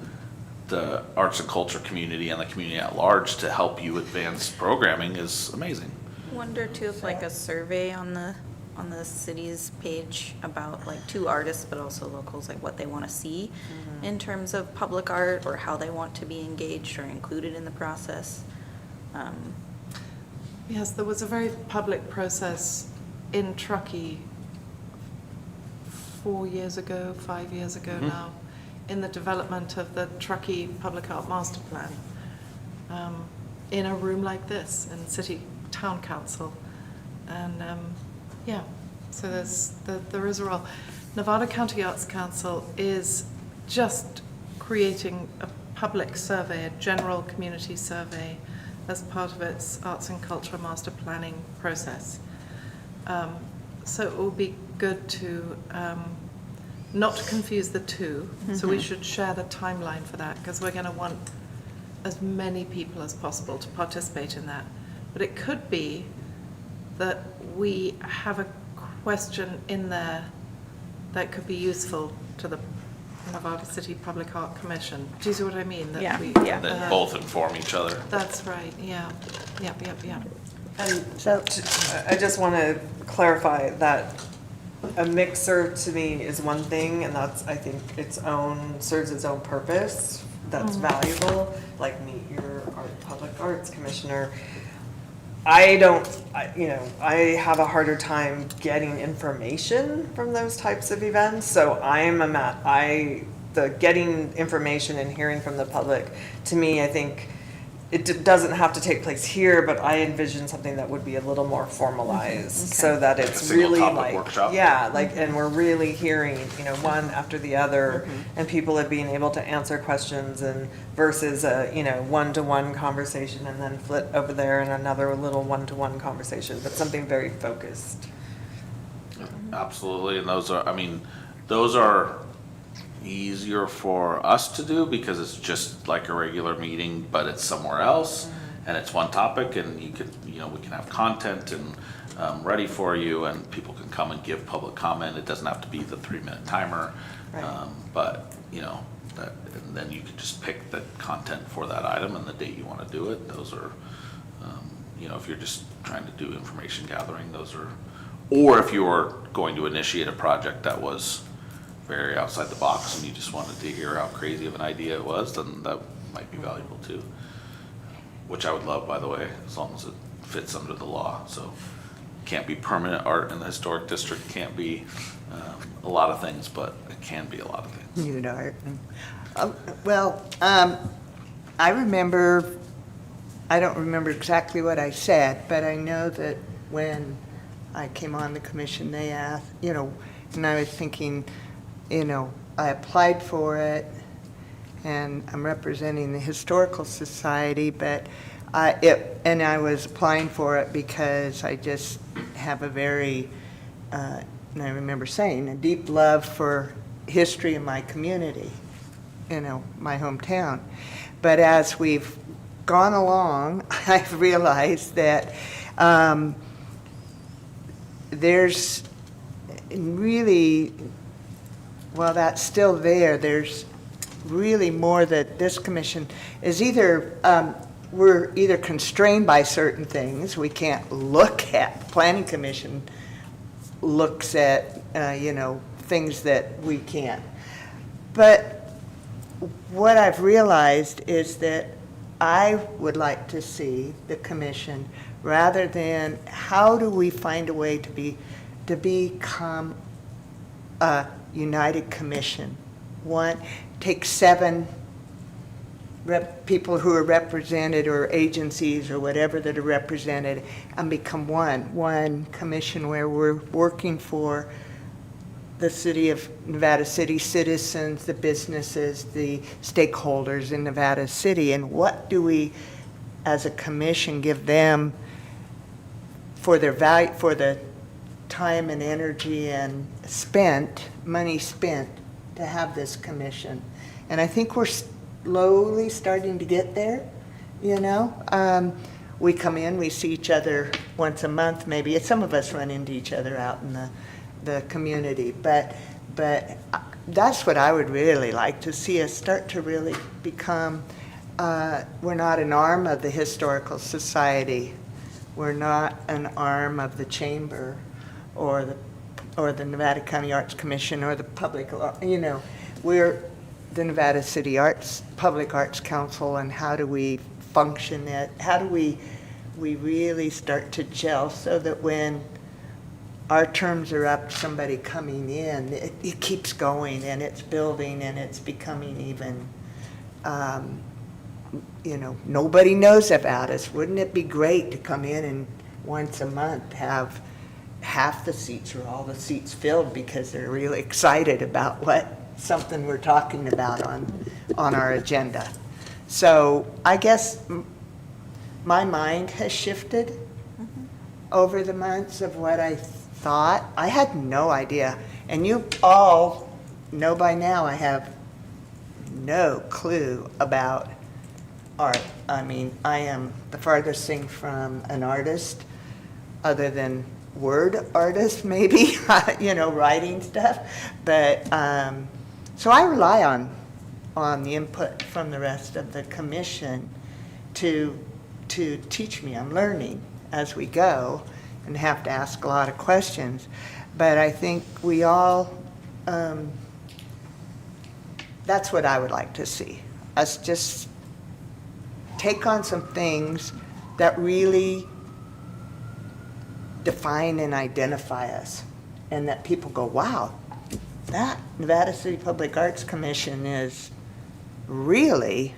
[SPEAKER 13] the arts and culture community and the community at large to help you advance programming is amazing.
[SPEAKER 10] Wonder too if like a survey on the city's page about like to artists but also locals, like what they want to see in terms of public art or how they want to be engaged or included in the process.
[SPEAKER 9] Yes, there was a very public process in Truckee 4 years ago, 5 years ago now, in the development of the Truckee Public Art Master Plan, in a room like this, in City Town Council. And yeah, so there is a role. Nevada County Arts Council is just creating a public survey, a general community survey, as part of its arts and culture master planning process. So it will be good to not to confuse the two. So we should share the timeline for that because we're going to want as many people as possible to participate in that. But it could be that we have a question in there that could be useful to the Nevada City Public Art Commission. Do you see what I mean? That
[SPEAKER 2] Yeah,
[SPEAKER 9] we,
[SPEAKER 2] yeah.
[SPEAKER 13] That both inform each other.
[SPEAKER 9] That's right, yeah. Yep.
[SPEAKER 4] And
[SPEAKER 1] So-
[SPEAKER 4] I just want to clarify that a mixer to me is one thing, and that's, I think, serves its own purpose. That's valuable, like meet your public arts commissioner. I have a harder time getting information from those types of events, so the getting information and hearing from the public, to me, I think it doesn't have to take place here, but I envision something that would be a little more formalized, so that
[SPEAKER 13] Like a
[SPEAKER 4] it's
[SPEAKER 13] single
[SPEAKER 4] really
[SPEAKER 13] topic
[SPEAKER 4] like,
[SPEAKER 13] workshop?
[SPEAKER 4] yeah, like, and we're really hearing, one after the other, and people are being able to answer questions, and versus a, one-to-one conversation, and then flip over there and another little one-to-one conversation, but something very focused.
[SPEAKER 13] Absolutely, and those are easier for us to do because it's just like a regular meeting, but it's somewhere else, and it's one topic, and we can have content and ready for you, and people can come and give public comment. It doesn't have to be the 3-minute timer,
[SPEAKER 4] Right.
[SPEAKER 13] but and then you can just pick the content for that item and the date you want to do it. Those are, if you're just trying to do information gathering, or if you're going to initiate a project that was very outside the box and you just wanted to hear how crazy of an idea it was, then that might be valuable too. Which I would love, by the way, as long as it fits under the law. So can't be permanent art in the historic district, can't be a lot of things, but it can be a lot of things.
[SPEAKER 1] Nude art. I don't remember exactly what I said, but I know that when I came on the commission, they asked, and I was thinking, I applied for it, and I'm representing the Historical Society, but I was applying for it because I just have a very, and I remember saying, a deep love for history in my community, my hometown. But as we've gone along, I've realized that there's really, while that's still there, there's really more that this commission is we're either constrained by certain things. We can't look at, the Planning Commission looks at, things that we can't. But what I've realized is that I would like to see the commission, rather than how do we find a way to become a united commission. Take 7 people who are represented, or agencies or whatever that are represented, and become one commission where we're working for the city of Nevada City citizens, the businesses, the stakeholders in Nevada City, and what do we, as a commission, give them for their value, for the time and energy and money spent to have this commission. And I think we're slowly starting to get there, We come in, we see each other once a month, maybe. Some of us run into each other out in the community, but that's what I would really like to see us start to really become. We're not an arm of the Historical Society. We're not an arm of the Chamber or the Nevada County Arts Commission or the public, we're the Nevada City Public Arts Council, and how do we function it? How do we really start to gel so that when our terms are up, somebody coming in, it keeps going, and it's building, and it's becoming even, nobody knows about us. Wouldn't it be great to come in and once a month have half the seats or all the seats filled because they're really excited about something we're talking about on our agenda. So I guess my mind has shifted over the months of what I thought. I had no idea. And you all know by now I have no clue about art. I mean, I am the farthest thing from an artist. other than word artists, maybe, writing stuff. But, so I rely on the input from the rest of the commission to teach me. I'm learning as we go and have to ask a lot of questions. But I think we all, that's what I would like to see. Us just take on some things that really define and identify us, and that people go, wow, that Nevada City Public Arts Commission is really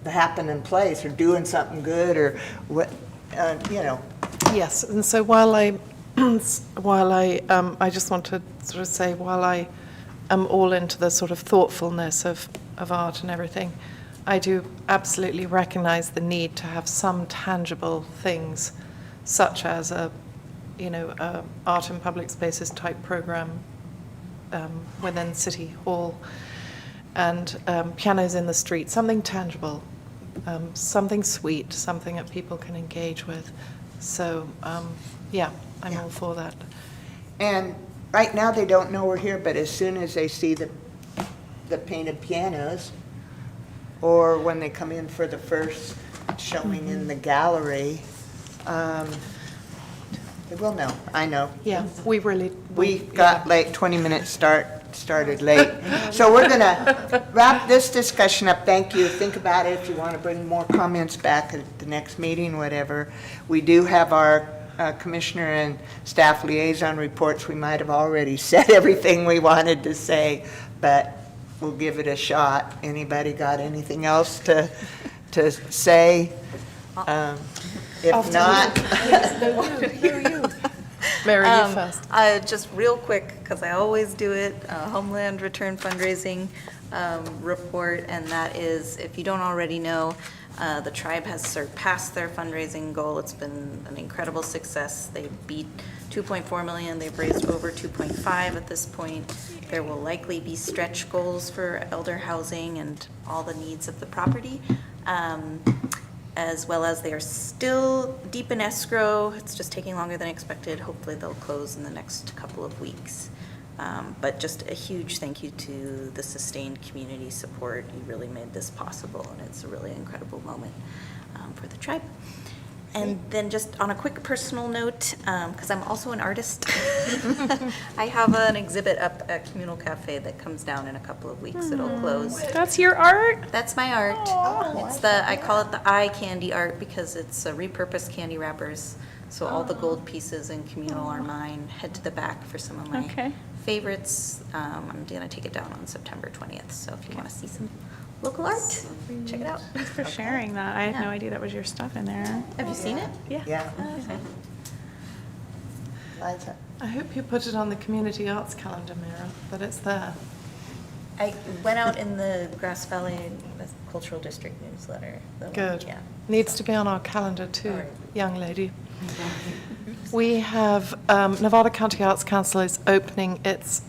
[SPEAKER 1] the happening place, or doing something good, or what,
[SPEAKER 9] Yes, and so while I just want to sort of say, while I am all into the sort of thoughtfulness of art and everything, I do absolutely recognize the need to have some tangible things, such as a art in public spaces type program within City Hall, and pianos in the street, something tangible, something sweet, something that people can engage with. So, yeah, I'm all for that.
[SPEAKER 1] and right now they don't know we're here, but as soon as they see the painted pianos, or when they come in for the first showing in the gallery, they will know. I know.
[SPEAKER 9] Yeah,
[SPEAKER 1] We got late, 20 minutes started late. So we're going to wrap this discussion up. Thank you. Think about it if you want to bring more comments back at the next meeting, whatever. We do have our commissioner and staff liaison reports. We might have already said everything we wanted to say, but we'll give it a shot. Anybody got anything else to say? If not,
[SPEAKER 9] Mary, you first.
[SPEAKER 10] Just real quick, because I always do it, Homeland Return Fundraising report, and that is, if you don't already know, the tribe has surpassed their fundraising goal. It's been an incredible success. They beat 2.4 million. They've raised over 2.5 at this point. There will likely be stretch goals for elder housing and all the needs of the property. As well as they are still deep in escrow. It's just taking longer than expected. Hopefully they'll close in the next couple of weeks. But just a huge thank you to the sustained community support. You really made this possible, and it's a really incredible moment for the tribe. And then just on a quick personal note, because I'm also an artist, I have an exhibit up at Communal Cafe that comes down in a couple of weeks. It'll close.
[SPEAKER 2] That's your art?
[SPEAKER 10] That's my art. It's I call it the eye candy art because it's repurposed candy wrappers. So all the gold pieces in Communal are mine. Head to the back for some of my favorites. I'm gonna take it down on September 20th. So if you want to see some local art, check it out.
[SPEAKER 2] Thanks for sharing that. I had no idea that was your stuff in there.
[SPEAKER 10] Have you seen it?
[SPEAKER 1] yeah. Liza?
[SPEAKER 9] I hope you put it on the community arts calendar, Mira, that it's there.
[SPEAKER 10] I went out in the Grass Valley Cultural District newsletter.
[SPEAKER 9] Good.
[SPEAKER 10] Yeah.
[SPEAKER 9] Needs to be on our calendar too,
[SPEAKER 10] All right.
[SPEAKER 9] young lady. We have, Nevada County Arts Council is opening its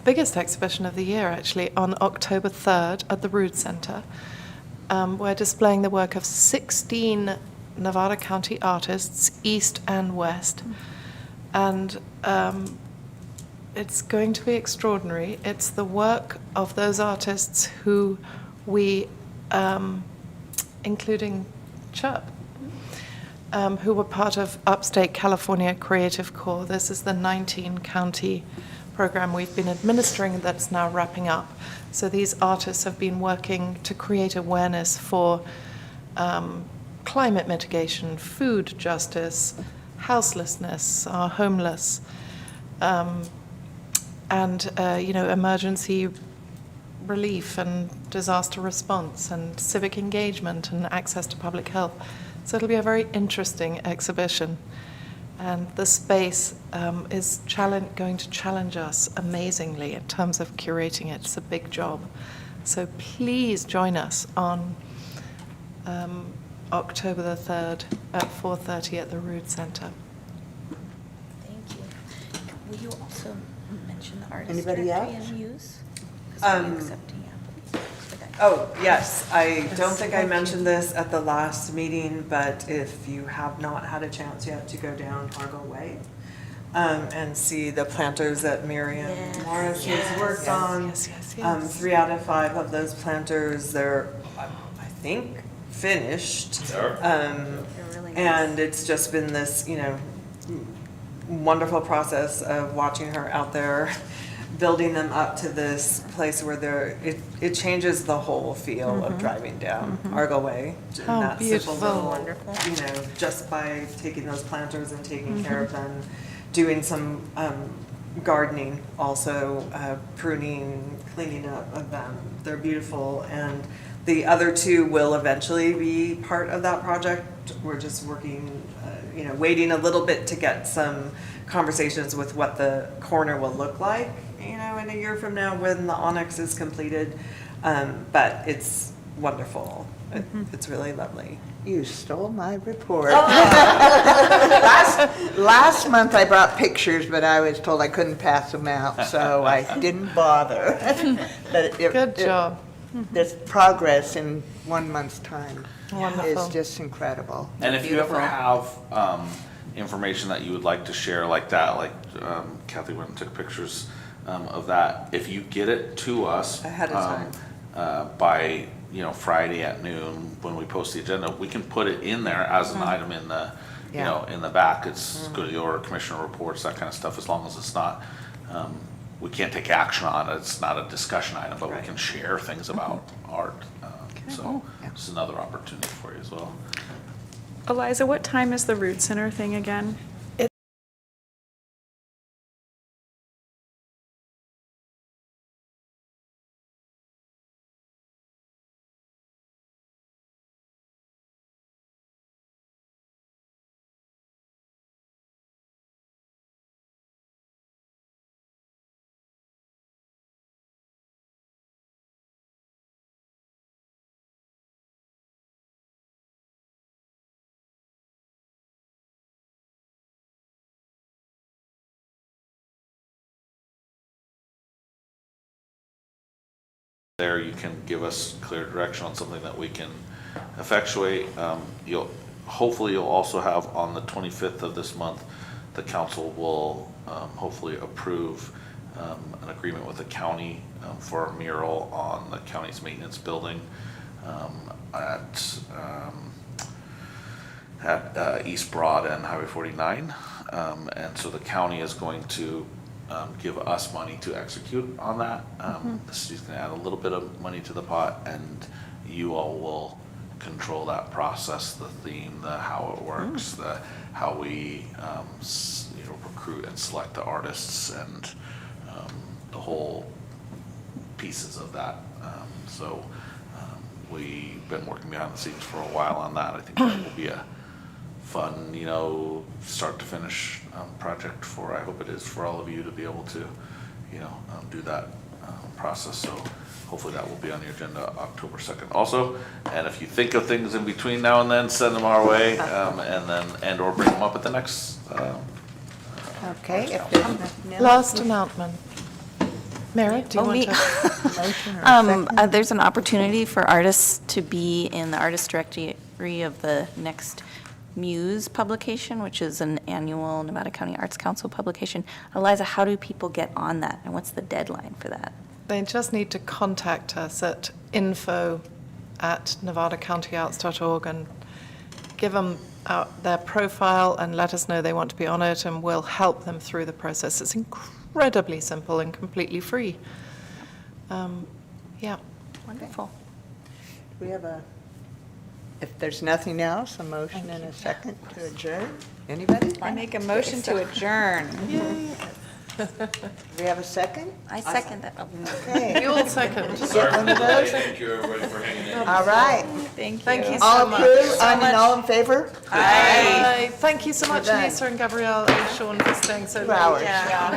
[SPEAKER 9] biggest exhibition of the year, actually, on October 3rd at the Rood Center. We're displaying the work of 16 Nevada County artists, East and West. And it's going to be extraordinary. It's the work of those artists who we, including Chirp, who were part of Upstate California Creative Corps. This is the 19-county program we've been administering that's now wrapping up. So these artists have been working to create awareness for climate mitigation, food justice, houselessness, our homeless, and emergency relief and disaster response and civic engagement and access to public health. So it'll be a very interesting exhibition. And the space is going to challenge us amazingly in terms of curating it. It's a big job. So please join us on October the 3rd at 4:30 at the Rood Center.
[SPEAKER 10] Thank you. Will you also mention the artist
[SPEAKER 1] Anybody
[SPEAKER 10] directory
[SPEAKER 1] else?
[SPEAKER 10] and use? 'Cause are you accepting applications for that?
[SPEAKER 4] Oh, yes, I don't think I mentioned this at the last meeting, but if you have not had a chance yet to go down Argo Way and see the planters that Miriam Morris has worked on.
[SPEAKER 9] Yes, yes, yes.
[SPEAKER 4] 3 out of 5 of those planters, they're, I think, finished. And it's just been this, wonderful process of watching her out there, building them up to this place where it changes the whole feel of driving down Argo Way. in
[SPEAKER 9] Oh,
[SPEAKER 4] that simple
[SPEAKER 9] beautiful.
[SPEAKER 4] little,
[SPEAKER 10] Wonderful.
[SPEAKER 4] Just by taking those planters and taking care of them, doing some gardening also, pruning, cleaning up of them. They're beautiful, and the other 2 will eventually be part of that project. We're just working, waiting a little bit to get some conversations with what the corner will look like, in a year from now when the Onyx is completed. But it's wonderful. It's really lovely.
[SPEAKER 1] You stole my report. Last month I brought pictures, but I was told I couldn't pass them out, so I didn't bother. But
[SPEAKER 9] Good job.
[SPEAKER 1] There's progress in 1 month's time.
[SPEAKER 9] Wonderful.
[SPEAKER 1] It's just incredible.
[SPEAKER 13] And if you ever have information that you would like to share like that, like Kathy went and took pictures of that, if you get it to us
[SPEAKER 4] Ahead of time.
[SPEAKER 13] By Friday at noon when we post the agenda, we can put it in there as an item in the in the back. It's go to your commissioner reports, that kind of stuff, as long as it's not. We can't take action on it. It's not a discussion item, but we can share things about art. So it's another opportunity for you as well.
[SPEAKER 2] Eliza, what time is the Root Center thing again?
[SPEAKER 13] There you can give us clear direction on something that we can effectuate. Hopefully you'll also have on the 25th of this month, the council will hopefully approve an agreement with the county for a mural on the county's maintenance building at East Broad and Highway 49. And so the county is going to give us money to execute on that. The city's gonna add a little bit of money to the pot, and you all will control that process, the theme, the how it works, the how we recruit and select the artists, and the whole pieces of that. So we've been working behind the scenes for a while on that. I think that will be a fun, start to finish project for, I hope it is for all of you to be able to, do that process. So hopefully that will be on the agenda October 2nd also. And if you think of things in between now and then, send them our way, and/or bring them up at the next.
[SPEAKER 1] Okay. If there's nothing else,
[SPEAKER 9] Last announcement. Mary, do you want
[SPEAKER 10] me.
[SPEAKER 9] to?
[SPEAKER 1] motion or second?
[SPEAKER 10] There's an opportunity for artists to be in the artist directory of the next Muse publication, which is an annual Nevada County Arts Council publication. Eliza, how do people get on that, and what's the deadline for that?
[SPEAKER 9] They just need to contact us at info@nevadacountyarts.org and give them their profile and let us know they want to be on it, and we'll help them through the process. It's incredibly simple and completely free. Yeah.
[SPEAKER 10] Wonderful.
[SPEAKER 1] We have if there's nothing else, a motion and a second to adjourn. Anybody?
[SPEAKER 2] I make a motion to adjourn.
[SPEAKER 1] Do we have a second?
[SPEAKER 10] I second that.
[SPEAKER 1] Okay.
[SPEAKER 9] You all second.
[SPEAKER 5] Sorry for the delay. Thank you everybody for hanging in.
[SPEAKER 1] All right.
[SPEAKER 9] Thank you so
[SPEAKER 1] All
[SPEAKER 9] much.
[SPEAKER 1] approved, all in favor?
[SPEAKER 9] Aye. Thank you so much,
[SPEAKER 1] done.
[SPEAKER 9] Lisa and Gabrielle and Sean, for staying so
[SPEAKER 1] 2
[SPEAKER 9] late.
[SPEAKER 1] hours.
[SPEAKER 10] Yeah.